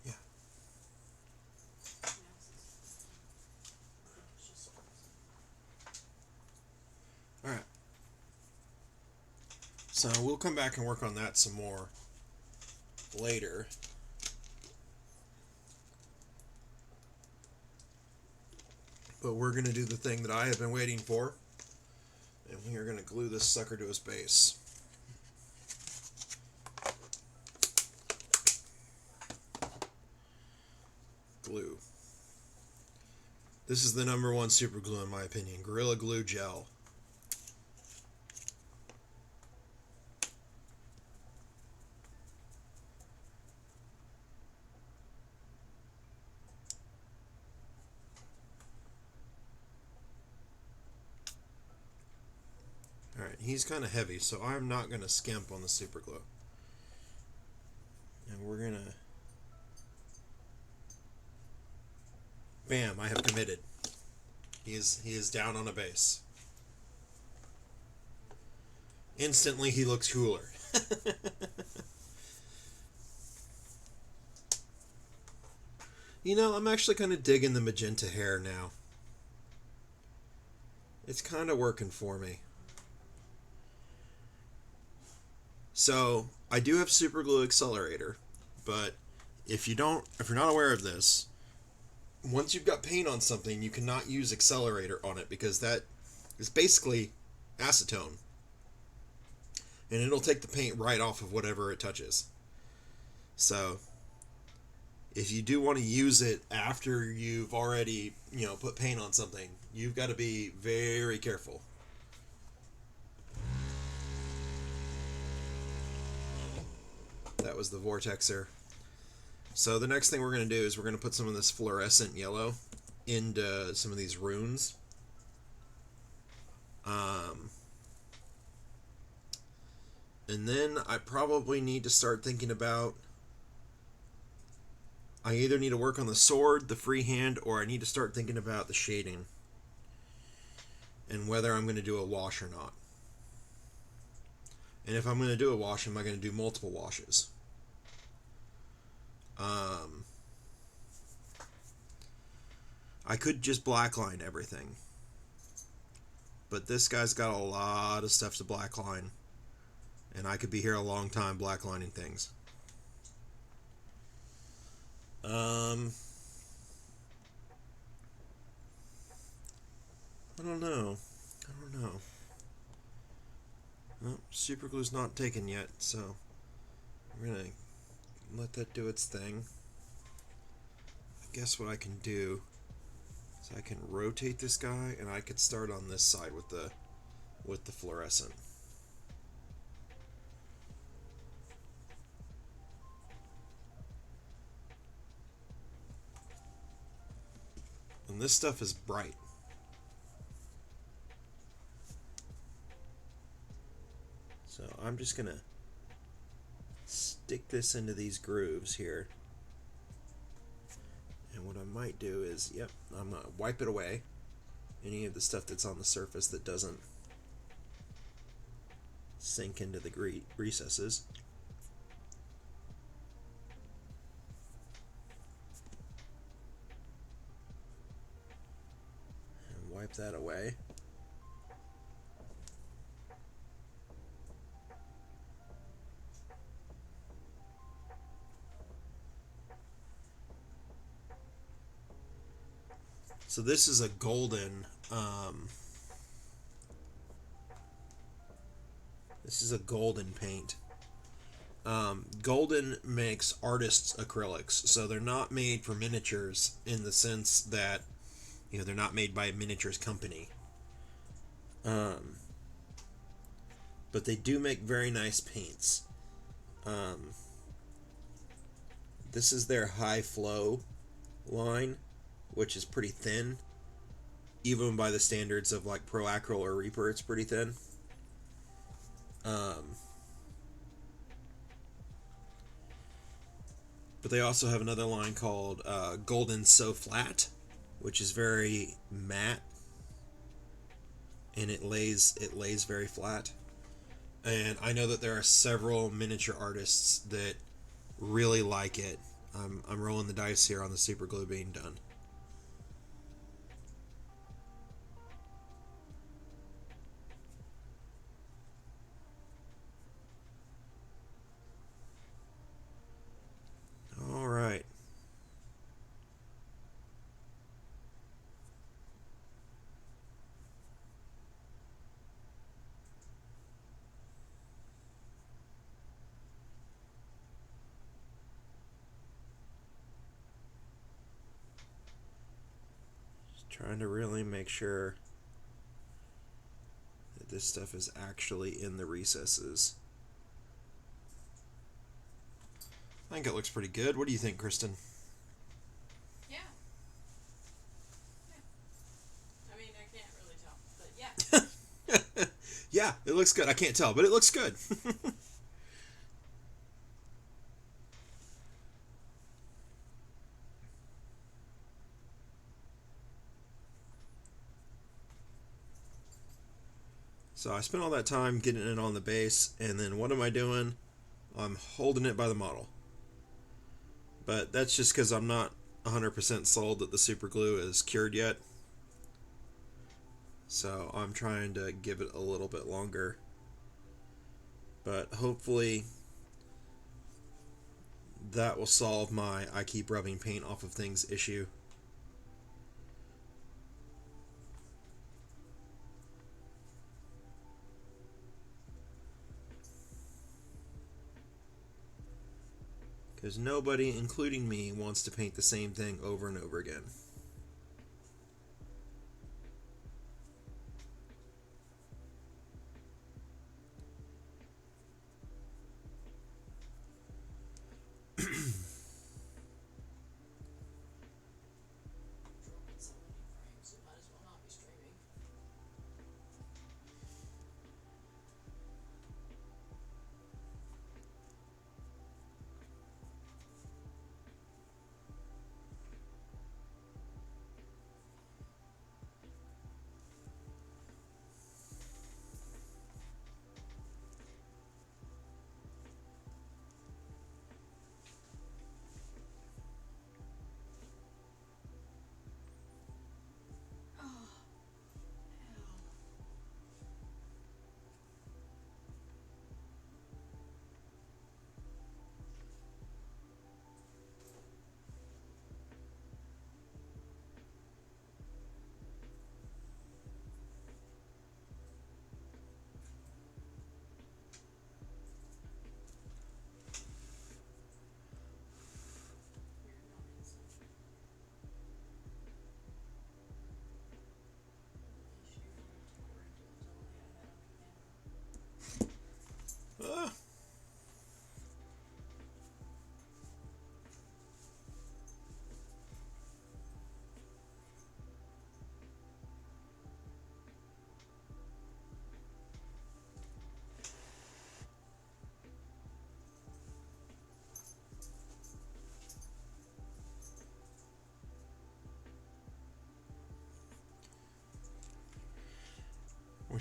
Yeah. All right. So we'll come back and work on that some more later. But we're going to do the thing that I have been waiting for. And we are going to glue this sucker to his base. Glue. This is the #1 super glue in my opinion. Gorilla Glue Gel. Alright, he's kind of heavy, so I'm not going to skimp on the super glue. And we're going to... Bam, I have committed. He is down on a base. Instantly, he looks cooler. You know, I'm actually kind of digging the magenta hair now. It's kind of working for me. So, I do have Super Glue Accelerator, but if you're not aware of this, once you've got paint on something, you cannot use Accelerator on it because that is basically acetone. And it'll take the paint right off of whatever it touches. So, if you do want to use it after you've already, put paint on something, you've got to be very careful. That was the vortexer. So the next thing we're going to do is we're going to put some of this fluorescent yellow into some of these runes. And then I probably need to start thinking about... I either need to work on the sword, the freehand, or I need to start thinking about the shading. And whether I'm going to do a wash or not. And if I'm going to do a wash, am I going to do multiple washes? I could just blackline everything. but this guy's got a lot of stuff to blackline, and I could be here a long time blacklining things. I don't know. Well, super glue's not taken yet, so we're gonna let that do its thing. I guess what I can do is I can rotate this guy, and I could start on this side with the fluorescent. And this stuff is bright. So I'm just gonna stick this into these grooves here. And what I might do is, I'm gonna wipe it away. Any of the stuff that's on the surface that doesn't sink into the recesses. And wipe that away. So this is a golden, paint. Golden makes artists acrylics, so they're not made for miniatures in the sense that, they're not made by a miniatures company. But they do make very nice paints. This is their high flow line, which is pretty thin. Even by the standards of like Pro Acryl or Reaper, it's pretty thin. But they also have another line called Golden So Flat, which is very matte, and it lays very flat. And I know that there are several miniature artists that really like it. I'm rolling the dice here on the super glue being done. All right. Just trying to really make sure that this stuff is actually in the recesses. I think it looks pretty good. What do you think, Kristen? Yeah. I mean, I can't really tell, but yeah. Yeah, it looks good. I can't tell, but it looks good. So I spent all that time getting it on the base, and then what am I doing? I'm holding it by the model. But that's just because I'm not 100% sold that the super glue is cured yet. So I'm trying to give it a little bit longer. But hopefully that will solve my I keep rubbing paint off of things issue. Because nobody, including me, wants to paint the same thing over and over again.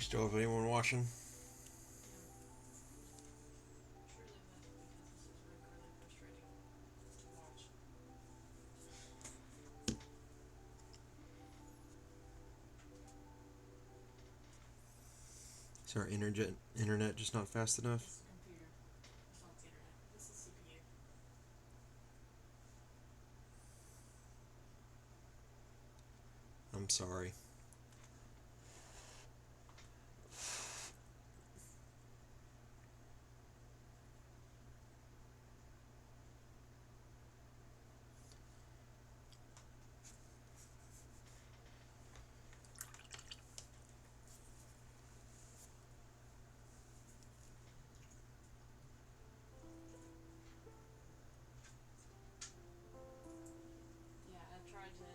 We still have anyone watching? Yeah, truly left because this is really frustrating to watch. Is our internet just not fast enough? This is a computer. It's not the internet. This is CPU. I'm sorry. Yeah, I tried to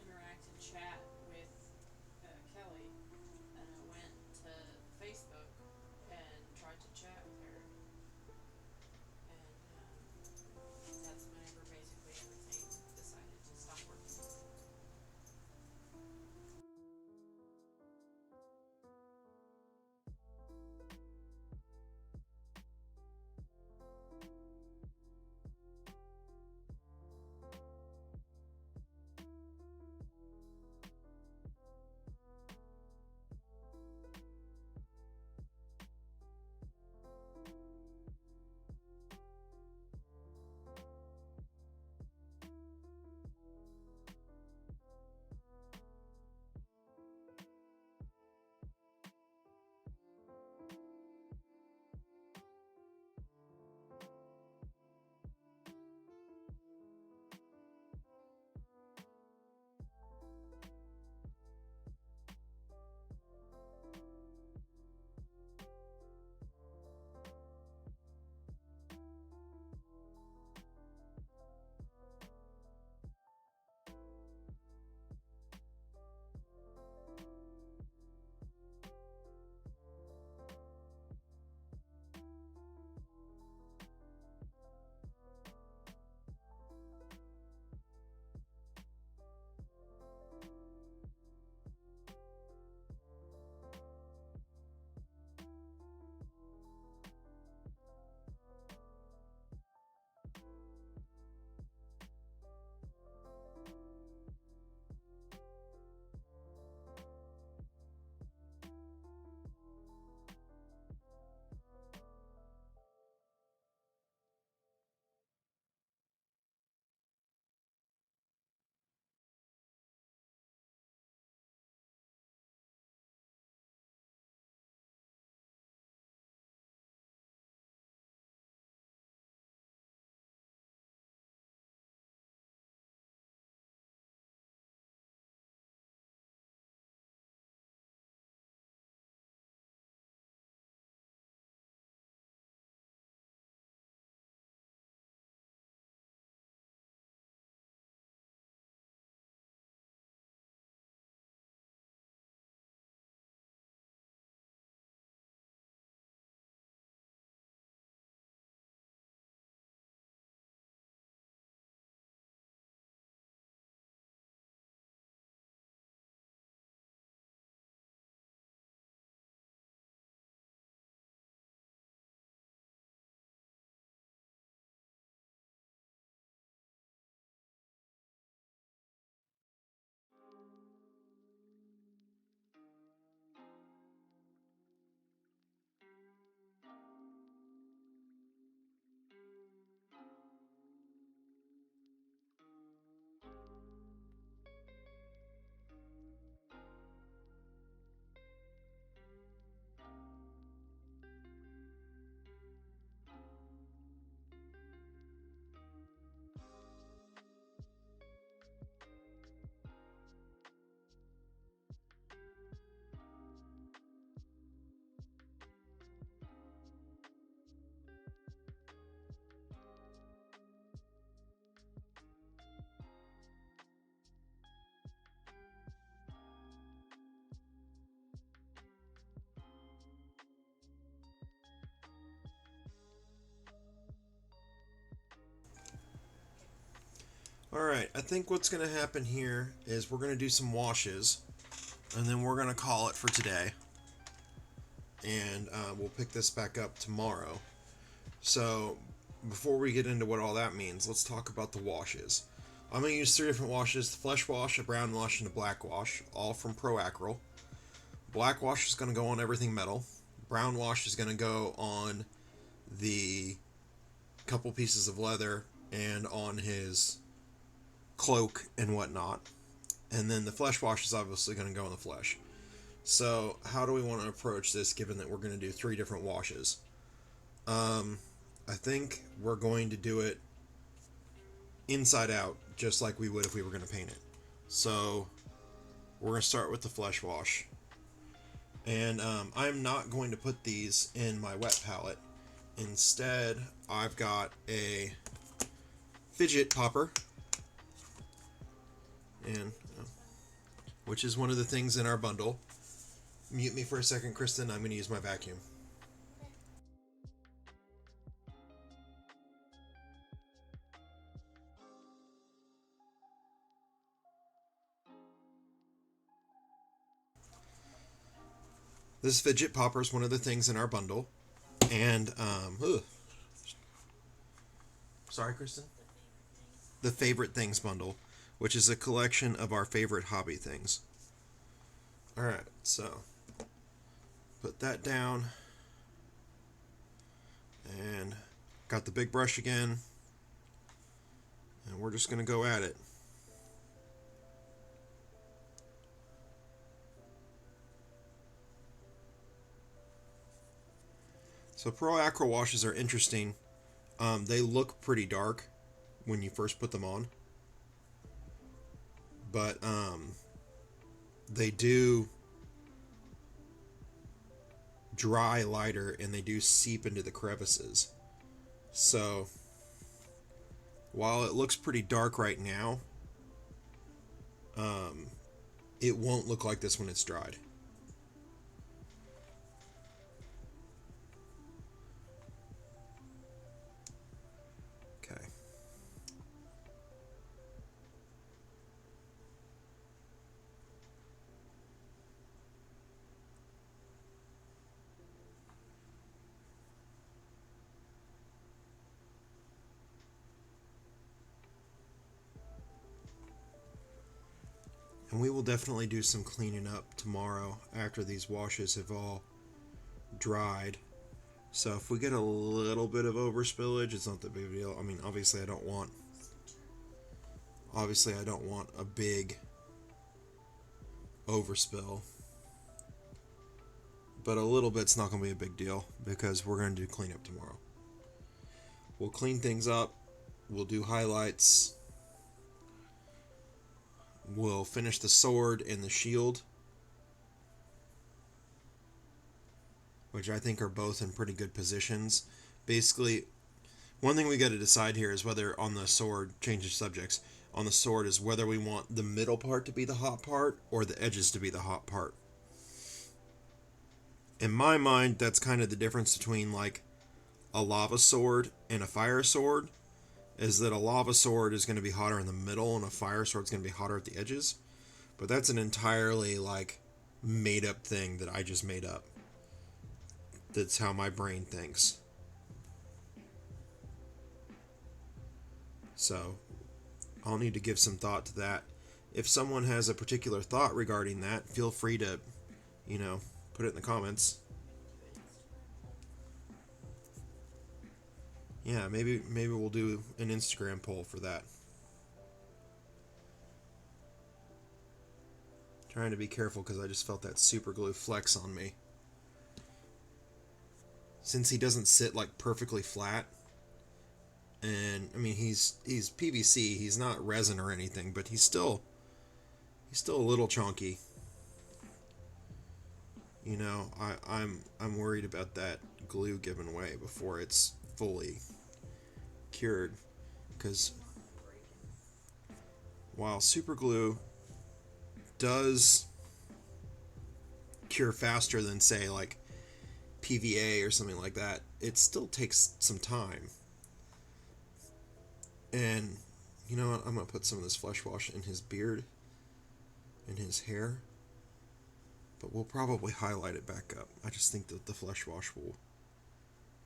interact and chat with Kelly, and I went to Facebook and tried to chat with her, and that's whenever basically everything decided to stop working. Alright, I think what's going to happen here is we're going to do some washes, and then we're going to call it for today. and we'll pick this back up tomorrow. So, before we get into what all that means, let's talk about the washes. I'm going to use 3 different washes: the flesh wash, a brown wash, and a black wash, all from Pro Acryl. Black wash is going to go on everything metal. Brown wash is going to go on the couple pieces of leather and on his cloak and whatnot. And then the flesh wash is obviously going to go on the flesh. So, how do we want to approach this given that we're going to do 3 different washes? I think we're going to do it inside out, just like we would if we were going to paint it. So, we're going to start with the flesh wash. And I'm not going to put these in my wet palette. Instead, I've got a fidget popper, and which is one of the things in our bundle. Mute me for a second, Kristen. I'm going to use my vacuum. This fidget popper is one of the things in our bundle, and sorry, Kristen. The favorite things bundle, which is a collection of our favorite hobby things. All right, so put that down, and got the big brush again, and we're just gonna go at it. So Pro Acryl washes are interesting. They look pretty dark when you first put them on, but they do dry lighter and they do seep into the crevices. So while it looks pretty dark right now, it won't look like this when it's dried. Okay. And we will definitely do some cleaning up tomorrow after these washes have all dried. So if we get a little bit of overspillage, it's not the big deal. I mean, obviously I don't want a big overspill. But a little bit's not going to be a big deal because we're going to do cleanup tomorrow. We'll clean things up. We'll do highlights. We'll finish the sword and the shield, which I think are both in pretty good positions. Basically, one thing we got to decide here is whether on the sword, change subjects, on the sword is whether we want the middle part to be the hot part or the edges to be the hot part. In my mind, that's kind of the difference between like a lava sword and a fire sword, is that a lava sword is going to be hotter in the middle and a fire sword is going to be hotter at the edges. But that's an entirely like made up thing that I just made up. That's how my brain thinks. So I'll need to give some thought to that. If someone has a particular thought regarding that, feel free to, put it in the comments. Yeah, maybe we'll do an Instagram poll for that. Trying to be careful because I just felt that super glue flex on me. Since he doesn't sit like perfectly flat, and I mean he's PVC, he's not resin or anything, but he's still a little chunky. I'm worried about that glue giving way before it's fully cured, because while super glue does cure faster than say like PVA or something like that, it still takes some time. And you know what? I'm gonna put some of this flesh wash in his beard, in his hair. But we'll probably highlight it back up. I just think that the flesh wash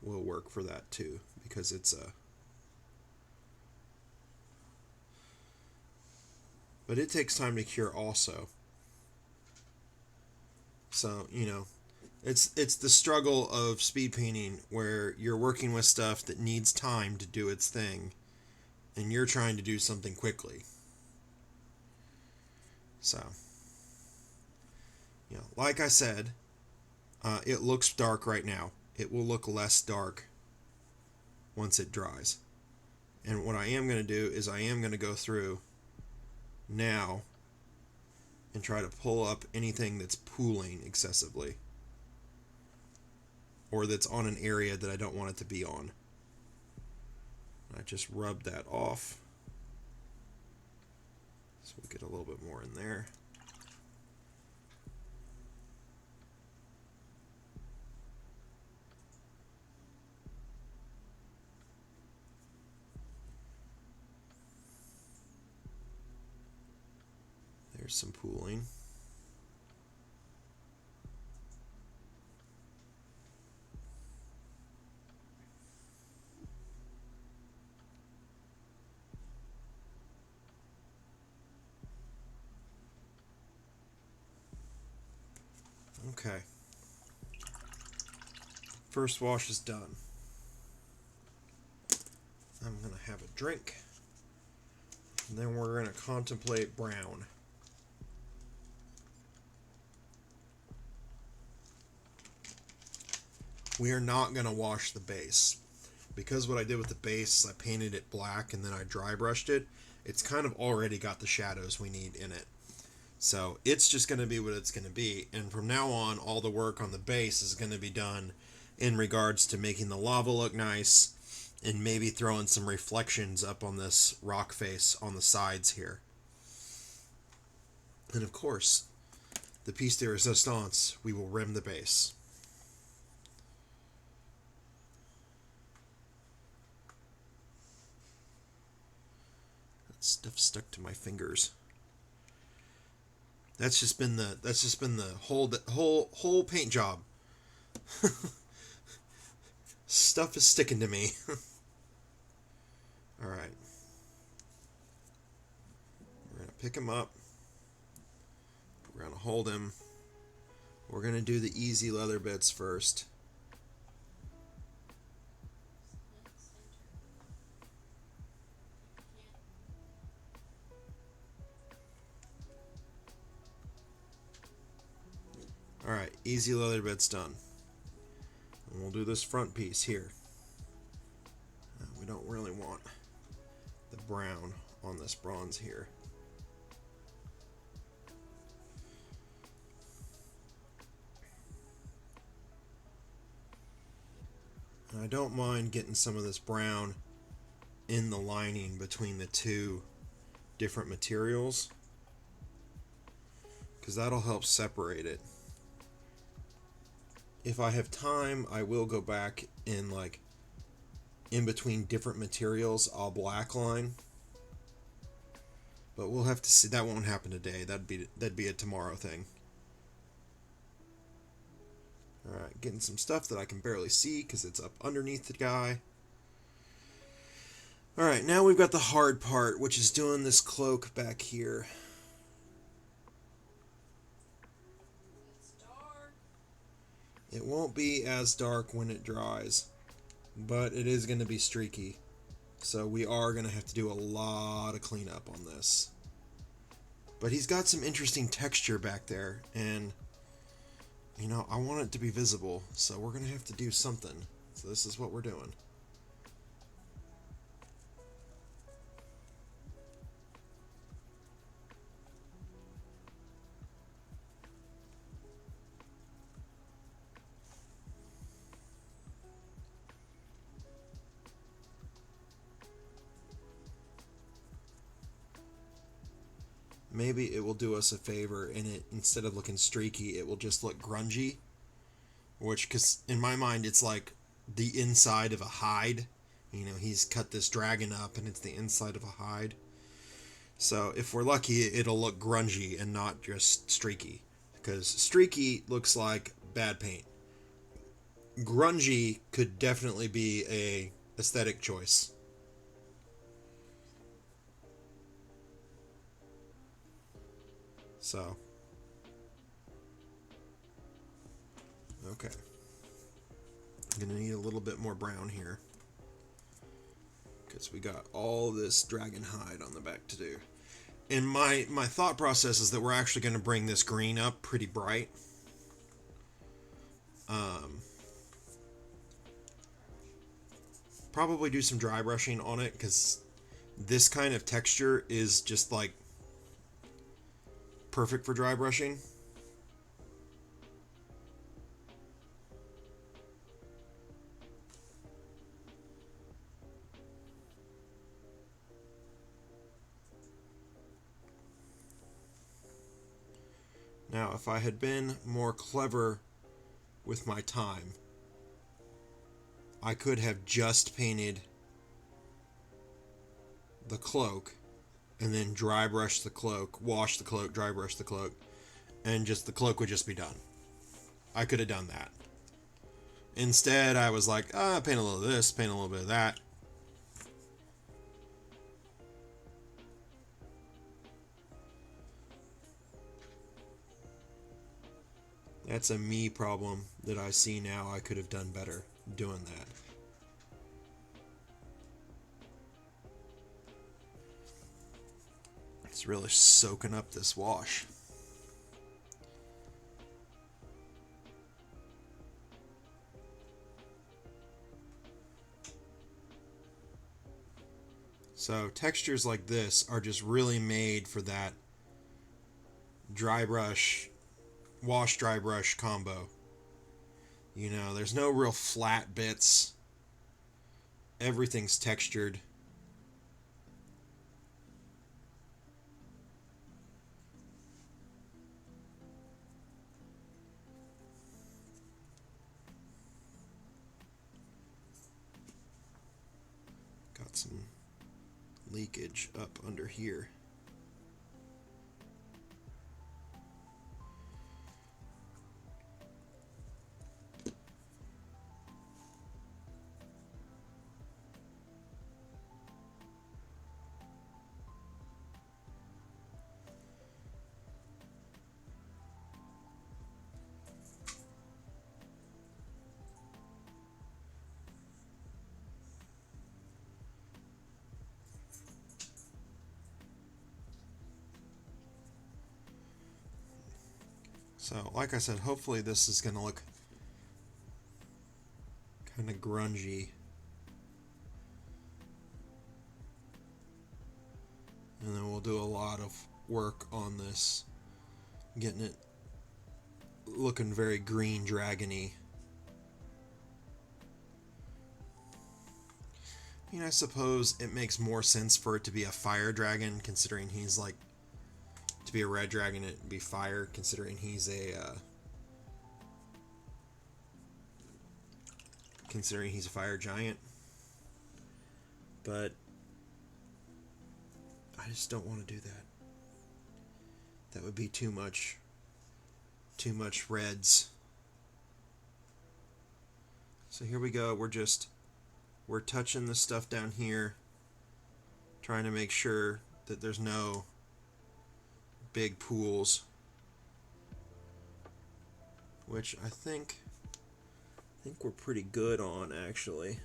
will work for that too, because it's a. But it takes time to cure also. So, it's the struggle of speed painting where you're working with stuff that needs time to do its thing, and you're trying to do something quickly. So, like I said, it looks dark right now. It will look less dark once it dries. And what I am going to do is I am going to go through now and try to pull up anything that's pooling excessively or that's on an area that I don't want it to be on. I just rub that off so we get a little bit more in there. There's some pooling. Okay. First wash is done. I'm going to have a drink. And then we're going to contemplate brown. We are not going to wash the base. Because what I did with the base is I painted it black and then I dry brushed it. It's kind of already got the shadows we need in it. So it's just going to be what it's going to be. And from now on, all the work on the base is going to be done in regards to making the lava look nice and maybe throwing some reflections up on this rock face on the sides here. And of course, the piece de resistance, we will rim the base. That stuff stuck to my fingers. That's just been the whole paint job. Stuff is sticking to me. All right. We're going to pick him up. We're going to hold him. We're going to do the easy leather bits first. All right, easy leather bits done. And we'll do this front piece here. We don't really want the brown on this bronze here. And I don't mind getting some of this brown in the lining between the two different materials, because that'll help separate it. If I have time, I will go back in in between different materials, I'll black line. But we'll have to see. That won't happen today. That'd be a tomorrow thing. Alright, getting some stuff that I can barely see because it's up underneath the guy. Alright, now we've got the hard part, which is doing this cloak back here. It's dark. It won't be as dark when it dries, but it is going to be streaky. So we are going to have to do a lot of cleanup on this. But he's got some interesting texture back there, and I want it to be visible, so we're going to have to do something. So this is what we're doing. Maybe it will do us a favor, and it, instead of looking streaky, it will just look grungy. Which, because in my mind, it's like the inside of a hide. He's cut this dragon up, and it's the inside of a hide. So if we're lucky, it'll look grungy and not just streaky. because streaky looks like bad paint. Grungy could definitely be a aesthetic choice. So, okay. I'm gonna need a little bit more brown here because we got all this dragon hide on the back to do. And my thought process is that we're actually going to bring this green up pretty bright. Probably do some dry brushing on it because this kind of texture is just like perfect for dry brushing. Now, if I had been more clever with my time, I could have just painted the cloak and then dry brush the cloak, wash the cloak, dry brush the cloak, and just the cloak would just be done. I could have done that. Instead, I was like, paint a little of this, paint a little bit of that. That's a me problem that I see now. I could have done better doing that. It's really soaking up this wash. So textures like this are just really made for that dry brush, wash dry brush combo. You know, there's no real flat bits. Everything's textured. Got some leakage up under here. So, like I said, hopefully this is going to look kind of grungy. And then we'll do a lot of work on this, getting it looking very green dragony. I mean, I suppose it makes more sense for it to be a fire dragon, considering he's like, to be a red dragon, it'd be fire, considering he's a fire giant. But I just don't want to do that. That would be too much reds. So here we go. We're touching the stuff down here, trying to make sure that there's no big pools, which I think we're pretty good on, actually.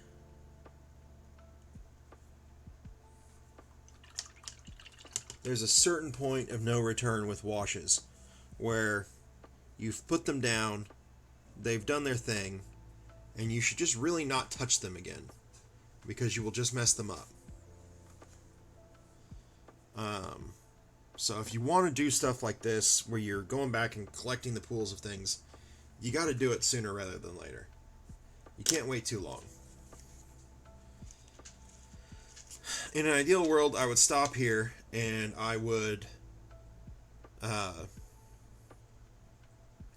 There's a certain point of no return with washes where you've put them down, they've done their thing, and you should just really not touch them again, because you will just mess them up. So if you want to do stuff like this, where you're going back and collecting the pools of things, you got to do it sooner rather than later. You can't wait too long. In an ideal world, I would stop here and I would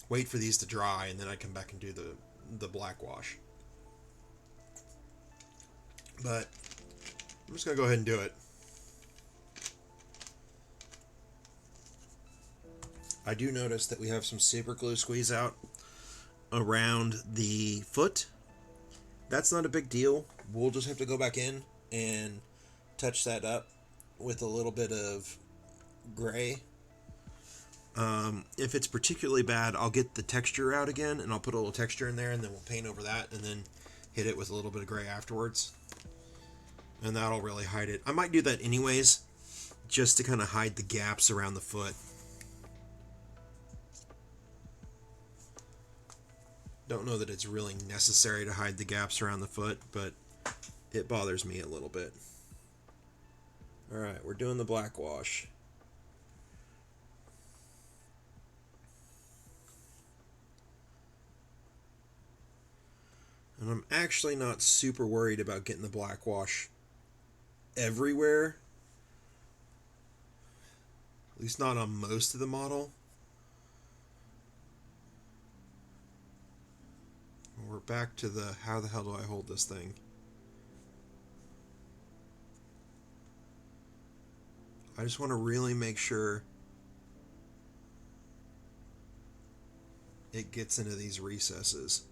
wait for these to dry, and then I'd come back and do the black wash. But I'm just going to go ahead and do it. I do notice that we have some super glue squeeze out around the foot. That's not a big deal. We'll just have to go back in and touch that up with a little bit of gray. If it's particularly bad, I'll get the texture out again and I'll put a little texture in there and then we'll paint over that and then hit it with a little bit of gray afterwards. And that'll really hide it. I might do that anyways, just to kind of hide the gaps around the foot. Don't know that it's really necessary to hide the gaps around the foot, but it bothers me a little bit. Alright, we're doing the black wash. And I'm actually not super worried about getting the black wash everywhere. At least not on most of the model. We're back to the how the hell do I hold this thing? I just want to really make sure it gets into these recesses.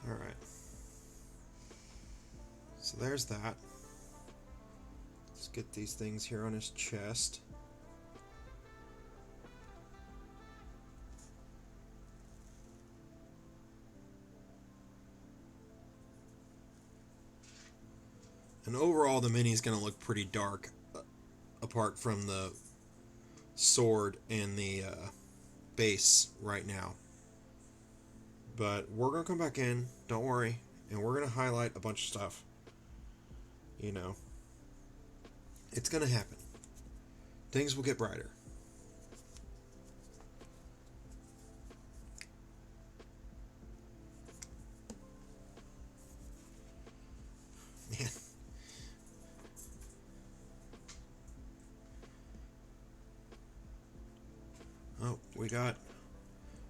Alright. So there's that. Let's get these things here on his chest. And overall, the mini is going to look pretty dark, apart from the sword and the base right now. But we're going to come back in, don't worry, and we're going to highlight a bunch of stuff. You know, it's going to happen. Things will get brighter. Man. Oh, we got...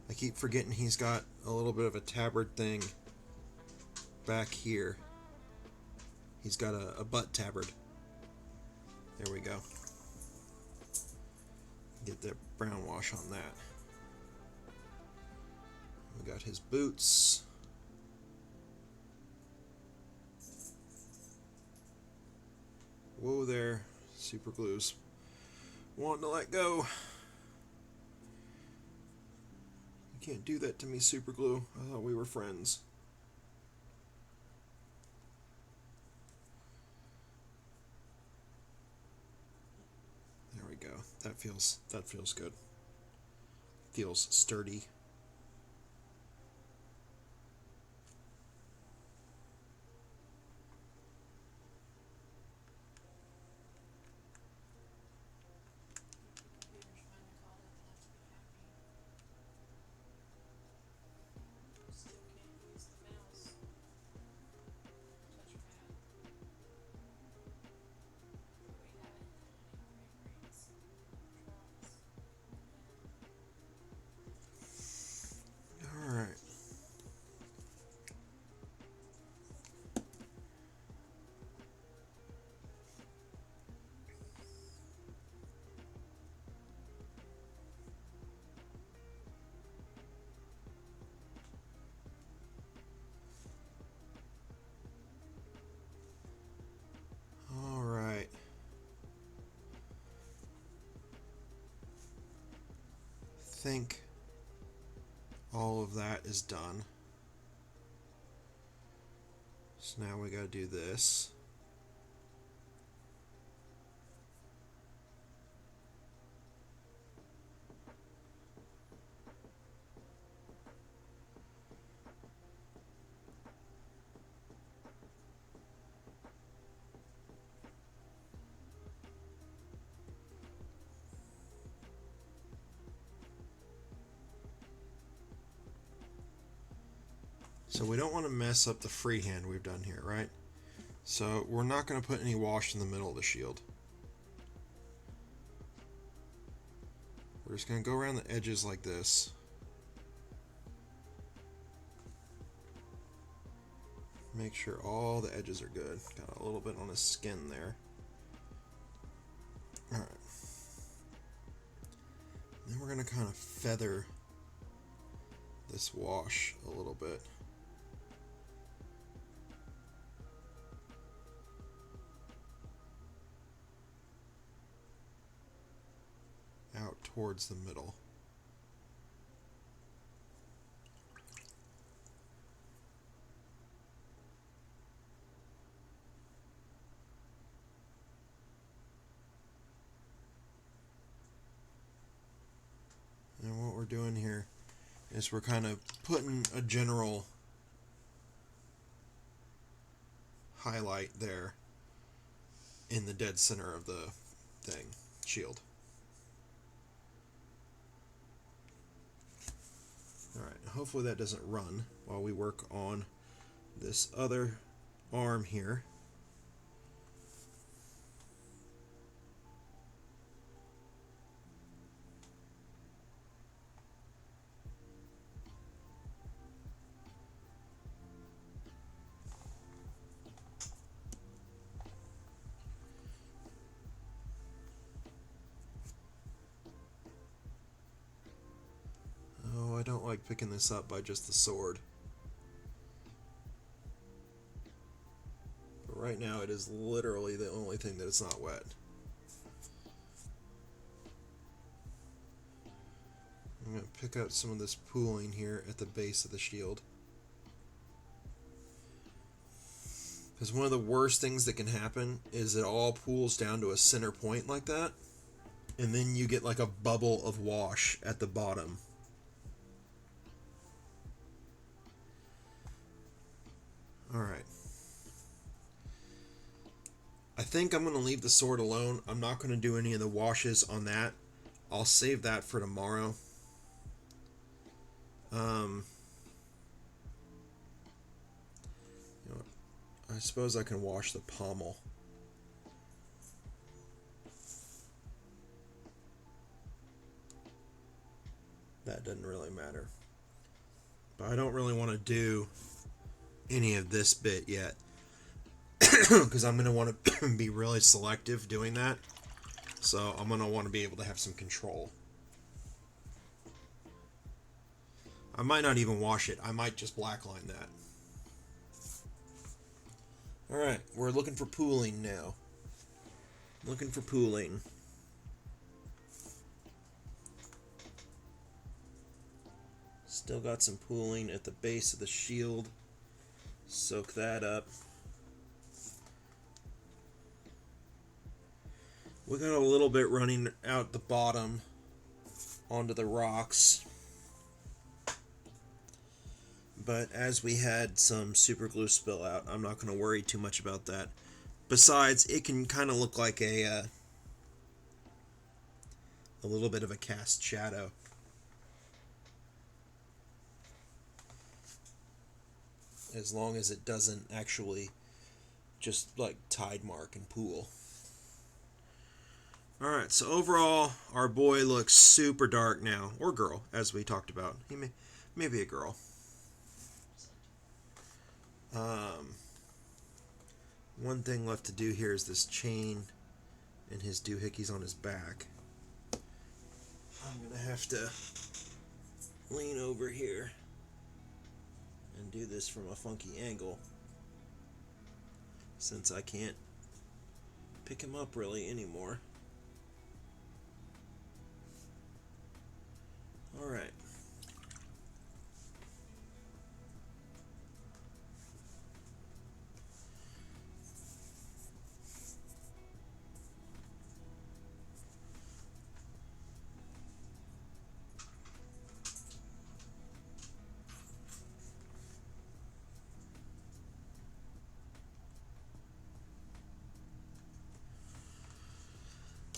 I keep forgetting he's got a little bit of a tabard thing back here. He's got a butt tabard. There we go. Get the brown wash on that. We got his boots. Whoa there, super glues. Wanting to let go. You can't do that to me, super glue. I thought we were friends. There we go. That feels good. Feels sturdy. Computer's finally caught up enough to be happy. Still can't use the mouse. Touchpad. We haven't done any frame rates. Drops. Alright. Alright. Think all of that is done. So now we gotta do this. So we don't want to mess up the freehand we've done here, right? So we're not going to put any wash in the middle of the shield. We're just going to go around the edges like this. Make sure all the edges are good. Got a little bit on his skin there. Alright. Then we're going to kind of feather this wash a little bit. Out towards the middle. And what we're doing here is we're kind of putting a general highlight there in the dead center of the thing, shield. Alright, hopefully that doesn't run while we work on this other arm here. Oh, I don't like picking this up by just the sword. But right now it is literally the only thing that it's not wet. I'm going to pick up some of this pooling here at the base of the shield. Because one of the worst things that can happen is it all pools down to a center point like that. And then you get like a bubble of wash at the bottom. Alright. I think I'm going to leave the sword alone. I'm not going to do any of the washes on that. I'll save that for tomorrow. You know, I suppose I can wash the pommel. That doesn't really matter. But I don't really want to do any of this bit yet. Because I'm going to want to be really selective doing that. So I'm going to want to be able to have some control. I might not even wash it. I might just blackline that. Alright, we're looking for pooling now. Looking for pooling. Still got some pooling at the base of the shield. Soak that up. We got a little bit running out the bottom onto the rocks. But as we had some super glue spill out, I'm not going to worry too much about that. Besides, it can kind of look like a little bit of a cast shadow. As long as it doesn't actually just like tide mark and pool. Alright, so overall, our boy looks super dark now. Or girl, as we talked about. He may be a girl. One thing left to do here is this chain and his doohickeys on his back. I'm going to have to lean over here and do this from a funky angle, since I can't pick him up really anymore. Alright.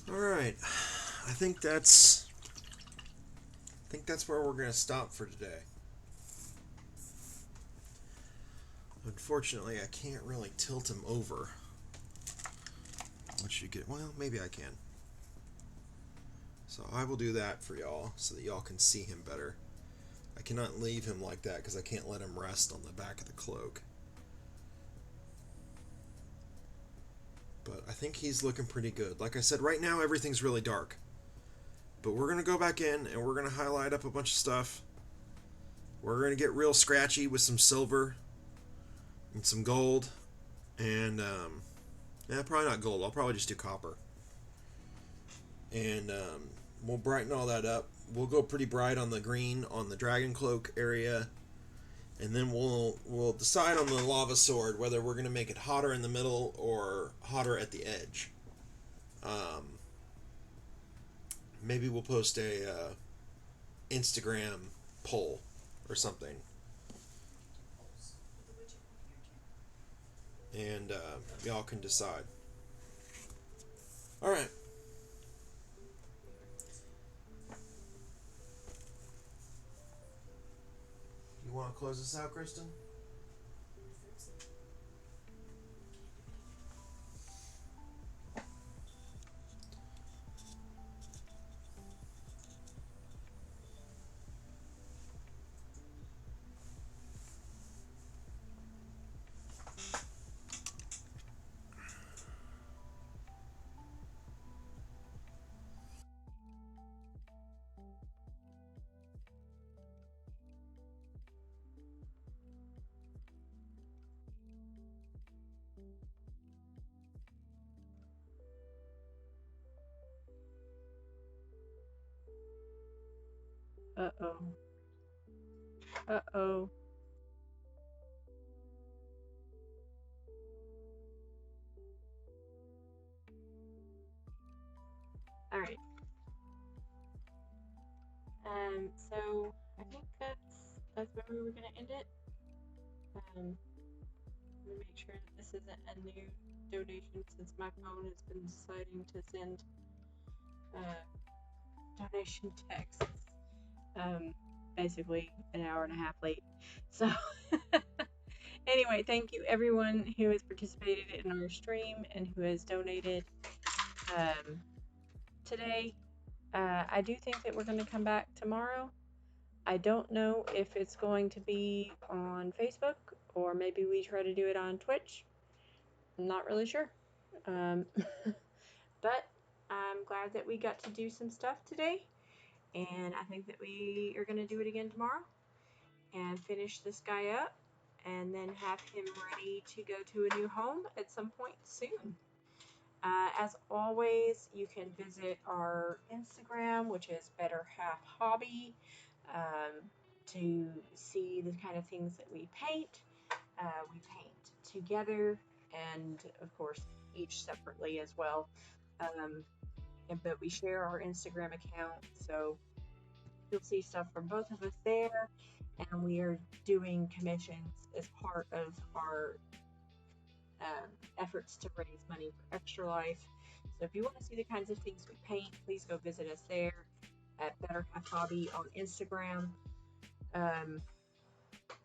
Alright. I think that's where we're going to stop for today. Unfortunately, I can't really tilt him over. Once you get, well, maybe I can. So I will do that for y'all so that y'all can see him better. I cannot leave him like that because I can't let him rest on the back of the cloak. But I think he's looking pretty good. Like I said, right now everything's really dark. But we're going to go back in and we're going to highlight up a bunch of stuff. We're going to get real scratchy with some silver and some gold. And, probably not gold. I'll probably just do copper. And we'll brighten all that up. We'll go pretty bright on the green on the dragon cloak area. And then we'll decide on the lava sword whether we're going to make it hotter in the middle or hotter at the edge. Maybe we'll post a Instagram poll or something, and y'all can decide. All right. You want to close this out, Kristen? Uh-oh. Uh-oh. All right. So I think that's where we were gonna end it. Let me make sure that this isn't a new donation since my phone has been deciding to send uh, donation texts. Basically an hour and a half late. So anyway, thank you everyone who has participated in our stream and who has donated today. I do think that we're going to come back tomorrow. I don't know if it's going to be on Facebook or maybe we try to do it on Twitch. I'm not really sure. But I'm glad that we got to do some stuff today. And I think that we are going to do it again tomorrow and finish this guy up and then have him ready to go to a new home at some point soon. As always, you can visit our Instagram, which is Better Half Hobby, to see the kind of things that we paint. We paint together and, of course, each separately as well. But we share our Instagram account, so you'll see stuff from both of us there. And we are doing commissions as part of our efforts to raise money for Extra Life. So if you want to see the kinds of things we paint, please go visit us there at Better Half Hobby on Instagram.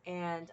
And